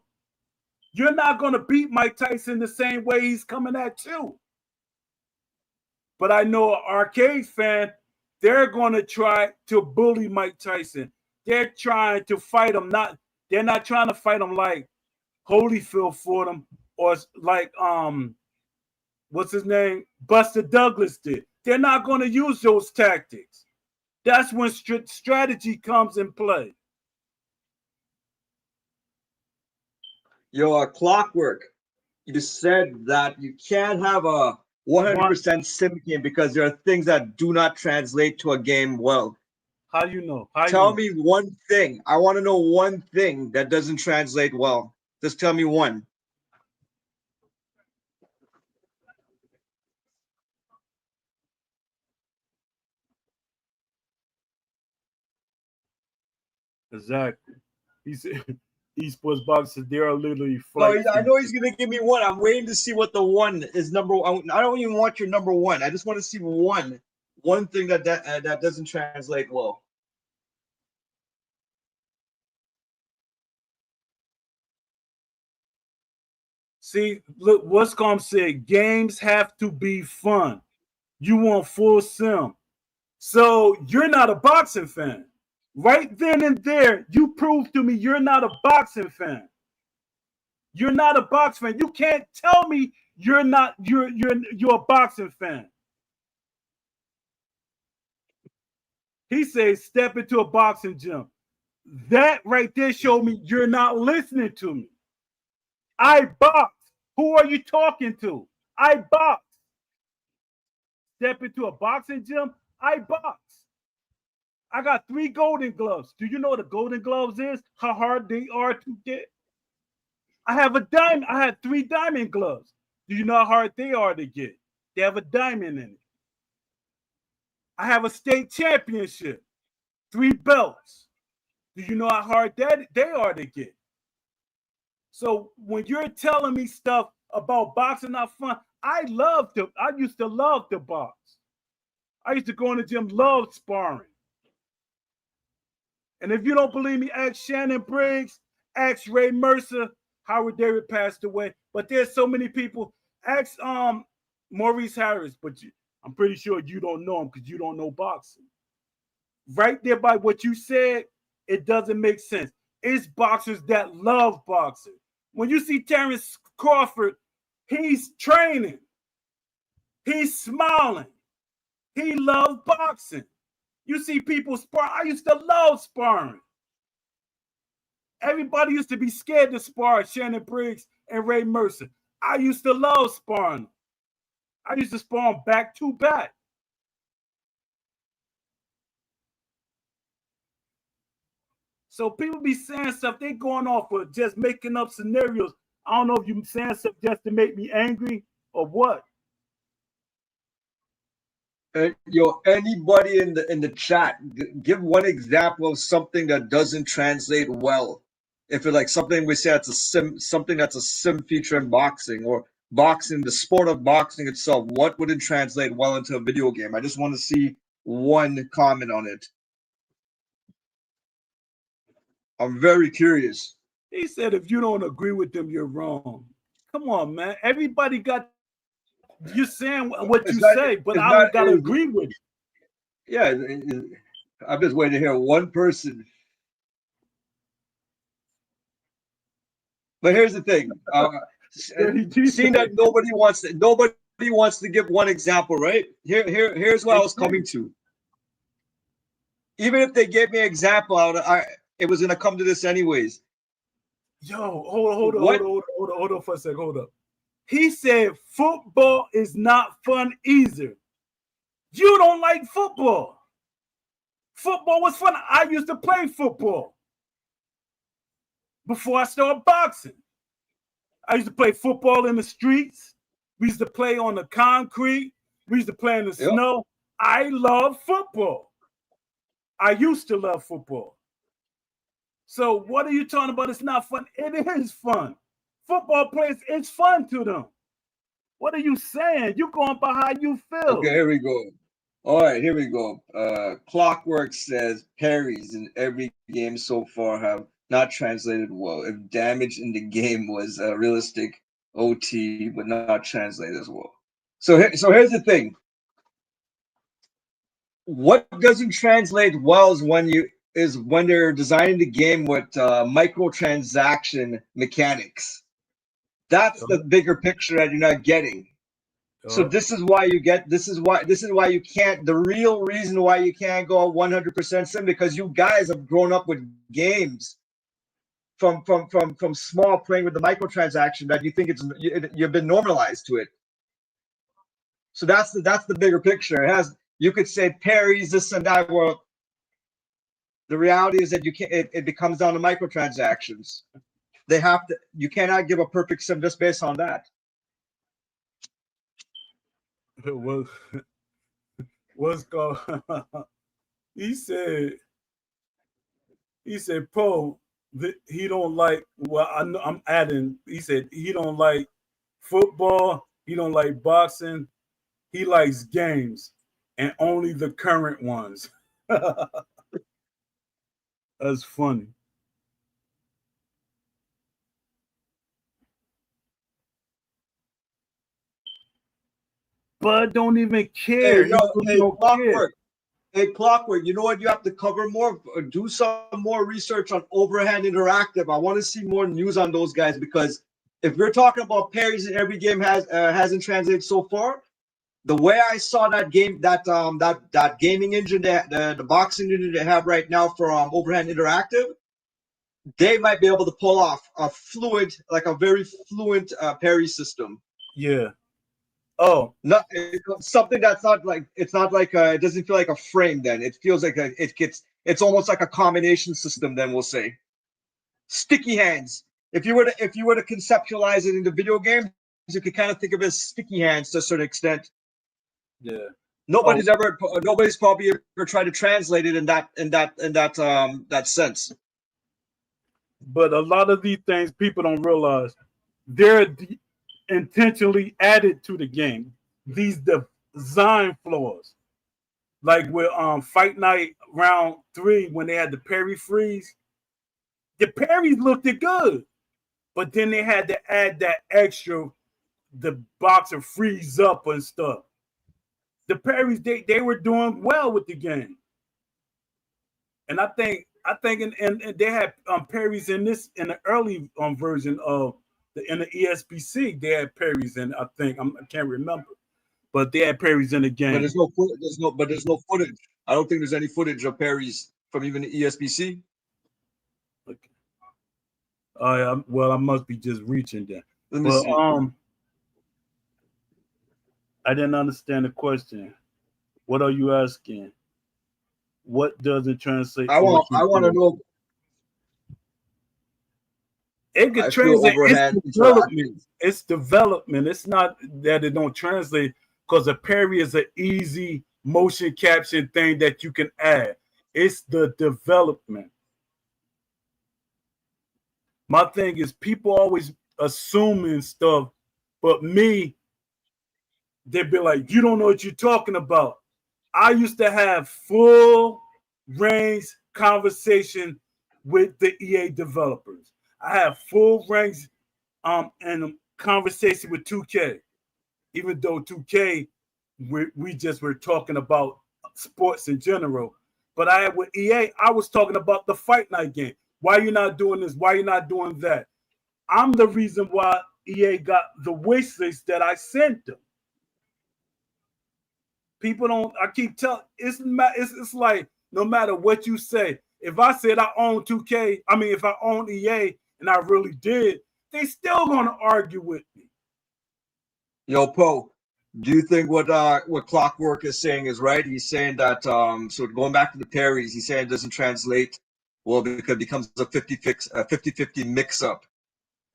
You're not going to beat Mike Tyson the same way he's coming at you. But I know an arcade fan, they're going to try to bully Mike Tyson. They're trying to fight him. They're not trying to fight him like Holyfield fought him or like what's his name? Buster Douglas did. They're not going to use those tactics. That's when strategy comes in play. Your Clockwork, you said that you can't have a 100% sim game because there are things that do not translate to a game well. How do you know? Tell me one thing. I want to know one thing that doesn't translate well. Just tell me one. Exactly. He said esports boxers, they are literally No, flight. I know he's gonna give me one. I'm waiting to see what the one is. Number one. I don't even want your number one. I just want to see one thing that doesn't translate well. See, look, what's going to say? Games have to be fun. You want full sim. So you're not a boxing fan. Right then and there, you prove to me you're not a boxing fan. You're not a boxing fan. You can't tell me you're a boxing fan. He says step into a boxing gym. That right there showed me you're not listening to me. I box. Who are you talking to? I box. Step into a boxing gym. I box. I got 3 golden gloves. Do you know what a golden gloves is? How hard they are to get? I have a diamond. I had 3 diamond gloves. Do you know how hard they are to get? They have a diamond in it. I have a state championship. 3 belts. Do you know how hard they are to get? So when you're telling me stuff about boxing not fun, I used to love to box. I used to go in the gym, love sparring. And if you don't believe me, ask Shannon Briggs, ask Ray Mercer. Howard David passed away. But there's so many people. Ask Maurice Harris, but I'm pretty sure you don't know him because you don't know boxing. Right there by what you said, it doesn't make sense. It's boxers that love boxing. When you see Terrence Crawford, he's training. He's smiling. He loves boxing. You see people spar. I used to love sparring. Everybody used to be scared to spar Shannon Briggs and Ray Mercer. I used to love sparring. I used to spar them back to back. So people be saying stuff, they going off of just making up scenarios. I don't know if you saying stuff just to make me angry or what. Yo, anybody in the chat, give one example of something that doesn't translate well. If it's like something we say that's something that's a sim feature in boxing or boxing, the sport of boxing itself, what wouldn't translate well into a video game? I just want to see one comment on it. I'm very curious. He said, if you don't agree with them, you're wrong. Come on, man. Everybody got you saying what you say, but I don't gotta agree with it. Yeah, I'm just waiting to hear one person. But here's the thing: seeing that nobody wants to give one example, right? Here's what I was coming to. Even if they gave me an example, it was gonna come to this anyways. Yo, hold on for a second. Hold up. He said football is not fun either. You don't like football. Football was fun. I used to play football before I started boxing. I used to play football in the streets. We used to play on the concrete. We used to play in the snow. I love football. I used to love football. So what are you talking about? It's not fun. It is fun. Football players, it's fun to them. What are you saying? You going by how you feel. Okay, here we go. All right, here we go. Clockwork says parries in every game so far have not translated well. If damage in the game was realistic, OT would not translate as well. So here's the thing. What doesn't translate well is when they're designing the game with microtransaction mechanics. That's the bigger picture that you're not getting. So this is why you can't. The real reason why you can't go 100% sim, because you guys have grown up with games from small, playing with the microtransaction, that you think you've been normalized to it. So that's the bigger picture. You could say parries, this and that. Well, the reality is that it becomes down to microtransactions. You cannot give a perfect sim just based on that. What's called? he said, Poe, he don't like. Well, I'm adding. He said he don't like football. He don't like boxing. He likes games, and only the current ones. That's funny. Bud don't even care. Hey, Clockwork, you know what? You have to cover more, do some more research on Overhand Interactive. I want to see more news on those guys, because if we're talking about parries in every game hasn't translated so far, the way I saw that game, that gaming engine, the boxing engine they have right now for Overhand Interactive, they might be able to pull off a very fluent parry system. Yeah. Oh, not something that's not like it doesn't feel like a frame. Then it feels like it's almost like a combination system. Then we'll say sticky hands. If you were to conceptualize it into video games, you could kind of think of it as sticky hands to a certain extent. Yeah. Nobody's probably ever tried to translate it in that sense. But a lot of these things people don't realize, they're intentionally added to the game. These design flaws, like with Fight Night Round 3, when they had the parry freeze, the parries looked good, but then they had to add that extra, the boxer freeze up and stuff. The parries, they were doing well with the game, and I think and they had parries in the early version of in the ESPC. They had parries, and I can't remember, but they had parries in the game. But there's no footage. I don't think there's any footage of parries from even the ESPC. Okay. Well, I must be just reaching there. Let me see. I didn't understand the question. What are you asking? What doesn't translate? I want to know. It could translate. It's development. It's development. It's not that it don't translate, because a parry is an easy motion capture thing that you can add. It's the development. My thing is people always assuming stuff, but me, they'd be like, you don't know what you're talking about. I used to have full range conversation with the EA developers. I have full range and conversation with 2K, even though 2K we just were talking about sports in general. But I with EA, I was talking about the fight night game. Why you not doing this? Why you not doing that? I'm the reason why EA got the wish list that I sent them. People don't. I keep telling. It's like no matter what you say. If I said I own 2K, I mean if I own EA and I really did, they still gonna argue with me. Yo, Poe, do you think what Clockwork is saying is right? He's saying that so going back to the parries, he's saying it doesn't translate well because it becomes a 50-50 mix up,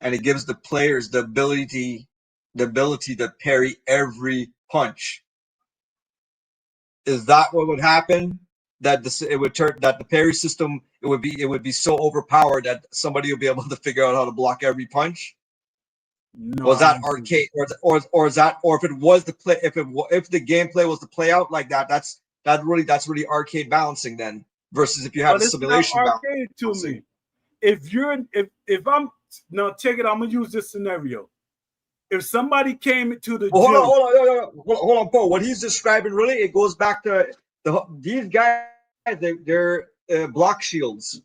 and it gives the players the ability to parry every punch. Is that what would happen? That it would turn that the parry system it would be so overpowered that somebody would be able to figure out how to block every punch? No, Was I that don't think arcade, or is that, or if it was the play, if the gameplay was to play out like that, that's really arcade balancing then, versus if you had a but it's not simulation arcade to balancing. me. If I'm now check it, I'm gonna use this scenario. If somebody came to the Well, gym, hold on, Paul. What he's describing really, it goes back to these guys. They're block shields.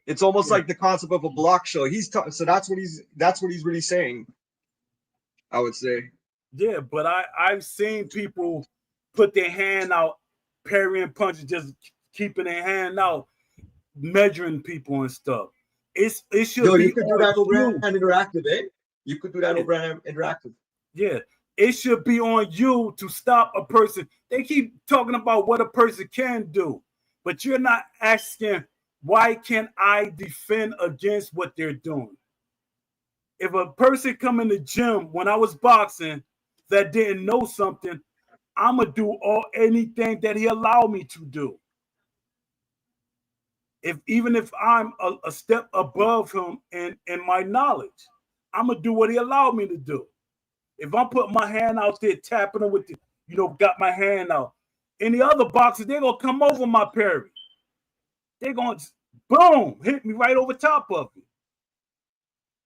It's almost yeah, like the concept of a block shield. So that's what he's really saying. I would say. yeah, but I've seen people put their hand out, parrying punches, just keeping their hand out, measuring people and stuff. It should Yo, you be could do on that over you. interactive, eh? You could do that Yeah, over interactive. yeah. It should be on you to stop a person. They keep talking about what a person can do, but you're not asking why can't I defend against what they're doing? If a person come in the gym when I was boxing that didn't know something, I'm gonna do anything that he allowed me to do. If even if I'm a step above him in my knowledge, I'm gonna do what he allowed me to do. If I'm putting my hand out there tapping him with the, got my hand out. Any other boxers, they're gonna come over my parry. They're gonna boom hit me right over top of it.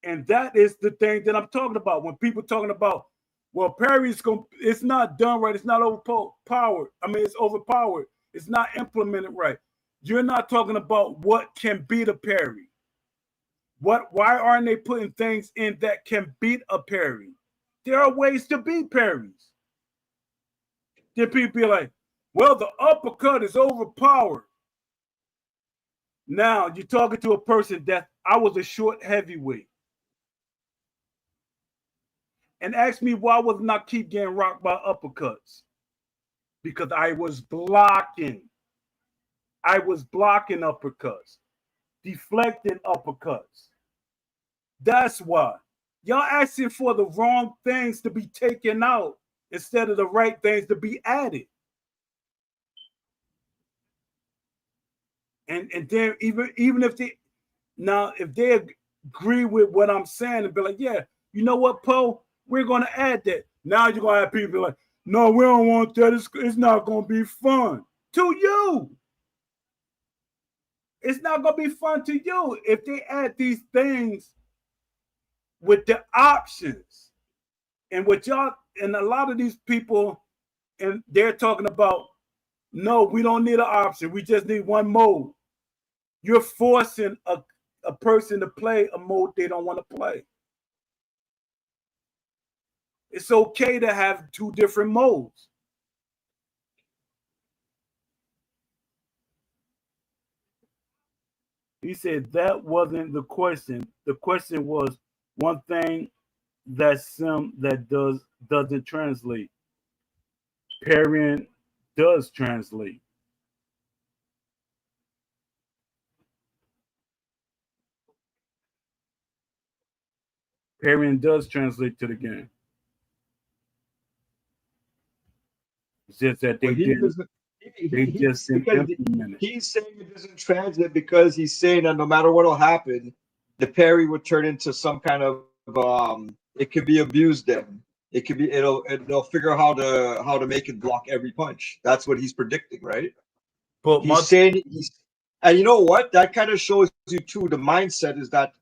And that is the thing that I'm talking about. When people talking about, well, parry's going, it's not done right. It's not overpowered. I mean, it's overpowered. It's not implemented right. You're not talking about what can beat a parry. Why aren't they putting things in that can beat a parry? There are ways to beat parries. Then people be like, well, the uppercut is overpowered. Now you're talking to a person that I was a short heavyweight. And ask me why was not keep getting rocked by uppercuts? Because I was blocking. I was blocking uppercuts, deflecting uppercuts. That's why. Y'all asking for the wrong things to be taken out instead of the right things to be added. And then even if they agree with what I'm saying and be like, yeah, you know what, Poe, we're gonna add that. Now you're gonna have people like, no, we don't want that. It's not gonna be fun to you. It's not gonna be fun to you if they add these things with the options and what y'all and a lot of these people and they're talking about. No, we don't need an option. We just need one mode. You're forcing a person to play a mode they don't want to play. It's okay to have two different modes. He said that wasn't the question. The question was one thing that doesn't translate. Parent does translate. Parent does translate to the game. It's just that they Well, he didn't. doesn't. They just didn't Because implement it. he's saying it doesn't translate because he's saying that no matter what will happen, the parry would turn into some kind of it could be abused then. It could be they'll figure out how to make it block every punch. That's what he's predicting, right? But He's my saying and you know what? That kind of shows you too. The mindset is that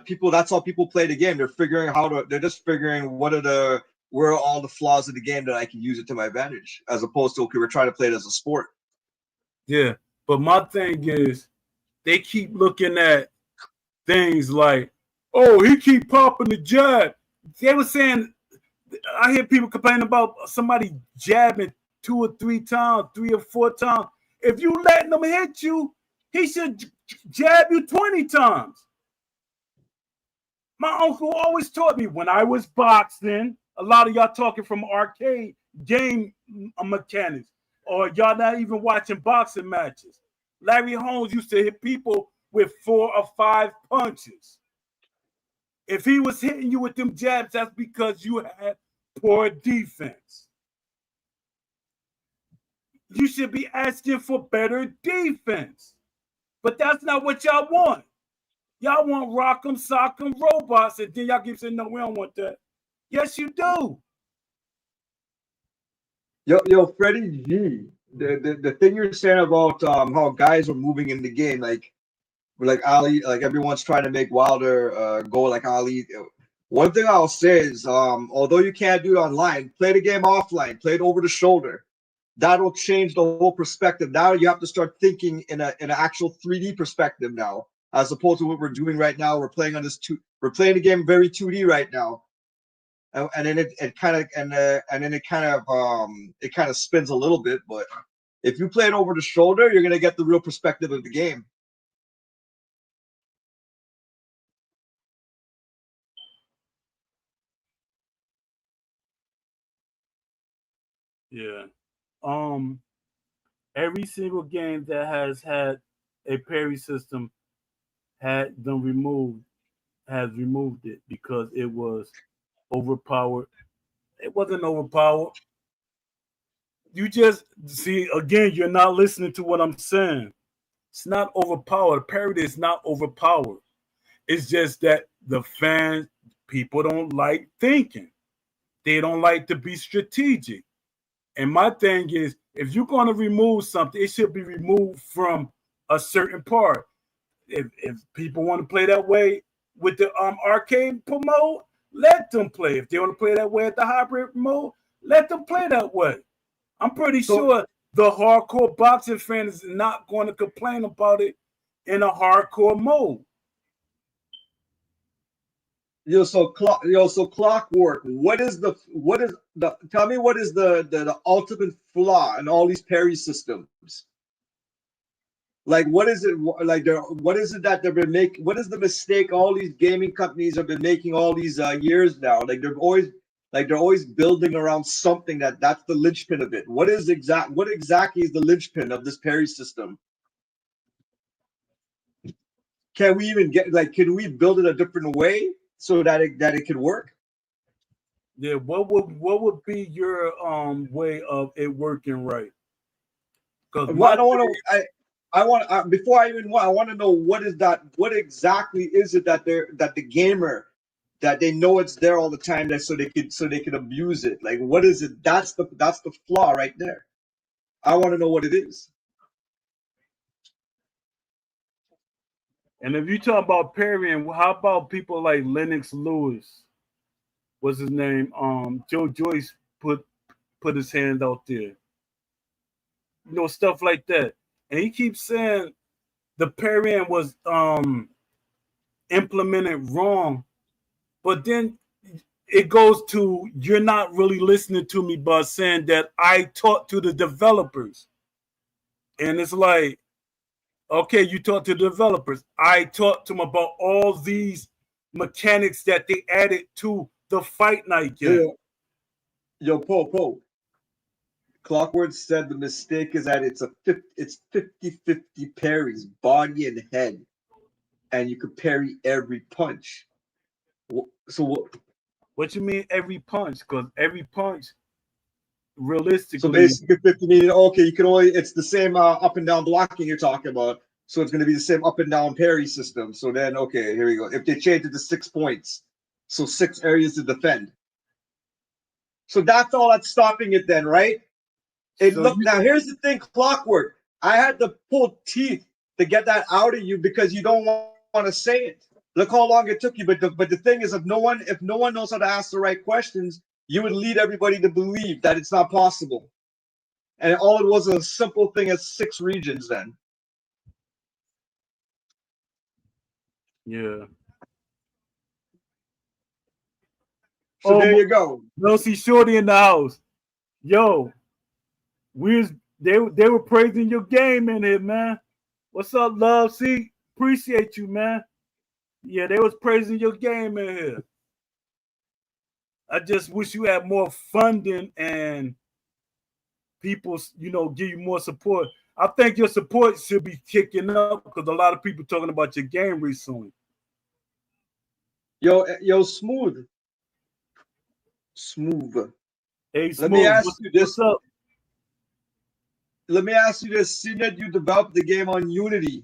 people. That's how people play the game. They're figuring how to. They're just figuring where are all the flaws of the game that I can use it to my advantage, as opposed to okay, we're trying to play it as a sport. yeah, but my thing is they keep looking at things like, oh, he keep popping the jab. They were saying I hear people complaining about somebody jabbing 2 or 3 times, 3 or 4 times. If you letting him hit you, he should jab you 20 times. My uncle always taught me when I was boxing. A lot of y'all talking from arcade game mechanics, or y'all not even watching boxing matches. Larry Holmes used to hit people with 4 or 5 punches. If he was hitting you with them jabs, that's because you had poor defense. You should be asking for better defense. But that's not what y'all want. Y'all want rock'em, sock'em robots, and then y'all keep saying, no, we don't want that. Yes, you do. Yo, Freddie G. The thing you're saying about how guys are moving in the game, like Ali, like everyone's trying to make Wilder go like Ali. One thing I'll say is, although you can't do it online, play the game offline, play it over the shoulder. That'll change the whole perspective. Now you have to start thinking in an actual 3D perspective now, as opposed to what we're doing right now. We're playing on this we're playing the game very 2D right now, and then it kind of and then it kind of spins a little bit. But if you play it over the shoulder, you're gonna get the real perspective of the game. Yeah. Um, every single game that has had a parry system had them removed, has removed it because it was overpowered. It wasn't overpowered. You just see again, you're not listening to what I'm saying. It's not overpowered. Parody is not overpowered. It's just that the fans, people don't like thinking. They don't like to be strategic. And my thing is, if you're going to remove something, it should be removed from a certain part. If people want to play that way with the arcade mode, let them play. If they want to play that way at the hybrid mode, let them play that way. I'm pretty So sure the hardcore boxing fan is not going to complain about it in a hardcore mode. so clockwork. Tell me what is the ultimate flaw in all these parry systems? Like what is it what is it that they've been making? What is the mistake all these gaming companies have been making all these years now? They're always building around something that's the linchpin of it. What exactly is the linchpin of this parry system? Can we even get can we build it a different way so that it can work? Yeah, what would be your way of it working right? Because Well, my I don't want thing, to. I want before I even want. I want to know what is that. What exactly is it that the gamer that they know it's there all the time that so they could abuse it. Like what is it? That's the flaw right there. I want to know what it is. and if you talk about parrying, how about people like Lennox Lewis? What's his name? Joe Joyce put his hand out there. Stuff like that. And he keeps saying the parrying was implemented wrong, but then it goes to you're not really listening to me by saying that I talked to the developers. And it's like, okay, you talked to the developers. I talked to them about all these mechanics that they added to the Fight Night Yo, game. yo, Poe. Clockwork said the mistake is that it's 50-50 parries, body and head, and you could parry every punch. So what? What you mean every punch? Because every punch realistically. So basically, 50 meaning okay, you can only it's the same up and down blocking you're talking about. So it's going to be the same up and down parry system. So then, okay, here we go. If they change it to 6 points, so 6 areas to defend. So that's all that's stopping it then, right? It So look now. Here's the thing, Clockwork. I had to pull teeth to get that out of you because you don't want to say it. Look how long it took you. But the thing is, if no one knows how to ask the right questions, you would lead everybody to believe that it's not possible. And all it was a simple thing as 6 regions then. yeah. So Oh, there you go. no, see Shorty in the house. Yo, they were praising your game in here, man. What's up, love? See, appreciate you, man. Yeah, they was praising your game in here. I just wish you had more funding and people, give you more support. I think your support should be kicking up because a lot of people talking about your game recently. Yo, smooth. Hey, Let me Smooth, ask what's, you what's this. up? Let me ask you this. Seeing that you developed the game on Unity,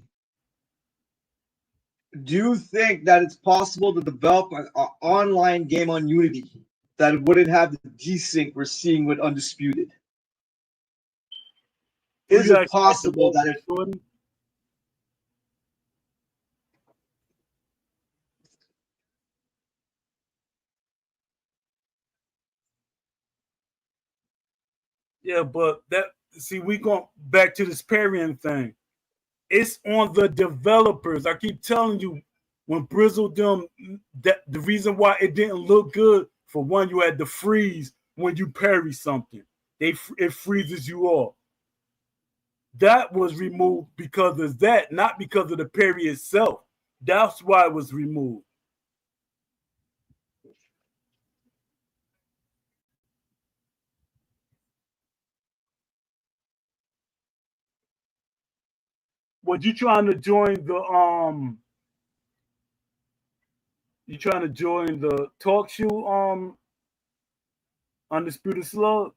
do you think that it's possible to develop an online game on Unity that wouldn't have the desync we're seeing with Undisputed? Who Is you it asking that to, possible that it? Shorty? Yeah, but we going back to this parrying thing. It's on the developers. I keep telling you, when Brizzle them, that the reason why it didn't look good, for one, you had to freeze when you parry something. It freezes you off. That was removed because of that, not because of the parry itself. That's why it was removed. Was you trying to join the You trying to join the talk show Undisputed Slug?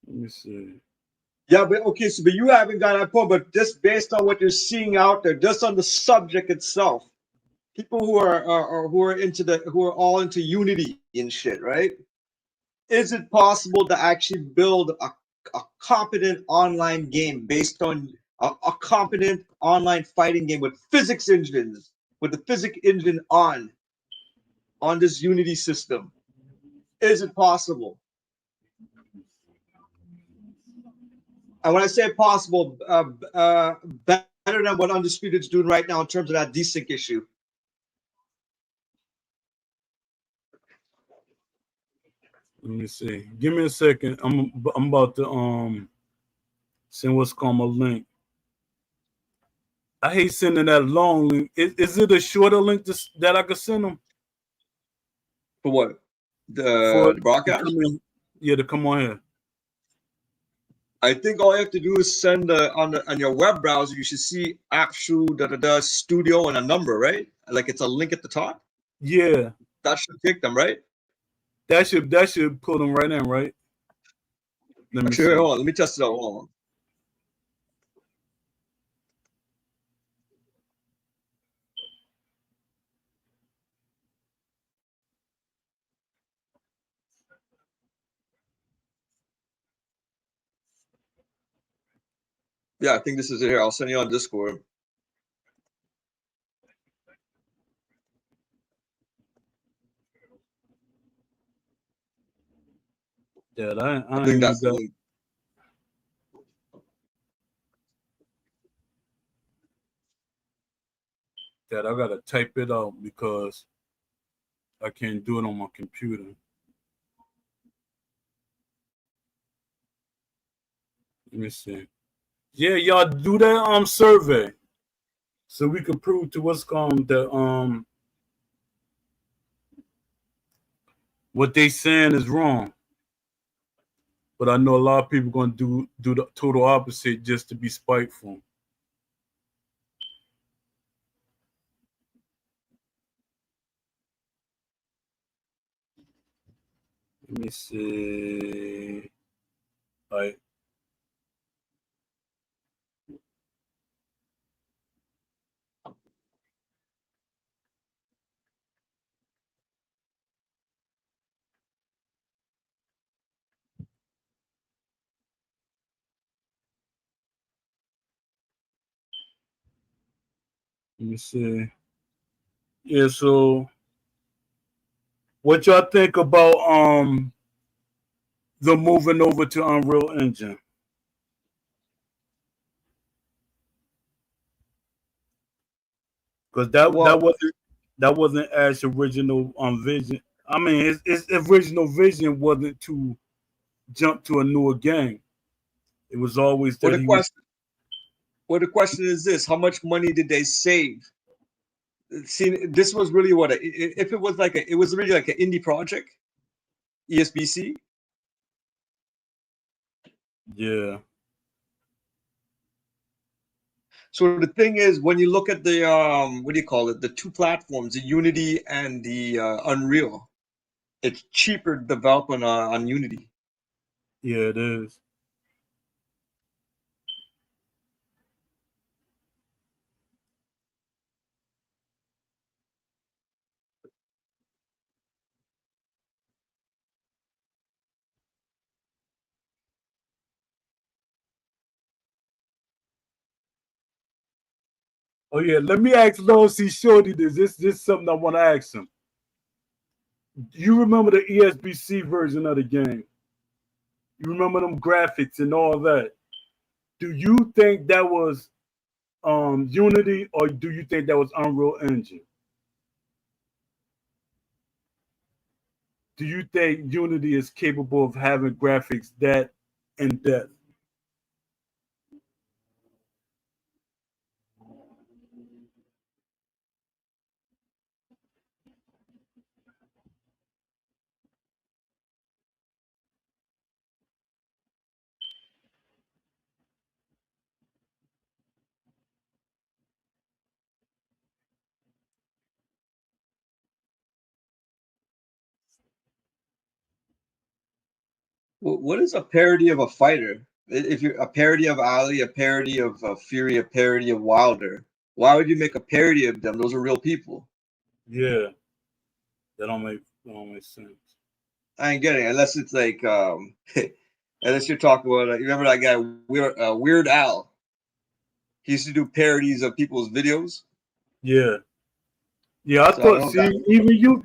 Let me see. Yeah, but okay, so but you haven't got that point. But just based on what you're seeing out there, just on the subject itself, people who are all into Unity and shit, right? Is it possible to actually build a competent online game based on a competent online fighting game with physics engines, with the physics engine on this Unity system? Is it possible? And when I say possible, better than what Undisputed is doing right now in terms of that desync issue. Let me see. Give me a second. I'm about to send what's called a link. I hate sending that long link. Is it a shorter link that I could send them For what? for The to come broadcast? in? Yeah, to come on here. I think all you have to do is send on your web browser. You should see actual studio and a number, right? Like it's a link at the top. Yeah, That should take them, right? that should put them right in, right? Let me Actually, here, see. hold on. Let me test it out. Hold on. Yeah, I think this is it here. I'll send you on Discord. Yeah, I I ain't think even that's the got link. that. I gotta type it out because I can't do it on my computer. Let me see. Yeah, y'all do that survey so we can prove to what's called that what they saying is wrong. But I know a lot of people gonna do the total opposite just to be spiteful. Let me see. All right. Let me see. Yeah, so what y'all think about the moving over to Unreal Engine? Because Well, that wasn't Ash's original vision. I mean, his original vision wasn't to jump to a newer game. It was always well, that the he was. question, well, the question is this: how much money did they save? See, this was really what if it was like it was really like an indie project, ESBC. Yeah, So the thing is, when you look at the what do you call it? The two platforms, the Unity and the Unreal, it's cheaper to develop on Unity. yeah, it is. Oh yeah, let me ask Lord C Shorty this. This is something I want to ask him. You remember the ESBC version of the game? You remember them graphics and all that? Do you think that was Unity or do you think that was Unreal Engine? Do you think Unity is capable of having graphics that in depth? What is a parody of a fighter? If you're a parody of Ali, a parody of Fury, a parody of Wilder, why would you make a parody of them? Those are real people. Yeah, that don't make sense. I ain't getting it unless it's like unless you're talking about you remember that guy Weird Al. He used to do parodies of people's videos. Yeah, yeah. I So I don't thought. know if See, that. even you.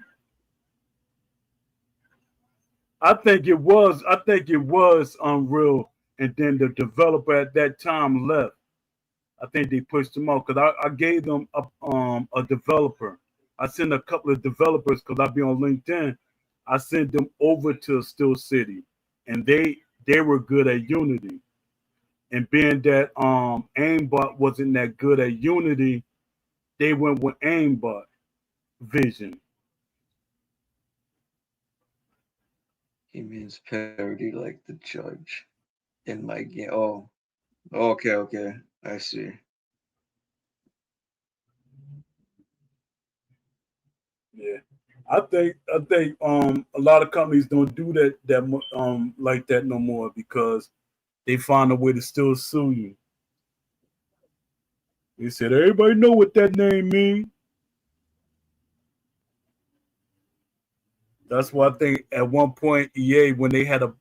I think it was. I think it was Unreal, and then the developer at that time left. I think they pushed them out because I gave them a developer. I sent a couple of developers because I be on LinkedIn. I sent them over to Steel City, and they were good at Unity. And being that Aimbot wasn't that good at Unity, they went with Aimbot Vision. He means parody like the judge in my game. Oh, okay, okay, I see. Yeah, I think a lot of companies don't do like that no more because they find a way to still sue you. They said everybody know what that name means. That's why I think at one point EA when they had a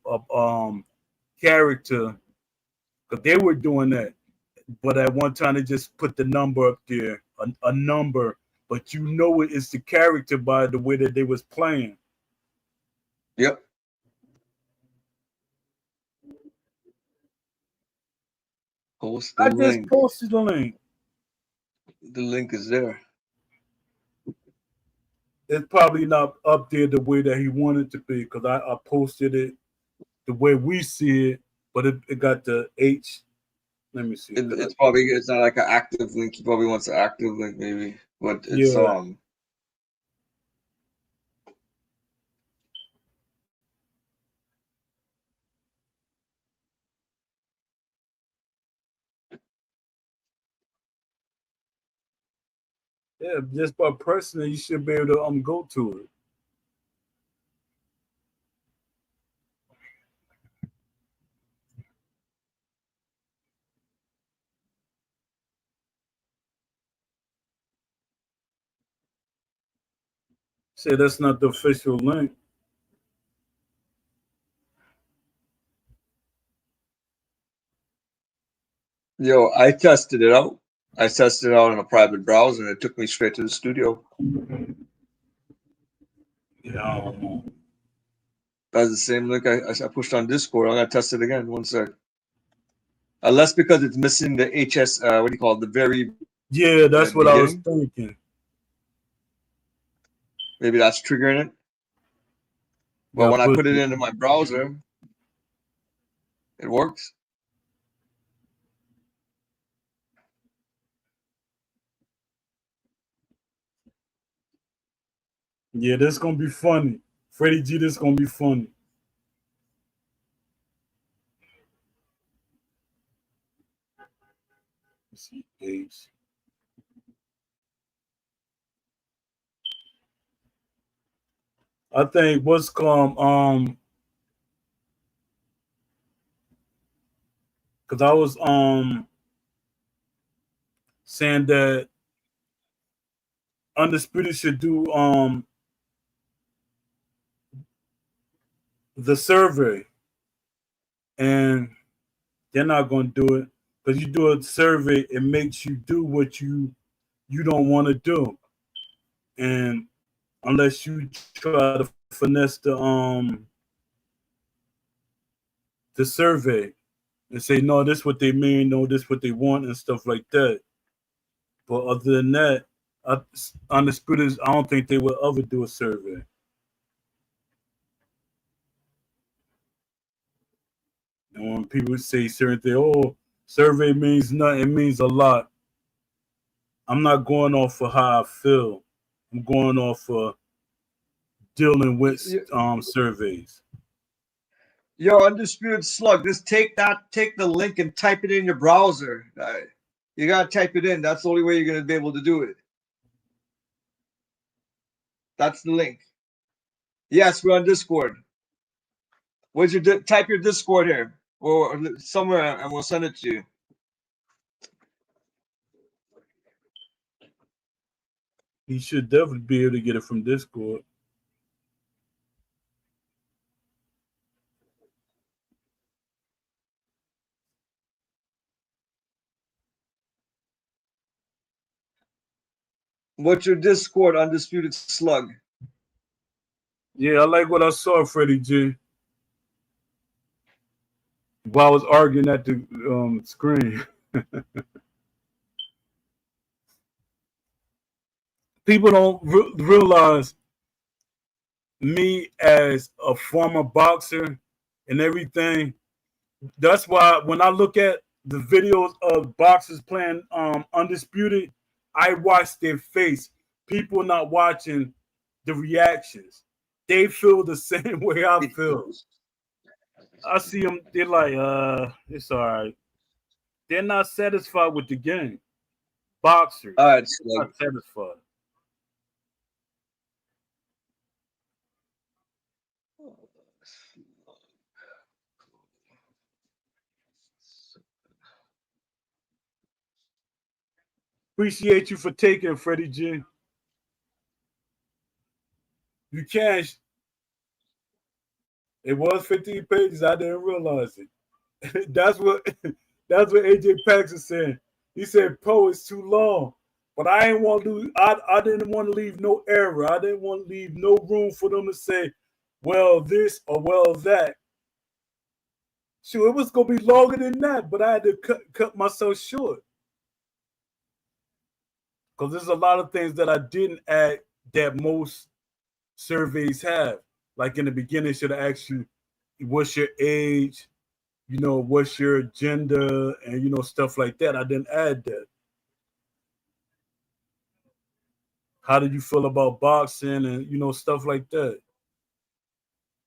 character because they were doing that, but at one time they just put the number up there, a number, but you know it is the character by the way that they was playing. Yep. Post the I just link. posted the link. The link is there. It's probably not up there the way that he wanted to be because I posted it the way we see it, but it got the H. Let me see. Did I? It's probably it's not like an active link. He probably wants an active link maybe, but it's Yeah, yeah. Just by pressing it, you should be able to go to it. Say that's not the official link. Yo, I tested it out. I tested it out in a private browser, and it took me straight to the studio. Yeah, I don't know. That's the same link I pushed on Discord. I'm gonna test it again. One sec. Unless because it's missing the HS. What do you call it? The very Yeah, that's what I was beginning. thinking. Maybe that's triggering it. But Got when I put. put it into my browser, it works. Yeah, that's gonna be funny. Freddie G, this gonna be funny. Let's see, dates. I think what's called because I was saying that Undisputed should do the survey, and they're not gonna do it because you do a survey, it makes you do what you don't want to do, and unless you try to finesse the survey and say no, this what they mean, no, this what they want, and stuff like that. But other than that, Undisputed, I don't think they will ever do a survey. And when people say certain things, oh, survey means nothing, it means a lot. I'm not going off for how I feel. I'm going off for dealing with surveys. Yo, Undisputed Slug, just take the link and type it in your browser. You gotta type it in. That's the only way you're gonna be able to do it. That's the link. Yes, we're on Discord. Where's your type your Discord here or somewhere, and we'll send it to you. He should definitely be able to get it from Discord. What's your Discord, Undisputed Slug? Yeah, I like what I saw, Freddie G. While I was arguing at the screen. People don't realize me as a former boxer and everything. That's why when I look at the videos of boxers playing Undisputed, I watch their face. People not watching the reactions. They feel the same way I feel. I see them, they're like, it's all right. They're not satisfied with the game. Boxers, All right, not Slug. satisfied. Appreciate you for taking Freddie G. You can't. It was 15 pages. I didn't realize it. That's what AJ Pax is saying. He said Poe is too long. But I didn't want to I didn't want to leave no error. I didn't want to leave no room for them to say, well, this or well that. Sure, it was gonna be longer than that, but I had to cut myself short. Because there's a lot of things that I didn't add that most surveys have. Like in the beginning, should have asked you, what's your age? What's your gender? And, stuff like that. I didn't add that. How did you feel about boxing and, stuff like that?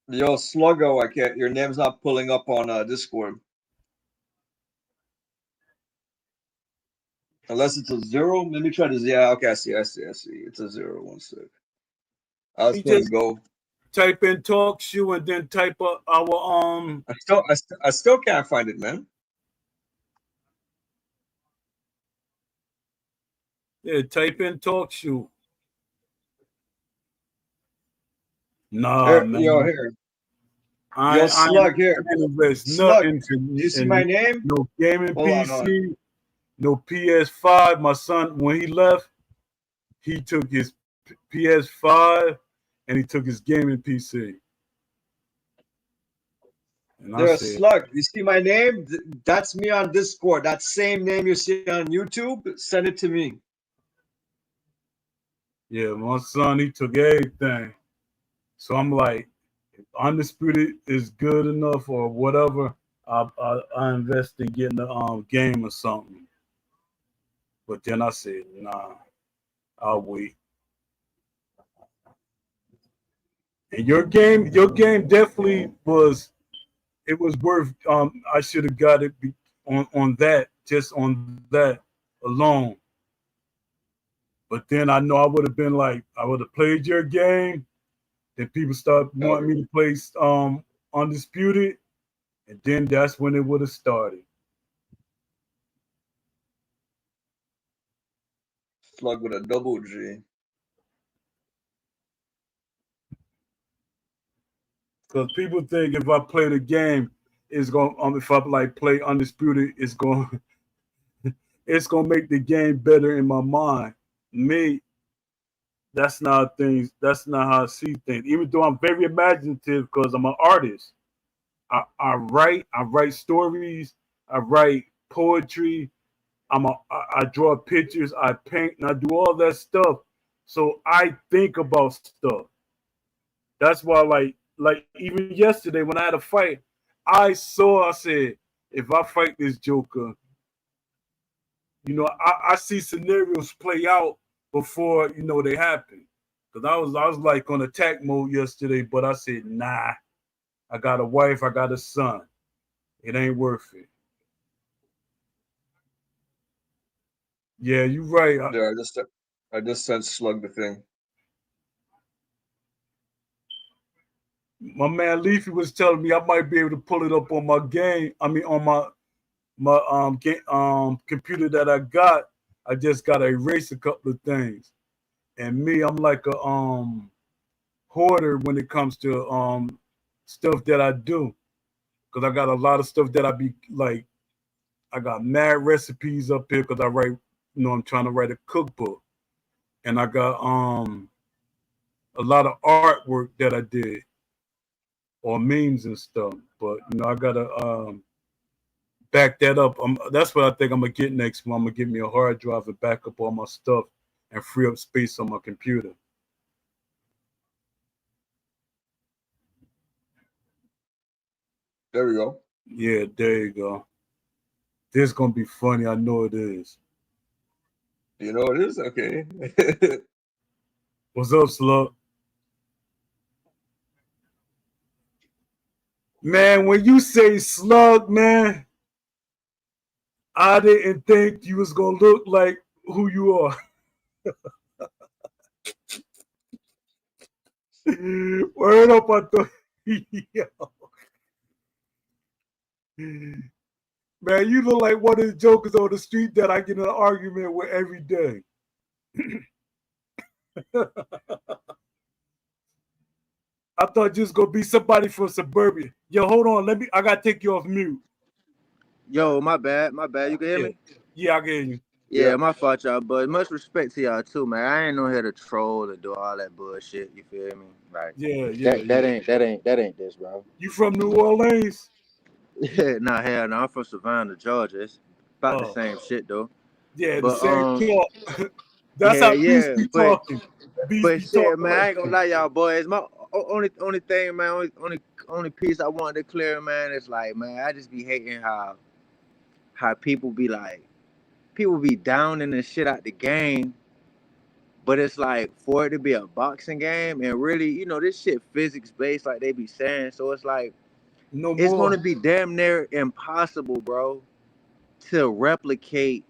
Yo, Sluggo, I can't. Your name's not pulling up on Discord. Unless it's a zero. Let me try this. Yeah, okay, I see. It's a zero. One sec. I was You going to just go. type in talk shoe and then type up our I still can't find it, man. yeah, type in talk shoe. Nah, Here, man. yo, here. I Yo, I Slug, here. ain't invest Slug, nothing do you see in my name? no gaming Hold on, hold on. PC, no PS5. My son, when he left, he took his PS5 and he took his gaming PC. And I There's said, Slug. You see my name? That's me on Discord. That same name you see on YouTube, send it to me. yeah, my son, he took everything. So I'm like, if Undisputed is good enough or whatever, I invest in getting the game or something. But then I said, nah, I'll wait. And your game definitely was. It was worth. I should have got it on that, just on that alone. But then I know I would have been like, I would have played your game. Then people start wanting me to play Undisputed, and then that's when it would have started. Slug with a double G. Because people think if I play the game, it's going. If I like play Undisputed, it's gonna make the game better in my mind. Me, that's not things. That's not how I see things. Even though I'm very imaginative because I'm an artist. I write stories. I write poetry. I draw pictures. I paint and I do all that stuff. So I think about stuff. That's why, like even yesterday when I had a fight, I said, if I fight this Joker, I see scenarios play out before they happen. Cause I was like on attack mode yesterday, but I said, nah, I got a wife, I got a son. It ain't worth it. Yeah, you're right. There, I just sent Slug the thing. My man Leafy was telling me I might be able to pull it up on my game. I mean, on my computer that I got. I just gotta erase a couple of things. And me, I'm like a hoarder when it comes to stuff that I do. Cause I got a lot of stuff that I be like. I got mad recipes up here because I write. I'm trying to write a cookbook, and I got a lot of artwork that I did or memes and stuff. But I gotta back that up. That's what I think I'm gonna get next month. I'm gonna get me a hard drive and back up all my stuff and free up space on my computer. There we go. Yeah, there you go. This gonna be funny. I know it is. You know what it is? Okay. What's up, Slug? Man, when you say Slug, man, I didn't think you was gonna look like who you are. Word up, I thought. Yeah. Man, you look like one of the jokers on the street that I get in an argument with every day. I thought you was gonna be somebody from suburbia. Yo, hold on, I gotta take you off mute. Yo, my bad. You can hear Yeah, me? yeah, I get you. Yeah. Yeah, my fault, y'all. But much respect to y'all too, man. I ain't know how to troll and do all that bullshit. You feel me? Like Yeah, yeah, that yeah. ain't this, bro. You from New Orleans? Nah, hell no. I'm from Savannah, Georgia. It's about the Oh, same shit though. yeah, the But same talk. That's yeah, how Beast yeah. be talking. Beast But be shit, talking man, I like ain't gonna that. lie, y'all boys. My only thing, man, only piece I wanted to clear, man, is like, man, I just be hating how people be downing the shit out the game. But it's like for it to be a boxing game and really, this shit physics based, like they be saying. So it's like No it's more. gonna be damn near impossible, bro, to replicate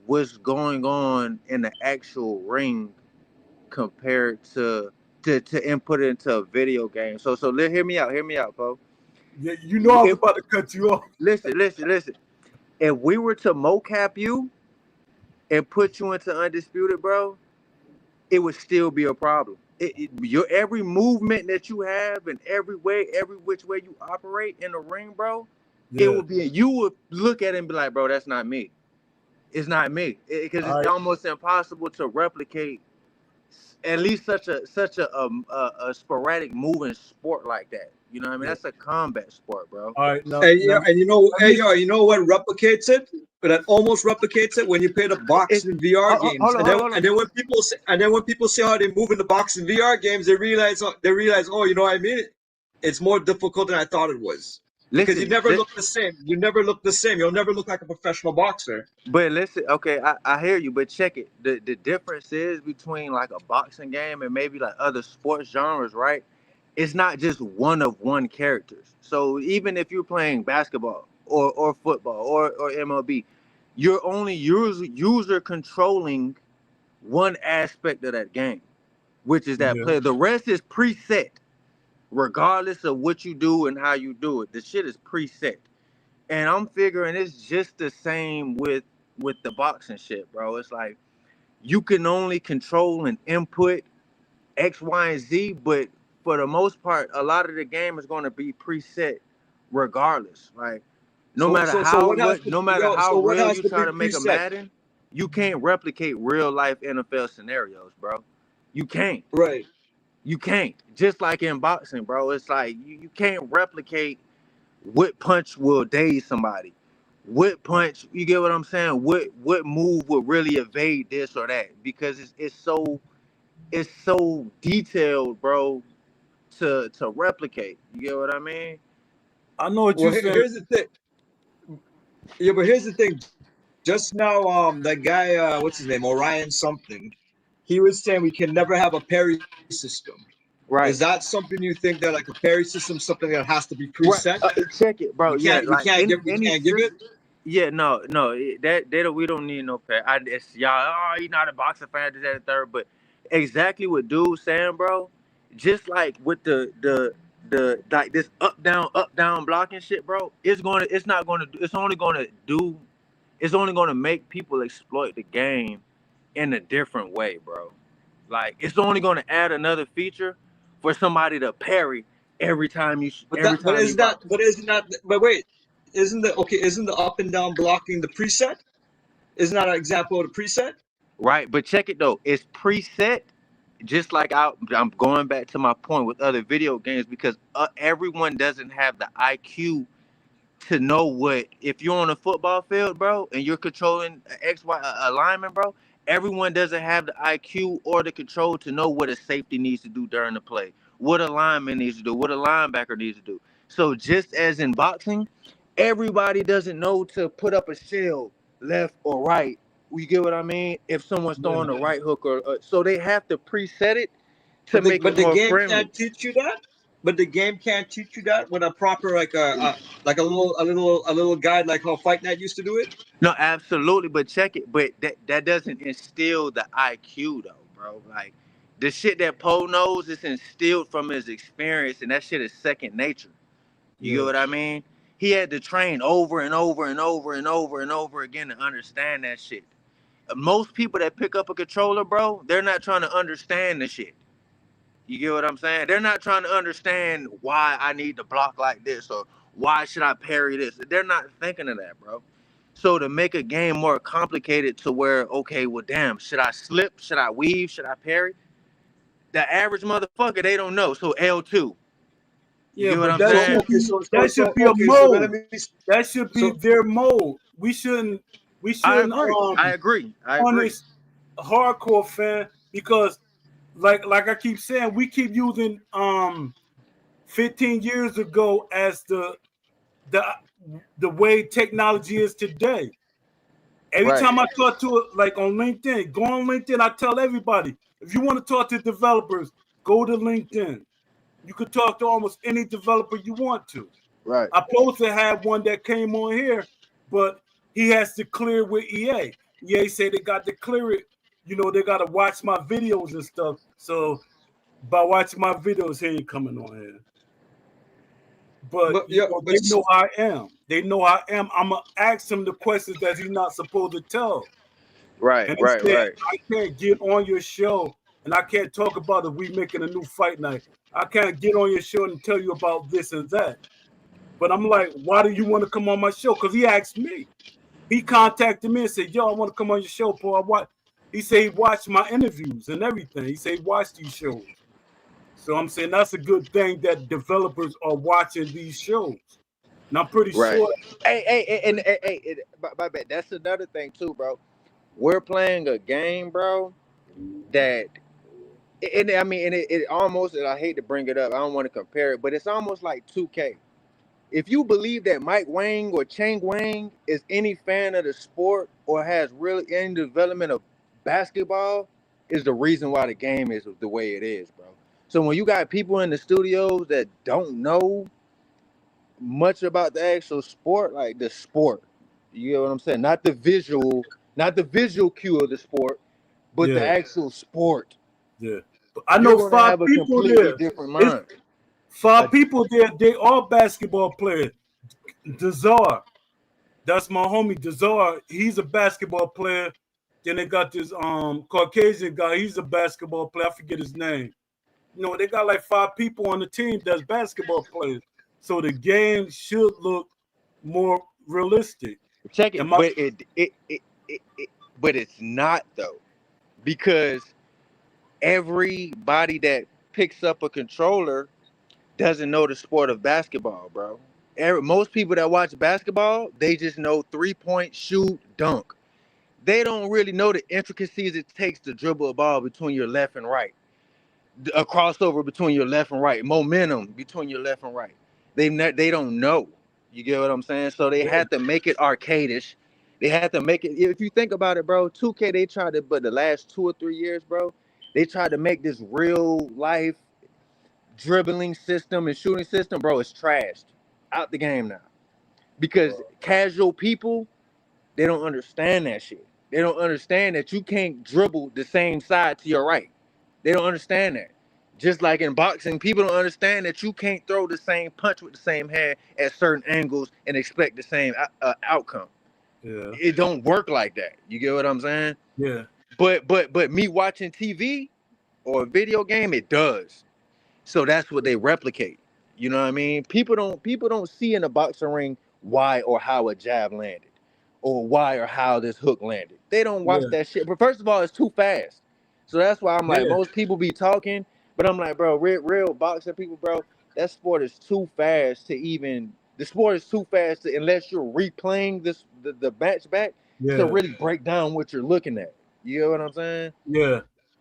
what's going on in the actual ring compared to input it into a video game. So hear me out, bro. Yeah, you know I was If, about to cut you off. listen. If we were to mocap you and put you into undisputed, bro, it would still be a problem. Your every movement that you have and every which way you operate in the ring, bro, it Yeah. will be. You would look at it and be like, bro, that's not me. It's not me, because All it's right. almost impossible to replicate at least such a sporadic moving sport like that. You know what I mean? Yeah. That's a combat sport, bro. All right. Now, And now, let me, you know what replicates it? But that almost replicates it when you play the It boxing VR games, hold on. and then when people see how they move in the boxing VR games, they realize, oh, you know what I mean? It's more difficult than I thought it was, because you Listen, never look the same. You never look the same. You'll never look like a professional boxer. but listen, okay, I hear you, but check it. The difference is between like a boxing game and maybe like other sports genres, right? It's not just one of one characters. So even if you're playing basketball or football or MLB, you're only user controlling one aspect of that game, which is that yeah. player. The rest is preset, regardless of what you do and how you do it. The shit is preset. And I'm figuring it's just the same with the boxing shit, bro. It's like you can only control and input X, Y, and Z, but for the most part, a lot of the game is going to be preset, regardless. Like no matter how So what real has you to try be to make a preset? Madden, you can't replicate real life NFL scenarios, bro. You can't. Right. You can't. Just like in boxing, bro. It's like you can't replicate what punch will daze somebody. What punch, you get what I'm saying? What move would really evade this or that? Because it's so detailed, bro, to replicate. You get what I mean? I know what Well, you're saying. here's the thing. Yeah, but here's the thing. Just now, that guy, what's his name, Orion something, he was saying we can never have a parry system. Is Right. that something you think that like a parry system, something that has to be Right. preset? Check it, bro. Yeah, You like can't in give any it. system. Yeah, no, that they don't. We don't need no pair. It's y'all. Oh, you're not a boxing fan. This, that, and third. But exactly what dude's saying, bro. Just like with the like this up down blocking shit, bro. It's not gonna. It's only gonna make people exploit the game in a different way, bro. Like it's only gonna add another feature for somebody to parry every time you box. But wait, isn't the up and down blocking the preset? Isn't that an example of the preset? Right, but check it though. It's preset, just like I'm going back to my point with other video games because everyone doesn't have the IQ to know what if you're on a football field, bro, and you're controlling a lineman, bro. Everyone doesn't have the IQ or the control to know what a safety needs to do during the play, what a lineman needs to do, what a linebacker needs to do. So just as in boxing, everybody doesn't know to put up a shield left or right. You get what I mean? If someone's Yeah. throwing a right hook or so they have to preset it to But make it the more game friendly. can't teach you that. But the game can't teach you that with a proper like a little guide like how Fight Night used to do it. No, absolutely, but check it. But that doesn't instill the IQ though, bro. Like the shit that Poe knows is instilled from his experience, and that shit is second nature. You get Yeah. what I mean? He had to train over and over and over and over and over again to understand that shit. Most people that pick up a controller, bro, they're not trying to understand the shit. You get what I'm saying? They're not trying to understand why I need to block like this or why should I parry this. They're not thinking of that, bro. So to make a game more complicated to where, okay, well, damn, should I slip? Should I weave? Should I parry? The average motherfucker, they don't know. So L2. You Yeah, get what but I'm that So saying? should okay, be so so that so should be a okay, so then let mode. me. That should be So their mode. We shouldn't I agree. I agree. punish a hardcore fan because like I keep saying, we keep using 15 years ago as the the way technology is today. Every Right. time I talk to it, like on LinkedIn, go on LinkedIn, I tell everybody, if you want to talk to developers, go to LinkedIn. You could talk to almost any developer you want to. Right. I supposed to have one that came on here, but he has to clear with EA. EA say they got to clear it. They got to watch my videos and stuff. So by watching my videos, he ain't coming on here. But but yeah, they but know I am. They know I am. I'm gonna ask him the questions that he's not supposed to tell. Right. And he Right. said, Right. I can't get on your show and I can't talk about if we making a new fight night. I can't get on your show and tell you about this and that. But I'm like, why do you want to come on my show? Because he asked me. He contacted me and said, "Yo, I want to come on your show, Paul." He said he watched my interviews and everything. He said he watched these shows. So I'm saying that's a good thing that developers are watching these shows. And I'm pretty Right. sure. My bad. That's another thing too, bro. We're playing a game, bro, that and I mean, and it almost, and I hate to bring it up, I don't want to compare it, but it's almost like 2K. If you believe that Mike Wang or Chang Wang is any fan of the sport or has really any development of basketball, is the reason why the game is the way it is, bro. So when you got people in the studios that don't know much about the actual sport, like the sport, you get what I'm saying? Not the visual cue of the sport, but the Yeah, actual sport. yeah. But I You're know gonna five have a people completely there. different It's mind. five A, people there. They all basketball players. Dazar, that's my homie. Dazar, he's a basketball player. Then they got this Caucasian guy. He's a basketball player. I forget his name. They got like five people on the team that's basketball players. So the game should look more realistic. check And it, my but it's not though, because everybody that picks up a controller doesn't know the sport of basketball, bro. Most people that watch basketball, they just know 3-point shoot, dunk. They don't really know the intricacies it takes to dribble a ball between your left and right, a crossover between your left and right, momentum between your left and right. They don't know. You get what I'm saying? So they yeah, had to make it arcadish. They had to make it. If you think about it, bro, 2K they tried to, but the last 2 or 3 years, bro, they tried to make this real life dribbling system and shooting system, bro. It's trashed out the game now because casual people, they don't understand that shit. They don't understand that you can't dribble the same side to your right. They don't understand that. Just like in boxing, people don't understand that you can't throw the same punch with the same hand at certain angles and expect the same outcome. yeah, It don't work like that. You get what I'm saying? yeah, But me watching TV or a video game, it does. So that's what they replicate. You know what I mean? People don't see in a boxing ring why or how a jab landed, or why or how this hook landed. They don't watch yeah, that shit. But first of all, it's too fast. So that's why I'm like, yeah, most people be talking, but I'm like, bro, real boxing people, bro, that sport is too fast to even. The sport is too fast to, unless you're replaying the match back, to yeah, really break down what you're looking at. You know what I'm saying? yeah.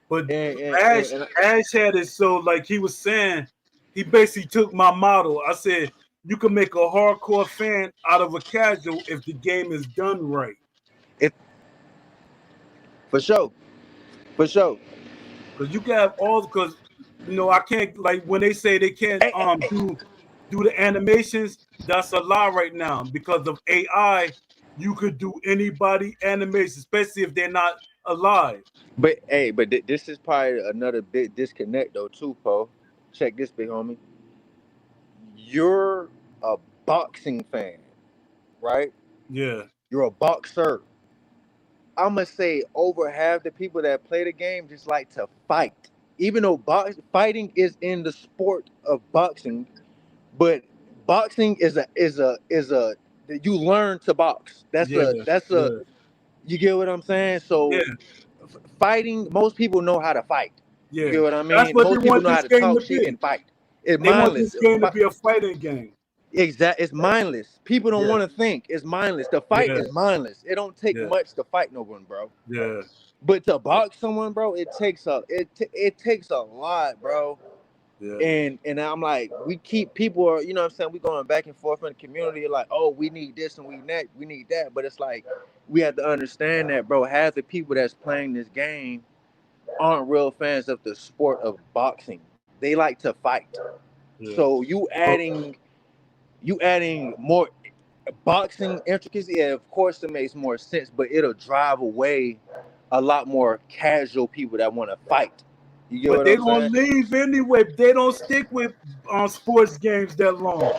But And Ash and, and Ash had it so like he was saying, he basically took my model. I said you can make a hardcore fan out of a casual if the game is done right. if for sure, for sure. Because you can have all because I can't like when they say they can't Hey, do the animations, that's a lie right now. Because of AI, you could do anybody animation, especially if they're not alive. but this is probably another big disconnect though too, Poe. Check this, big homie. You're a boxing fan, right? Yeah, You're a boxer. I'm gonna say over half the people that play the game just like to fight. Even though fighting is in the sport of boxing, but boxing is a you learn to box. That's yeah, a yeah, you get what I'm saying? yeah, So fighting, most people know how to fight. You yeah. get what I That's mean? what they Most people want know how this to game talk to shit be. and fight. It's They want mindless. this game to be a fighting game. It's mindless. People don't Yeah, want to think. It's mindless. The fight yeah, is mindless. It don't take yeah, much to fight no one, bro. yeah, But to box someone, bro, it takes a lot, bro. yeah, And I'm like, we keep people are, you know what I'm saying, we going back and forth in the community like, oh, we need this and we need that. But it's like we have to understand that, bro, half the people that's playing this game aren't real fans of the sport of boxing. They like to fight. yeah. So So, you adding more boxing intricacy, yeah, of course it makes more sense, but it'll drive away a lot more casual people that want to fight. You get but what they I'm gonna saying? leave anyway. They don't stick with sports games that long.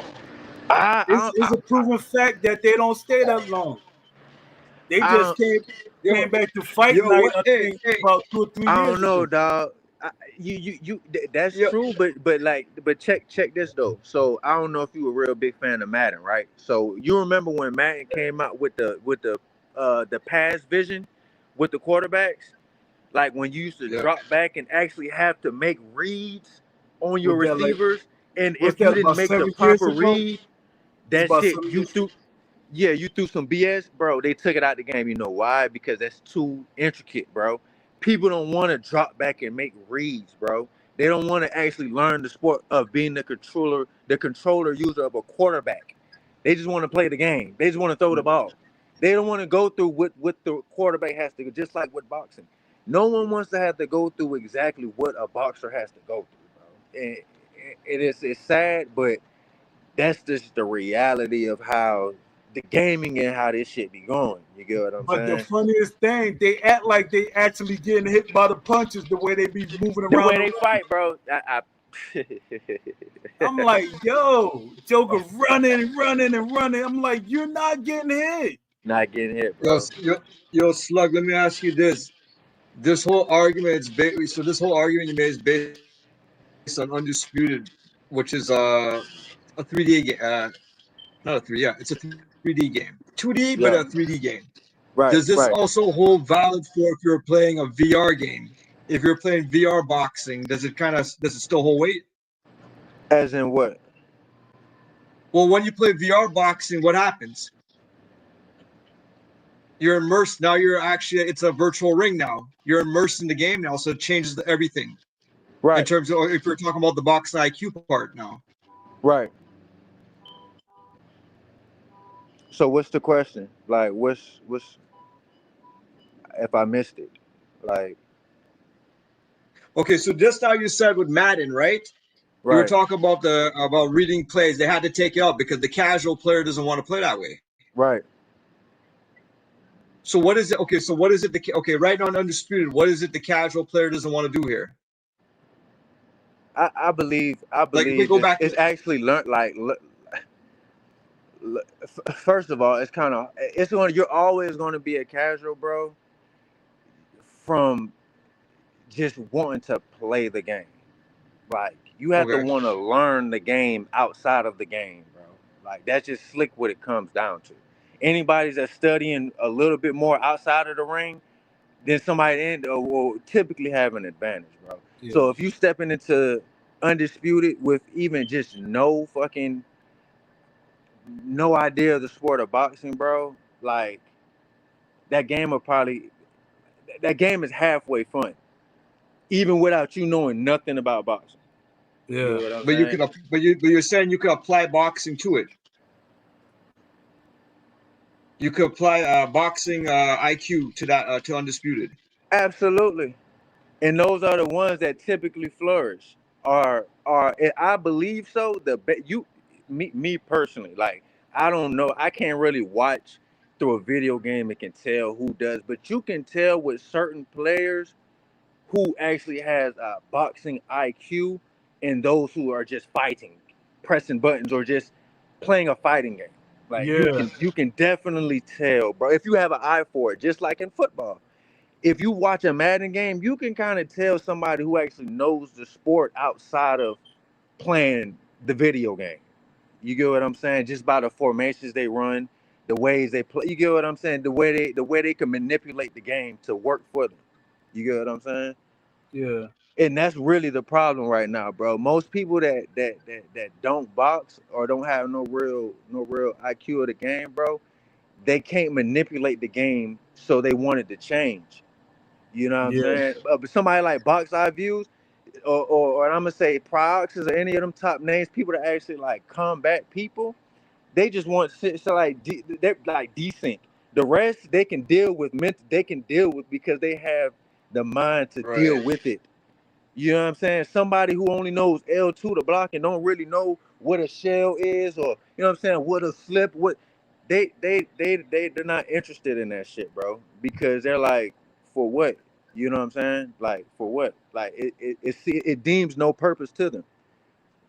It's a proven fact that they don't stay that long. They I just don't came Yo, back to fight yo, night. what? I Hey, think hey, about 2 or 3 I years don't know, ago. dog. I, that's Yeah, true, but check this though. So I don't know if you were a real big fan of Madden, right? So you remember when Madden came out with the pass vision with the quarterbacks, like when you used to yeah. drop back and actually have to make reads on your Was that like receivers, and what's if you that didn't about make the 7 years proper ago? read, It's that about shit seven you years. threw. Yeah, you threw some BS, bro. They took it out the game. You know why? Because that's too intricate, bro. People don't want to drop back and make reads, bro. They don't want to actually learn the sport of being the controller user of a quarterback. They just want to play the game. They just want to throw the ball. They don't want to go through what the quarterback has to go, just like with boxing. No one wants to have to go through exactly what a boxer has to go through, bro. And it's sad, but that's just the reality of how the gaming and how this shit be going. You get what I'm But the saying? funniest thing, they act like they actually getting hit by the punches the way they be moving The around way the they ring. fight, bro. I'm like, yo, Joker running and running and running. I'm like, you're not getting hit. Not getting hit, Yo, bro. yo, Slug. Let me ask you this: this whole argument is based. So this whole argument you made is based on Undisputed, which is a 3D game. Not a 3. Yeah, it's a 3D game. 2D, but a 3D Yeah. game. Does this Right, right. also hold valid for if you're playing a VR game? If you're playing VR boxing, does it still hold weight? As in what? Well, when you play VR boxing, what happens? You're immersed now. It's a virtual ring now. You're immersed in the game now, so it changes everything in Right, terms of if you're talking about the boxing IQ part now. right. So what's the question? Like, what's if I missed it? Like, Okay, so just now you said with Madden, right? You were right, talking about about reading plays. They had to take it out because the casual player doesn't want to play that way. right. So what is it? Okay, so what is it? Okay, right now in Undisputed, what is it the casual player doesn't want to do here? I Like if we believe go back to it's actually learned. Like, first of all, you're always going to be a casual, bro, from just wanting to play the game. Like, you have to okay, want to learn the game outside of the game, bro. Like, that's just slick what it comes down to. Anybody that's studying a little bit more outside of the ring, then somebody will typically have an advantage, bro. Yeah. So if you stepping into Undisputed with even just no idea of the sport of boxing, bro, like, that game will probably that game is halfway fun, even without you knowing nothing about boxing. You Yeah. get what I'm but you saying? could, but you're saying you could apply boxing to it. You could apply boxing IQ to that to Undisputed. Absolutely. And those are the ones that typically flourish. I believe so. Me personally, like, I don't know. I can't really watch through a video game and can tell who does, but you can tell with certain players who actually has a boxing IQ and those who are just fighting, pressing buttons, or just playing a fighting game. Like, Yeah. you can definitely tell, bro. If you have an eye for it, just like in football. If you watch a Madden game, you can kind of tell somebody who actually knows the sport outside of playing the video game. You get what I'm saying? Just by the formations they run, the ways they play. You get what I'm saying? The way they can manipulate the game to work for them. You get what I'm saying? Yeah. And that's really the problem right now, bro. Most people that don't box or don't have no real IQ of the game, bro, they can't manipulate the game, so they want it to change. You know what I'm Yeah. saying? But somebody like Box Eye Views, or I'm gonna say Prioxes, or any of them top names, people that actually like combat people, they just want shit so like they're like desync. The rest they can deal with. They can deal with because they have the mind to Right. deal with it. You know what I'm saying? Somebody who only knows L2 to block and don't really know what a shell is, or you know what I'm saying, what a slip, what they're not interested in that shit, bro. Because they're like, for what? You know what I'm saying? Like, for what? Like, it deems no purpose to them.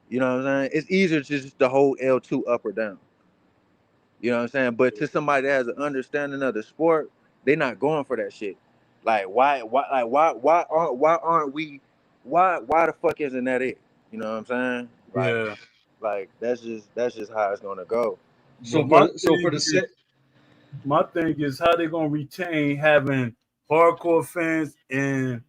You know what I'm saying? It's easier just to hold L2 up or down. You know what I'm saying? But to somebody that has an understanding of the sport, they're not going for that shit. Like, why aren't we why the fuck isn't that it? You know what I'm saying? Yeah. Like that's just how it's gonna go. So But for the set, my thing is how they gonna retain having hardcore fans and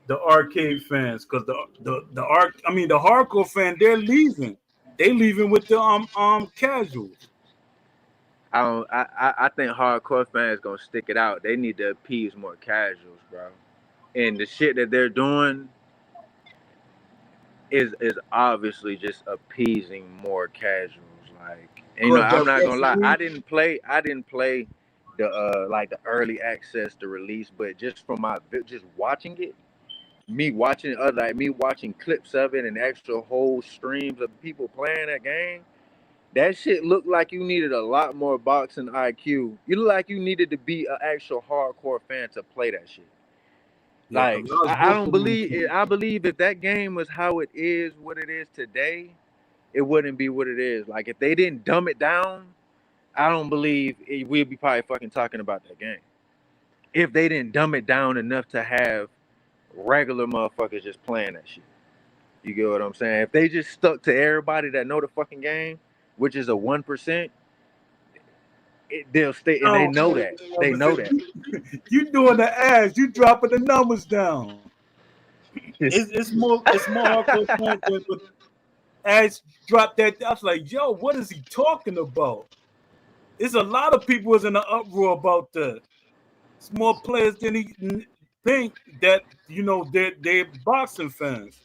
the arcade fans, because the hardcore fan, they're leaving. They leaving with the casuals. I don't. I think hardcore fans gonna stick it out. They need to appease more casuals, bro. And the shit that they're doing is obviously just appeasing more casuals. Like, and, Cause I'm that not gonna lie. referee, I didn't play the like the early access, the release, but just from just watching it, me watching clips of it and actual whole streams of people playing that game. That shit looked like you needed a lot more boxing IQ. You look like you needed to be an actual hardcore fan to play that shit. yeah, cause Like I was I don't whooping them believe it. kids. I believe if that game was how it is, what it is today, it wouldn't be what it is. Like if they didn't dumb it down, I don't believe we'd be probably fucking talking about that game. If they didn't dumb it down enough to have regular motherfuckers just playing that shit. You get what I'm saying? If they just stuck to everybody that know the fucking game, which is a 1%, they'll stay, and they No, know that. They know that. you doing the ass, you dropping the numbers down. It's more hardcore fans but ass drop that. I was like, yo, what is he talking about? There's a lot of people was in an uproar about that. It's more players than he think that they're boxing fans.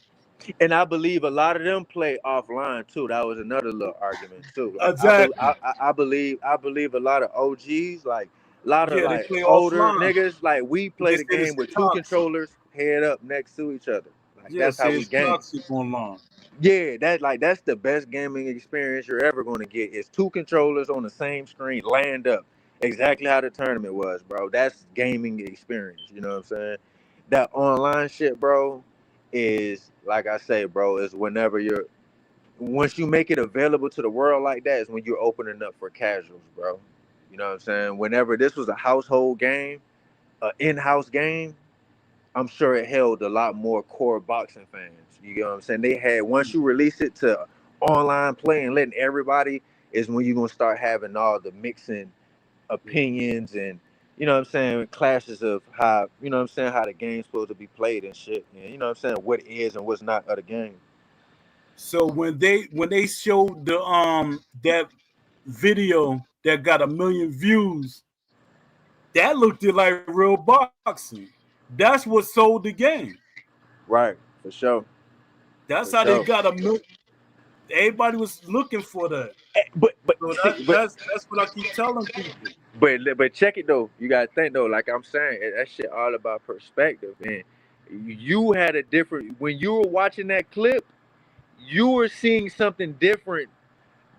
And I believe a lot of them play offline too. That was another little argument too. Like Exactly. I believe a lot of OGs, like a lot of Yeah, they like play older offline. niggas, like we They play the say it's game with two toxic. controllers head up next to each other. Like Yeah, that's how say we it's game. toxic online. Yeah, that's the best gaming experience you're ever gonna get. Is two controllers on the same screen, land up. Exactly how the tournament was, bro. That's gaming experience. You know what I'm saying? That online shit, bro, is like I say, bro, is whenever you're once you make it available to the world like that is when you're opening up for casuals, bro. You know what I'm saying? Whenever this was a household game, an in-house game, I'm sure it held a lot more core boxing fans. You get what I'm saying? They had once you release it to online play and letting everybody is when you're gonna start having all the mixing opinions and you know what I'm saying clashes of how you know what I'm saying how the game's supposed to be played and shit. And you know what I'm saying what is and what's not of the game. So when they showed the that video that got 1 million views, that looked like real boxing. That's what sold the game. Right, for sure, That's for how they sure. got a million. Everybody was looking for that. But So see, that's what I keep telling people. but check it though. You gotta think though. Like I'm saying, that shit all about perspective. And you had a different when you were watching that clip. You were seeing something different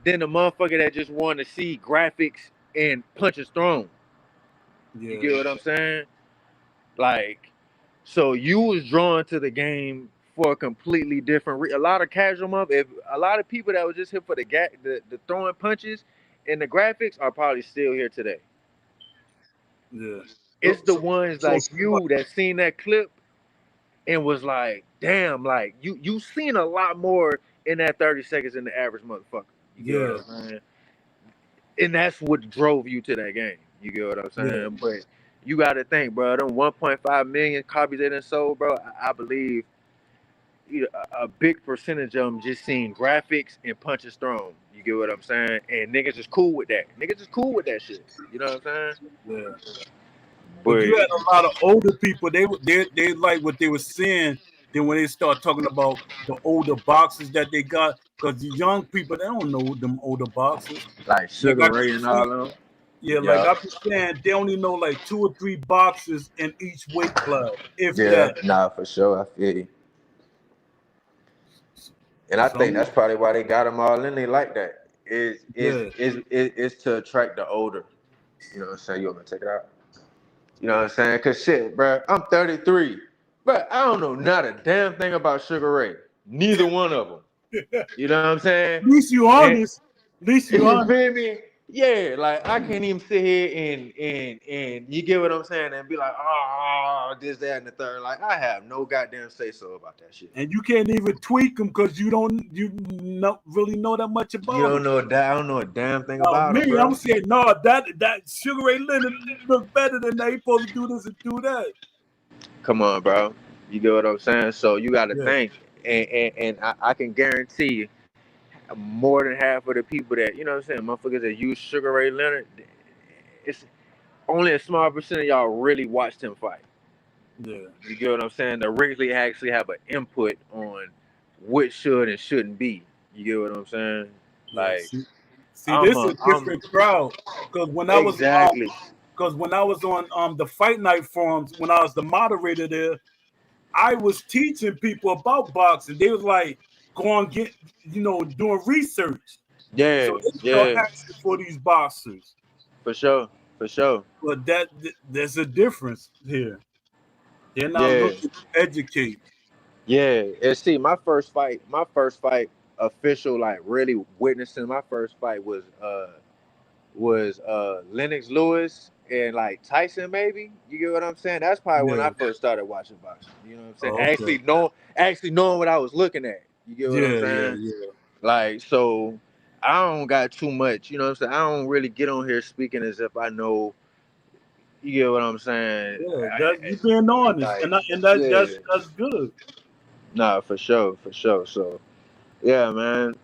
than a motherfucker that just wanted to see graphics and punches thrown. You Yeah, get what I'm saying? Like, so you was drawn to the game for a completely different. A lot of casual if a lot of people that was just here for the throwing punches and the graphics are probably still here today. yeah, so It's the so, ones so like you that seen that clip and was like, damn, like you seen a lot more in that 30 seconds than the average motherfucker. You get yeah, what I'm saying? And that's what drove you to that game. You get what I'm yeah, saying? But you got to think, bro. Them 1.5 million copies they done sold, bro. I believe a big percentage of them just seen graphics and punches thrown. You get what I'm saying? And niggas is cool with that. Niggas is cool with that shit. You know what I'm saying? yeah. But you But had a lot of older people. They like what they were seeing. Then when they start talking about the older boxes that they got, because the young people they don't know them older boxes. like Like Sugar I Ray keep and saying, all of them. yeah, like Yeah. I be saying, they only know like 2 or 3 boxes in each weight class, if Yeah. that. Nah, for sure. I feel you. And I think Some, that's probably why they got them all in there like that. yeah, Is to attract the older. You know what I'm saying? You want me to take it out? You know what I'm saying? Cause shit, bro, I'm 33, but I don't know not a damn thing about Sugar Ray. Neither one of them. You know what I'm saying? at least you And honest. At least you you honest. feel me? Yeah, like I can't even sit here and you get what I'm saying and be like, oh, this, that, and the third. Like I have no goddamn say so about that shit. And you can't even tweak them because you don't really know that much You about don't them. know that. I don't know a damn thing Now about them, me, bro. I'm saying no, that Sugar Ray Leonard look better than that. He supposed to do this and do that. Come on, bro. You get what I'm saying? So you got to Yeah, think, and I can guarantee you, more than half of the people that you know what I'm saying, motherfuckers that use Sugar Ray Leonard, it's only a small percent of y'all really watched him fight. yeah, You get what I'm saying? That really actually have an input on what should and shouldn't be. You get what I'm saying? yeah. Like See, this is a I'm different crowd because exactly. when I was on the Fight Night forums, when I was the moderator there, I was teaching people about boxing. They was like, go on, get doing research. Yeah, So they start yeah, asking for these boxers. for sure, for sure. But there's a difference here. They're not Yeah, looking to educate. yeah. And see, my first fight, official, like really witnessing my first fight was Lennox Lewis and like Tyson, maybe. You get what I'm saying? That's probably when I Yeah. first started watching boxing. You know what I'm saying? Oh, okay. Actually knowing what I was looking at. You get what I'm Yeah, yeah, saying? yeah. Like, so I don't got too much, you know what I'm saying? I don't really get on here speaking as if I know, you get what I'm saying? Yeah, that you being honest, Like, and yeah, that's good. nah, for sure, for sure. So, yeah, man.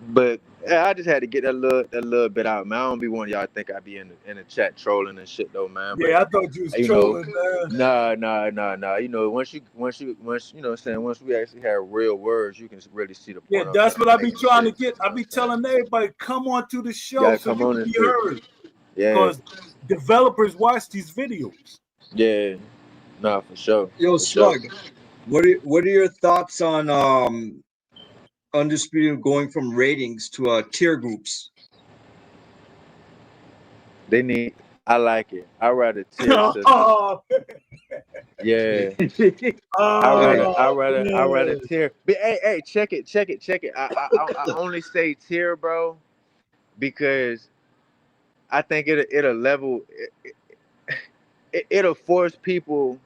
But yeah, I just had to get that little bit out, man. I don't be one of y'all think I be in the chat trolling and shit though, man. But Yeah, I thought you was you know, trolling, man. nah. You know, once you know what I'm saying, once we actually have real words, you can really see the Yeah, point I'm that's trying what to I make be and trying to shit. get. You I know what be I'm saying? telling everybody, come on to the You show gotta so come you on can and be shit. heard. Yeah, Because developers watch these videos. yeah. Nah, for sure. Yo, For sure. Slug, what are your thoughts on Undisputed going from ratings to tier groups? I like it. I rather tier system. Oh, Yeah. Right. I rather man. tier. But hey, check it. I only say tier, bro, because I think it'll level it'll force people.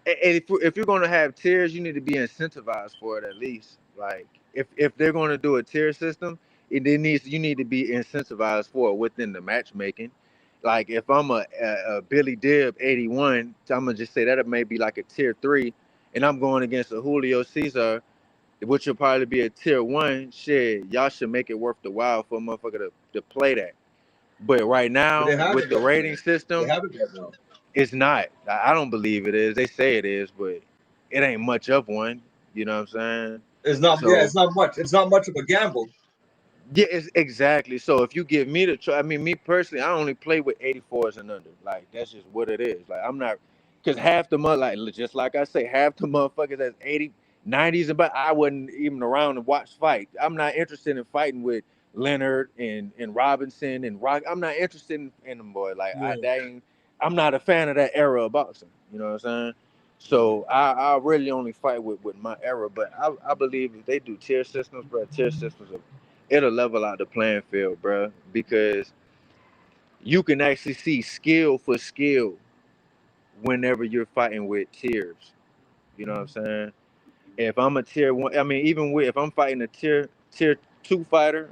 And if you're gonna have tiers, you need to be incentivized for it at least. Like if they're gonna do a tier system, you need to be incentivized for it within the matchmaking. Like if I'm a Billy Dib 81, I'm gonna just say that it may be like a tier 3, and I'm going against a Julio Cesar, which will probably be a tier 1. Shit, y'all should make it worth the while for a motherfucker to play that. But right But they now have with it the right now. rating They system, have it right now. it's not. I don't believe it is. They say it is, but it ain't much of one. You know what I'm saying? It's not. Yeah, So it's not much. It's not much of a gamble. yeah, it's exactly. So if you give me the try, I mean, me personally, I only play with 84s and under. Like that's just what it is. Like I'm not, because half the like just like I say, half the motherfuckers that's 80, 90s and but I wasn't even around to watch fight. I'm not interested in fighting with Leonard and Robinson and Rock. I'm not interested in them boy. Like Yeah, I'm not a fan of that era of boxing. You know what I'm saying? yeah. So I really only fight with my era. But I believe if they do tier systems, bro, tier systems are, it'll level out the playing field, bro, because you can actually see skill for skill whenever you're fighting with tiers. You know what I'm saying? If I'm a tier 1, I mean, even with if I'm fighting a tier 2 fighter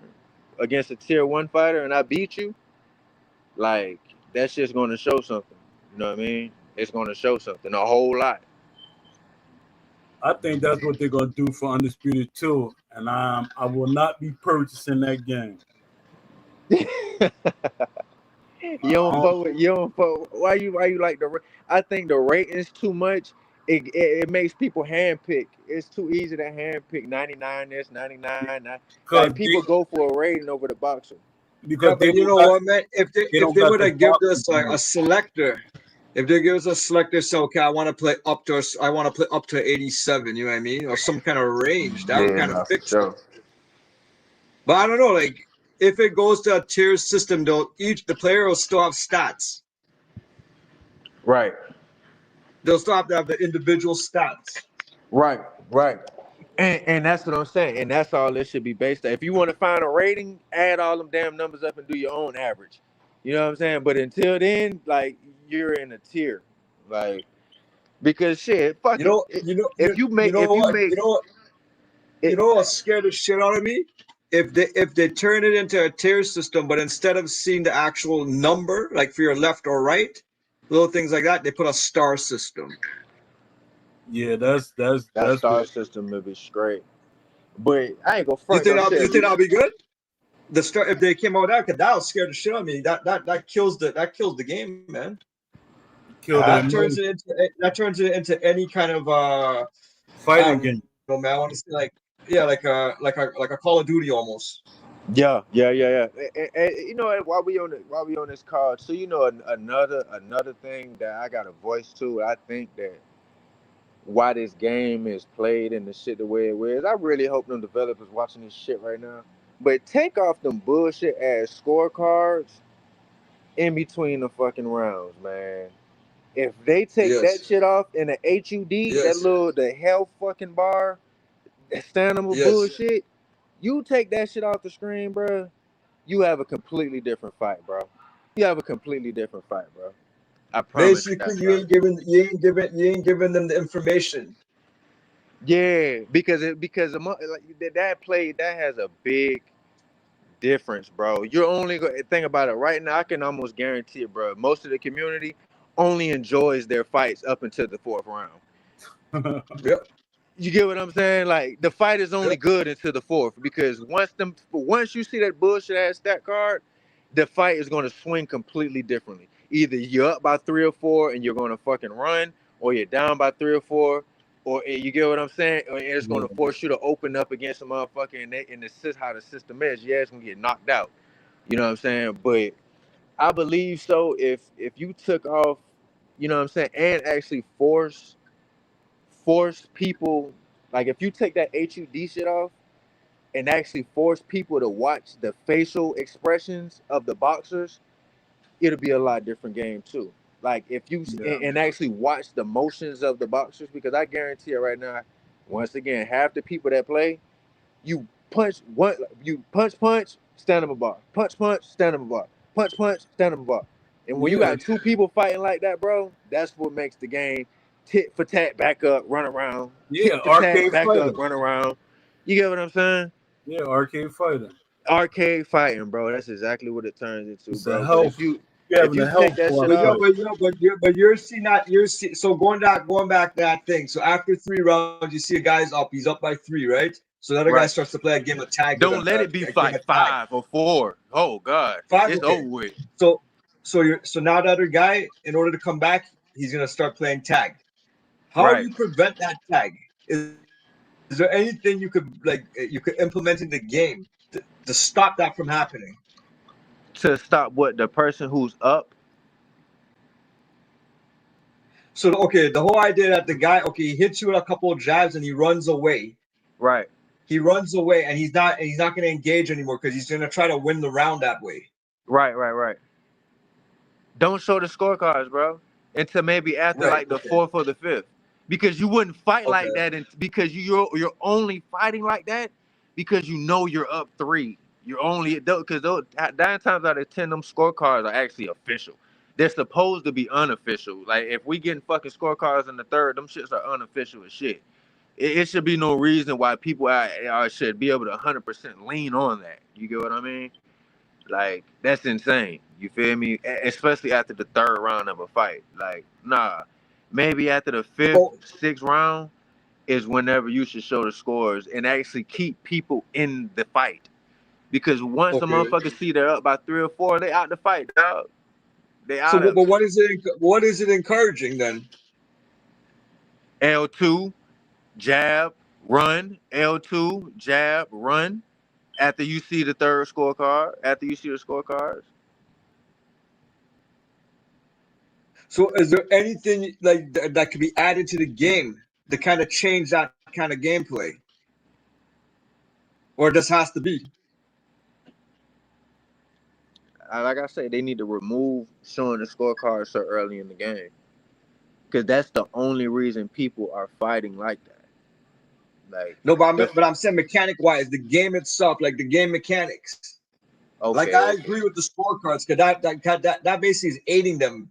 against a tier 1 fighter and I beat you, like that's just gonna show something. You know what I mean? It's gonna show something a whole lot. I think that's what they're gonna do for Undisputed 2, and I will not be purchasing that game. You don't fuck. Why you like I think the ratings too much. It makes people handpick. It's too easy to handpick 99 this, 99 that. Because Like people go for a rating over the boxer. Yeah, but they you don't know got what, man? If they they if don't they got would the have give boxing us like a deal. selector, if they give us a selector, so okay, I want to play up to I want to play up to 87. You know what I mean, or some kind of range that would Yeah, kind of no, for fix it. sure. But I don't know, like if it goes to a tier system, though, each the player will still have stats. Right, They'll still have to have the individual stats. right, right. And that's what I'm saying. And that's all this should be based on. If you want to find a rating, add all them damn numbers up and do your own average. You know what I'm saying? But until then, like you're in a tier. Like because shit, fuck You it. know, you know, If you you make know if you what, make you it know what scared the shit out of me? If they turn it into a tier system, but instead of seeing the actual number, like for your left or right, little things like that, they put a star system. Yeah, that's that's that that's star what. system would be straight. But I ain't gonna You front think no that you shit. think that'll be good? The star if they came out with that, 'cause that'll scare the shit out of me. That kills the game, man. Kill the That emotion. turns it into any kind of I Fighting don't know, game. man. I want to say like yeah, like a Call of Duty almost. Yeah. And you know what, while we on this card, so you know another thing that I got a voice to, I think that why this game is played and the shit the way it is. I really hope them developers watching this shit right now. But take off them bullshit ass scorecards in between the fucking rounds, man. If they take that Yes. shit off in the HUD, that Yes. little the health fucking bar, that stamina Yes. bullshit, you take that shit off the screen, bro. You have a completely different fight, bro. You have a completely different fight, bro. I promise you Basically, that, you bro. ain't giving them the information. Yeah, because like that play that has a big difference, bro. You're only going think about it right now. I can almost guarantee it, bro. Most of the community only enjoys their fights up until the fourth round. Yep. You get what I'm saying? Like the fight is only Yep. good until the fourth because once you see that bullshit ass stat card, the fight is going to swing completely differently. Either you're up by 3 or 4 and you're going to fucking run, or you're down by 3 or 4, or you get what I'm saying? Or it's going Yeah. to force you to open up against a motherfucker and how the system is. Yeah, it's going to get knocked out. You know what I'm saying? But I believe so. If you took off, you know what I'm saying, and actually force people, like if you take that HUD shit off and actually force people to watch the facial expressions of the boxers, it'll be a lot different game too. Like if you Yeah. and actually watch the motions of the boxers, because I guarantee it right now, once again, half the people that play, you punch, stand up a bar, punch, stand up a bar, punch, stand up a bar. And when you Yeah. got two people fighting like that, bro, that's what makes the game tit for tat, back up, run around, Yeah. tit for tat, Arcade back up, fighting. run around. You get what I'm saying? Yeah. Arcade fighting. Arcade fighting, bro. That's exactly what it turns into, It's a bro. But health. You're if having you a take health that shit bar But yo, off, fight. but yo, but you're seeing that so going back to that thing. So after 3 rounds, you see a guy's up. He's up by 3, right? So the other guy right? starts to play a game of tag with Don't him. let it be A game fight of tag. 5 or 4. Oh God, 5, it's okay. over with. So so now the other guy, in order to come back, he's gonna start playing tag. How do Right. you prevent that tag? Is there anything you could implement in the game to stop that from happening? To stop what the person who's up. So okay, the whole idea that the guy, okay, he hits you with a couple of jabs and he runs away. Right. He runs away and he's not going to engage anymore because he's going to try to win the round that way. Right. Don't show the scorecards, bro, until maybe after Right. like the Okay. fourth or the fifth, because you wouldn't fight Okay. like that, and because you're only fighting like that because you know you're up 3. You're only because those 9 times out of 10 them scorecards are actually official. They're supposed to be unofficial. Like if we getting fucking scorecards in the third, them shits are unofficial as shit. It should be no reason why people should be able to 100% lean on that. You get what I mean? Like that's insane. You feel me? Especially after the third round of a fight. Like nah, maybe after the fifth, Oh, sixth round is whenever you should show the scores and actually keep people in the fight. Because once the okay. motherfuckers see they're up by 3 or 4, they out the fight, dog. They So, out of but it. what is it? What is it encouraging then? L2, jab, run. L2, jab, run. After you see the third scorecard, after you see the scorecards. So, is there anything like that could be added to the game to kind of change that kind of gameplay, or it just has to be? Like I say, they need to remove showing the scorecard so early in the game, because that's the only reason people are fighting like that. Like No, the but I'm saying mechanic wise, the game itself, like the game mechanics. Like okay, I okay. agree with the scorecards because that basically is aiding them.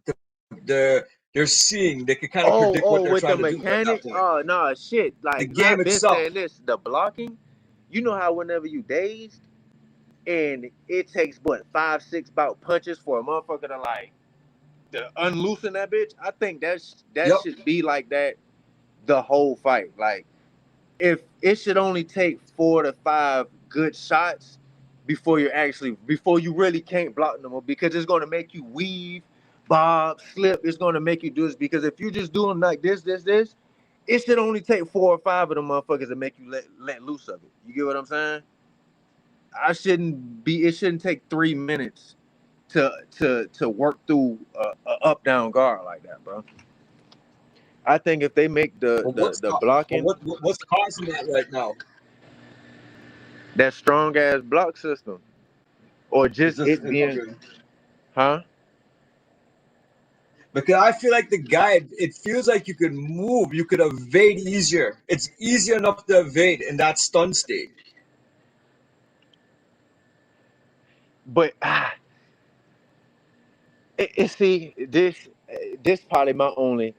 They're seeing they can kind of predict what Oh, they're with the trying to do at that mechanics? point. Oh no, shit. The Like game I've been itself. saying this, the blocking. You know how whenever you dazed and it takes what 5, 6 bout punches for a motherfucker to like to unloosen that bitch. I think that Yep. should be like that the whole fight. Like if it should only take 4 to 5 good shots before you really can't block them because it's gonna make you weave, bob, slip. It's gonna make you do this because if you just doing like this, it should only take 4 or 5 of them motherfuckers to make you let loose of it. You get what I'm saying? It shouldn't take 3 minutes to work through a up down guard like that, bro. I think if they make But what's the but blocking what's causing that right now? that strong ass block system, or Is just this it being, okay? huh? Because I feel like the guide, it feels like you could move, you could evade easier. It's easy enough to evade in that stun state. But see this probably my only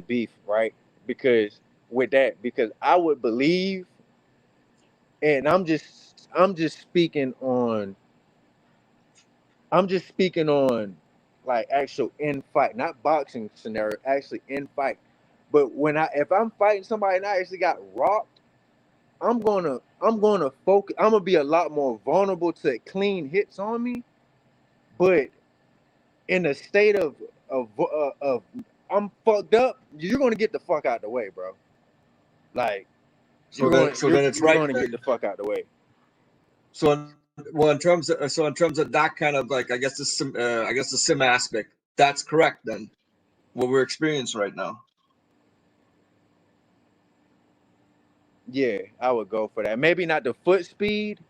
beef, right? Because with that, because I would believe, and I'm just speaking on like actual in fight, not boxing scenario, actually in fight. But if I'm fighting somebody and I actually got rocked, I'm gonna focus. I'm gonna be a lot more vulnerable to clean hits on me. But in a state of I'm fucked up, you're gonna get the fuck out the way, bro. Like So then it's you're right gonna get then. the fuck out the way. So well, in terms of that kind of like, I guess the sim aspect, that's correct then. What we're experiencing right now. Yeah, I would go for that. Maybe not the foot speed.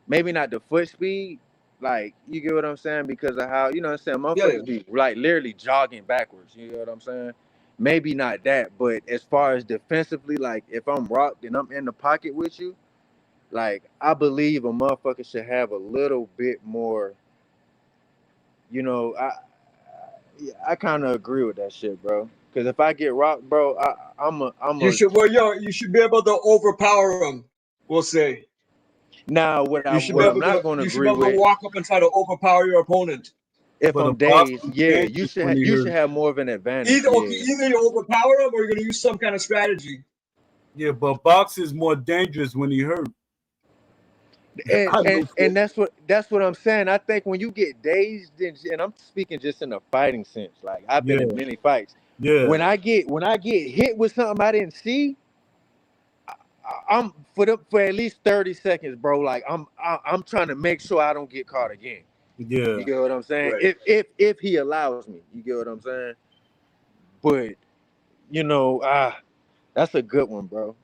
Maybe not the foot speed. Like, you get what I'm saying? Because of how, you know what I'm saying? Yeah, Motherfuckers be like literally jogging backwards. You know what I'm saying? Maybe not that, but as far as defensively, like if I'm rocked and I'm in the pocket with you, like I believe a motherfucker should have a little bit more, you know, I kind of agree with that shit, bro. Because if I get rocked, bro, I'm you a. should. Well, you should be able to overpower them. We'll say Now, what I'm not going to you should be agree able to with, walk up and try to overpower your opponent. if But a I'm box dazed, is yeah, dangerous when he you should hurt. have more of an advantage, yeah. Either you overpower them or you're going to use some kind of strategy. Yeah, but box is more dangerous when he hurt. And, I and know for and that's what I'm saying. I think when you get dazed, and I'm speaking just in a fighting sense, like I've been in yeah, many fights. yeah, When I get hit with something I didn't see, I'm for at least 30 seconds, bro. Like I'm trying to make sure I don't get caught again. You yeah. get what I'm saying? Right. If he allows me, you get what I'm saying? But you know, that's a good one, bro.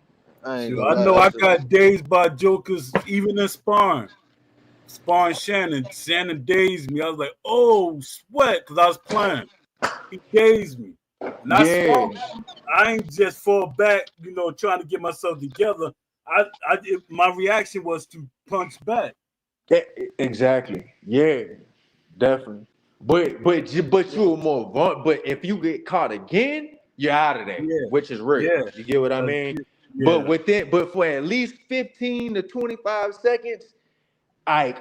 I ain't Shoot, gonna I lie, know I that's a got dazed by jokers even in sparring. Sparring Shannon. Shannon dazed me. I was like, oh, sweat, because I was playing. He dazed me. And I yeah. swung. I ain't just fall back, trying to get myself together. My reaction was to punch back. Exactly. Yeah, definitely. But you were more but if you get caught again, you're out of there, Yeah, which is real. yeah, You get what I mean? yeah, But for at least 15 to 25 seconds, I'm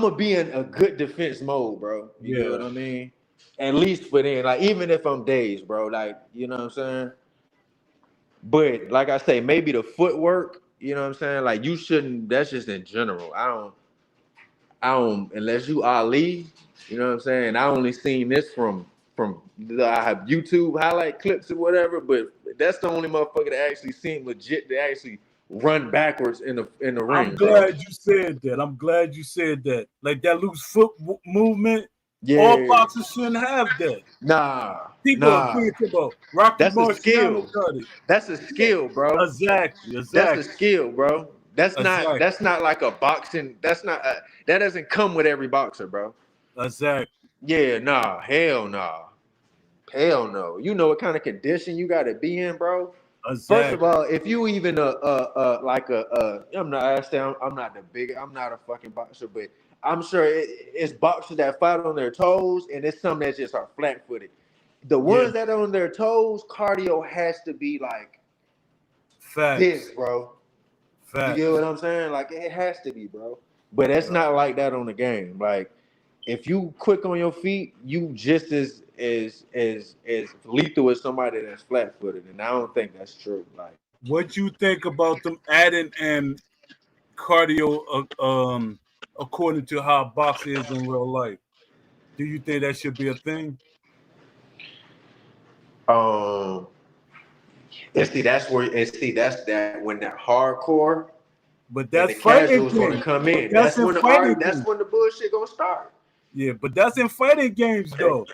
gonna be in a good defense mode, bro. You get yeah. what I mean? At least for then, like even if I'm dazed, bro, like you know what I'm saying. But like I say, maybe the footwork, you know what I'm saying. Like you shouldn't. That's just in general. I don't unless you Ali, you know what I'm saying. I only seen this I have YouTube highlight clips or whatever, but that's the only motherfucker that actually seemed legit to actually run backwards in the I'm ring, bro. glad you said that. I'm glad you said that. Like that loose foot movement, all Yeah, boxers shouldn't have that. People are nah. thinking about Rocky That's a Marciano skill. got it. That's a skill, bro. Exactly, That's a exactly, skill, bro. exactly, That's not like a boxing. That doesn't come with every boxer, bro. exactly. Yeah, nah, hell nah. Hell no. You know what kind of condition you gotta be in, bro? First of Exactly. all, if you even like I'm not. I say I'm not the big. I'm not a fucking boxer, but I'm sure it's boxers that fight on their toes, and it's some that just are flat footed. The Yeah, ones that are on their toes, cardio has to be like this, facts. bro. You get Facts. what I'm saying? Like it has to be, bro. But it's Right. not like that on the game. Like if you quick on your feet, you just as lethal as somebody that's flat footed, and I don't think that's true. Like. What you think about them adding and cardio according to how boxing is in real life? Do you think that should be a thing? Um, and see that's where and see that's that when that hardcore But and the that's fighting casuals gonna games. come But in. that's That's in when the fighting art. That's games. when the bullshit gonna start. Yeah, but that's in fighting games though.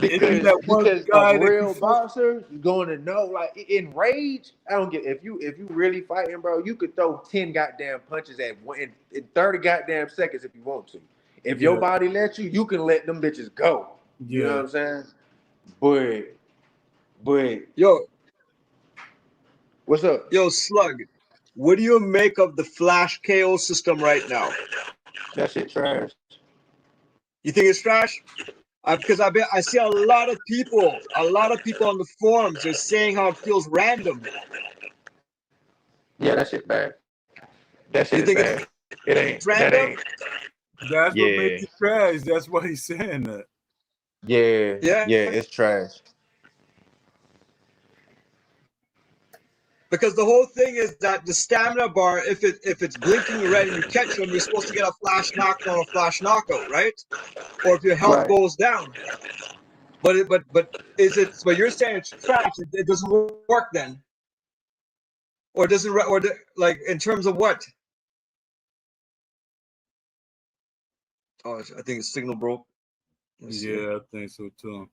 Isn't Because that one because a guy that you real fought? boxer is going to know like in rage. I don't get if you really fighting, bro. You could throw 10 goddamn punches at one in 30 goddamn seconds if you want to. If your Yeah, body lets you, you can let them bitches go. You know yeah. what I'm saying? But Yo, what's up? yo, Slug, what do you make of the Flash KO system right now? That shit trash. You think it's trash? Because I see a lot of people on the forums are saying how it feels random. Yeah, that shit bad. That shit You is think bad. It it's ain't. That random? ain't. That's what Yeah. makes it trash. That's why he's saying that. Yeah. Yeah, Yeah. It's trash. because the whole thing is that the stamina bar, if it's blinking red and you catch them, you're supposed to get a flash knockdown or flash knockout, right? Or if your health Right. goes down. But you're saying it's trash. It doesn't work then, or doesn't like in terms of what? Oh, I think it's signal broke. Let's see. Yeah, I think so too.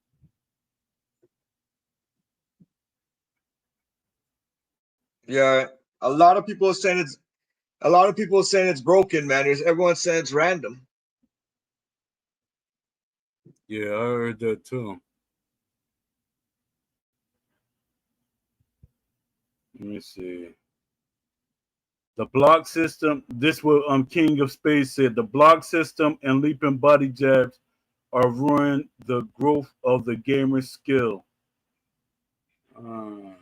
Yeah, a lot of people are saying it's a lot of people are saying it's broken, man. Everyone's saying it's random. Yeah, I heard that too. Let me see. The block system. This what King of Space said. The block system and leaping body jabs are ruining the growth of the gamer's skill. Uh,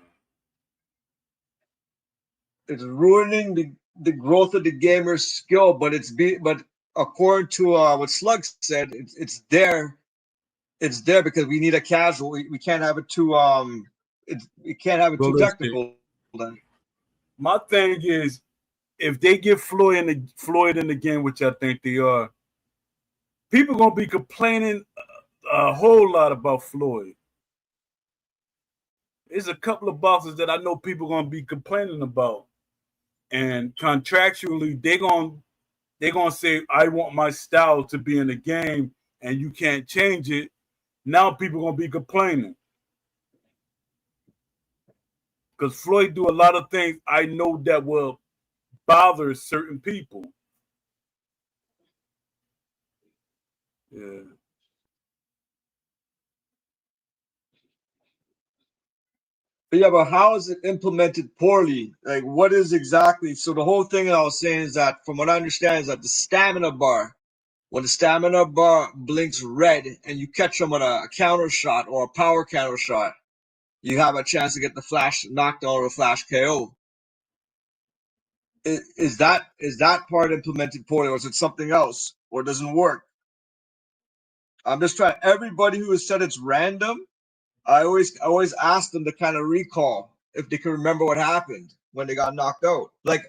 It's ruining the growth of the gamer's skill, but according to what Slug said, it's there because we need a casual. We can't have it too we can't have it too Realistic. technical then. My thing is, if they get Floyd in the game, which I think they are, people gonna be complaining a whole lot about Floyd. There's a couple of boxes that I know people gonna be complaining about, and contractually they gonna say, "I want my style to be in the game, and you can't change it." Now people gonna be complaining because Floyd do a lot of things I know that will bother certain people. Yeah, But yeah, but how is it implemented poorly? Like, what is exactly? So the whole thing I was saying is that, from what I understand, is that the stamina bar, when the stamina bar blinks red and you catch them with a counter shot or a power counter shot, you have a chance to get the flash knockdown or a flash KO. Is that part implemented poorly, or is it something else, or it doesn't work? I'm just trying. Everybody who has said it's random, I always ask them to kind of recall if they can remember what happened when they got knocked out. Like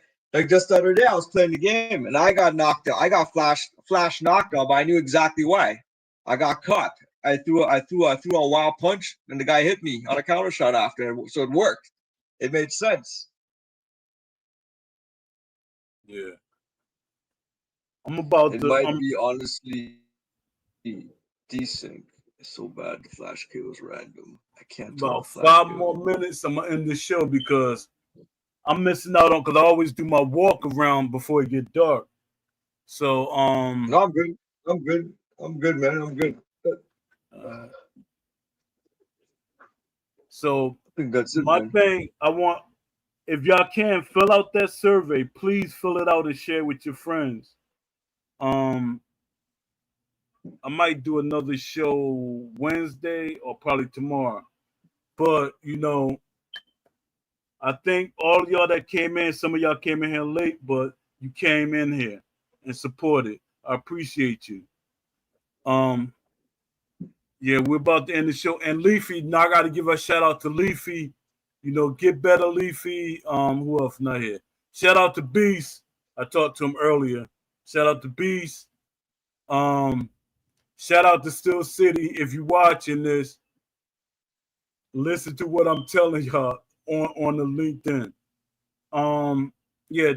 just the other day, I was playing the game and I got knocked out. I got flash knocked out, but I knew exactly why. I got caught. I threw a wild punch and the guy hit me on a counter shot after, so it worked. It made sense. yeah. I'm about It to. might be honestly decent. It's so bad the flash kill was random. I can't tell a About flash 5 more minutes. I'm gonna end the show because I'm missing out on because I always do my walk around before it get dark. So No, I'm good. I'm good. I'm good, man. I'm good. uh, so think that's it, My man. thing, I want, if y'all can fill out that survey, please fill it out and share with your friends. Um, I might do another show Wednesday or probably tomorrow. But I think all of y'all that came in, some of y'all came in here late, but you came in here and supported. I appreciate you. Um, yeah, we're about to end the show. And Leafy, now I gotta give a shout out to Leafy. Get better, Leafy. Who else not here? Shout out to Beast. I talked to him earlier. Shout out to Beast. Um, Shout out to Still City. If you're watching this, listen to what I'm telling y'all on the LinkedIn. Um, yeah,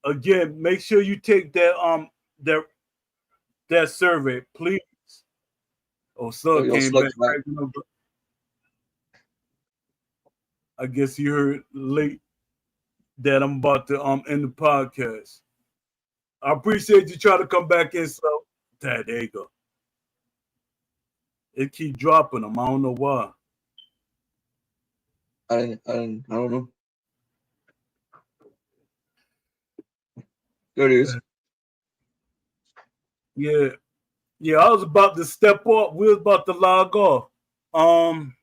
again, make sure you take that that survey, please. Oh, Oh, Slug yo, came back. Slug's back. I guess you heard late that I'm about to end the podcast. I appreciate you trying to come back in, so there you go. It keep dropping them. I don't know why. I don't know. There it is. Yeah, yeah. I was about to step off. We was about to log off. Um,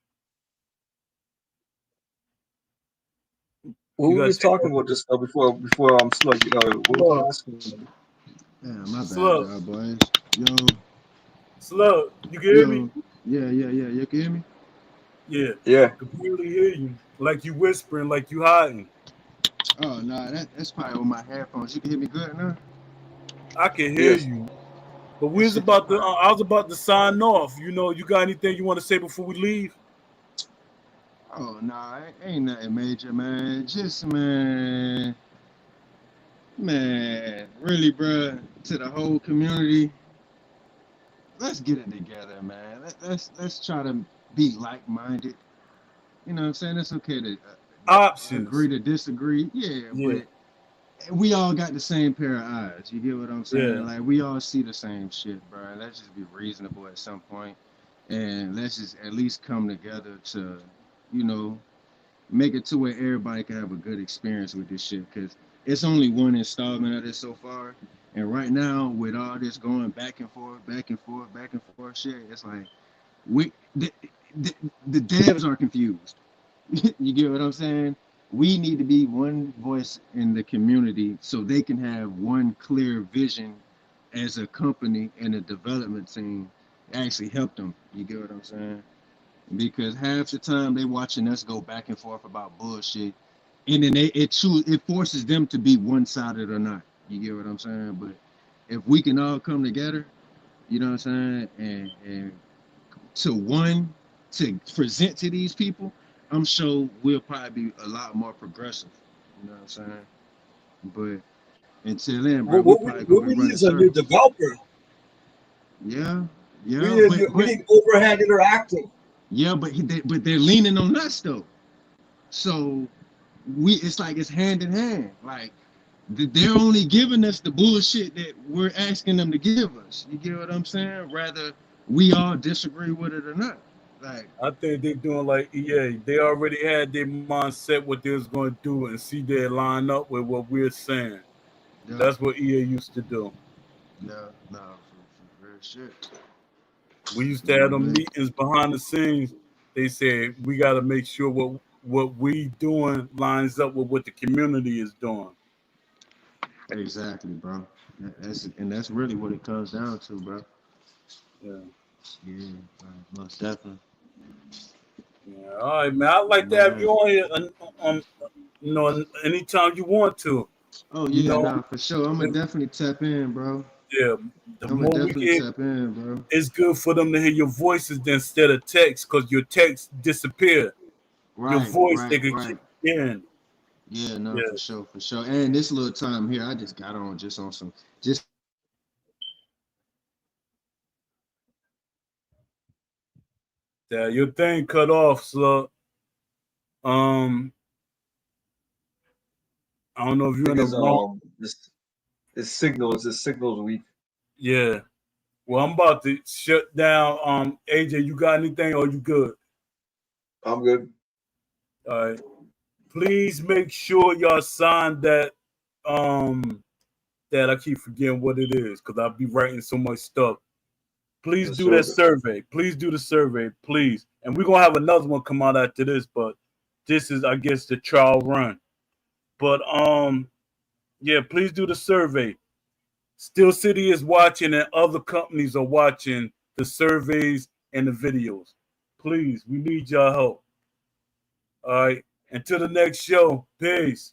What you were we gotta just take talking off. about just before Slug? What was Slug, I asking? Yeah, my bad, slug, y'all boys. Yo, slug. You can hear me? yo, yeah. You can hear me? Yeah, Yeah, I can barely hear you. Like you whispering, like you hiding. Oh, nah, that's probably on my headphones. You can hear me good now? I can hear yes. you. But we That was shit is about to. probably. I was about to sign off. You got anything you want to say before we leave? Oh, nah, ain't nothing major, man. Just, really, bruh, to the whole community, let's get it together, man. Let's try to be like-minded. You know what I'm saying? It's okay to agree Options. to disagree. Yeah, Yeah, but we all got the same pair of eyes. You get what I'm saying? yeah. Like we all see the same shit, bro. Let's just be reasonable at some point, and let's just at least come together to, you know, make it to where everybody can have a good experience with this shit. Cause it's only one installment of this so far, and right now with all this going back and forth, back and forth, back and forth shit, it's like we the, the devs are confused. You get what I'm saying? We need to be one voice in the community so they can have one clear vision as a company and a development team actually help them. You get what I'm saying? Because half the time they watching us go back and forth about bullshit, and then it forces them to be one sided or not. You get what I'm saying? But if we can all come together, you know what I'm saying, and to one to present to these people, I'm sure we'll probably be a lot more progressive. You know what I'm saying? But until then, bro, we probably gonna What be we need running is a new circles. developer. Yeah, We yeah, need but we but need overhead interactive. yeah, but they're leaning on us though. So it's like it's hand in hand. Like they're only giving us the bullshit that we're asking them to give us. You get what I'm saying? Rather we all disagree with it or not. Like I think they're doing like EA. They already had their mindset what they was going to do and see they line up with what we're saying. yeah, That's what EA used to do. yeah, no, for real shit. We used to You know have what I them mean? meetings behind the scenes. They said we got to make sure what we doing lines up with what the community is doing. Exactly, bro. That's really what it comes down to, bro. Yeah. Yeah, most definitely. Yeah. All right, man. I'd like to have Man. you on here, anytime you want to. Oh You yeah, know, nah, for sure. I'm gonna if- definitely tap in, bro. yeah. The I'm gonna more we definitely get, tap in, bro. it's good for them to hear your voices instead of text, because your text disappear. Your Right, voice right, they could keep right. in. Yeah, no, Yeah. for sure, for sure. And this little time here, I just got on just on some just Yeah. Your thing cut off, so I don't know if you're in Thing the is, wrong. this signals weak. Yeah. Well, I'm about to shut down. AJ, you got anything or you good? I'm good. All right. Please make sure y'all sign that. That I keep forgetting what it is because I'll be writing so much stuff. Please do that survey. Please do the survey, please. And we're gonna have another one come out after this, but this is, I guess, the trial run. But yeah, please do the survey. Steel City is watching, and other companies are watching the surveys and the videos. Please, we need y'all help. All right. Until the next show. Peace.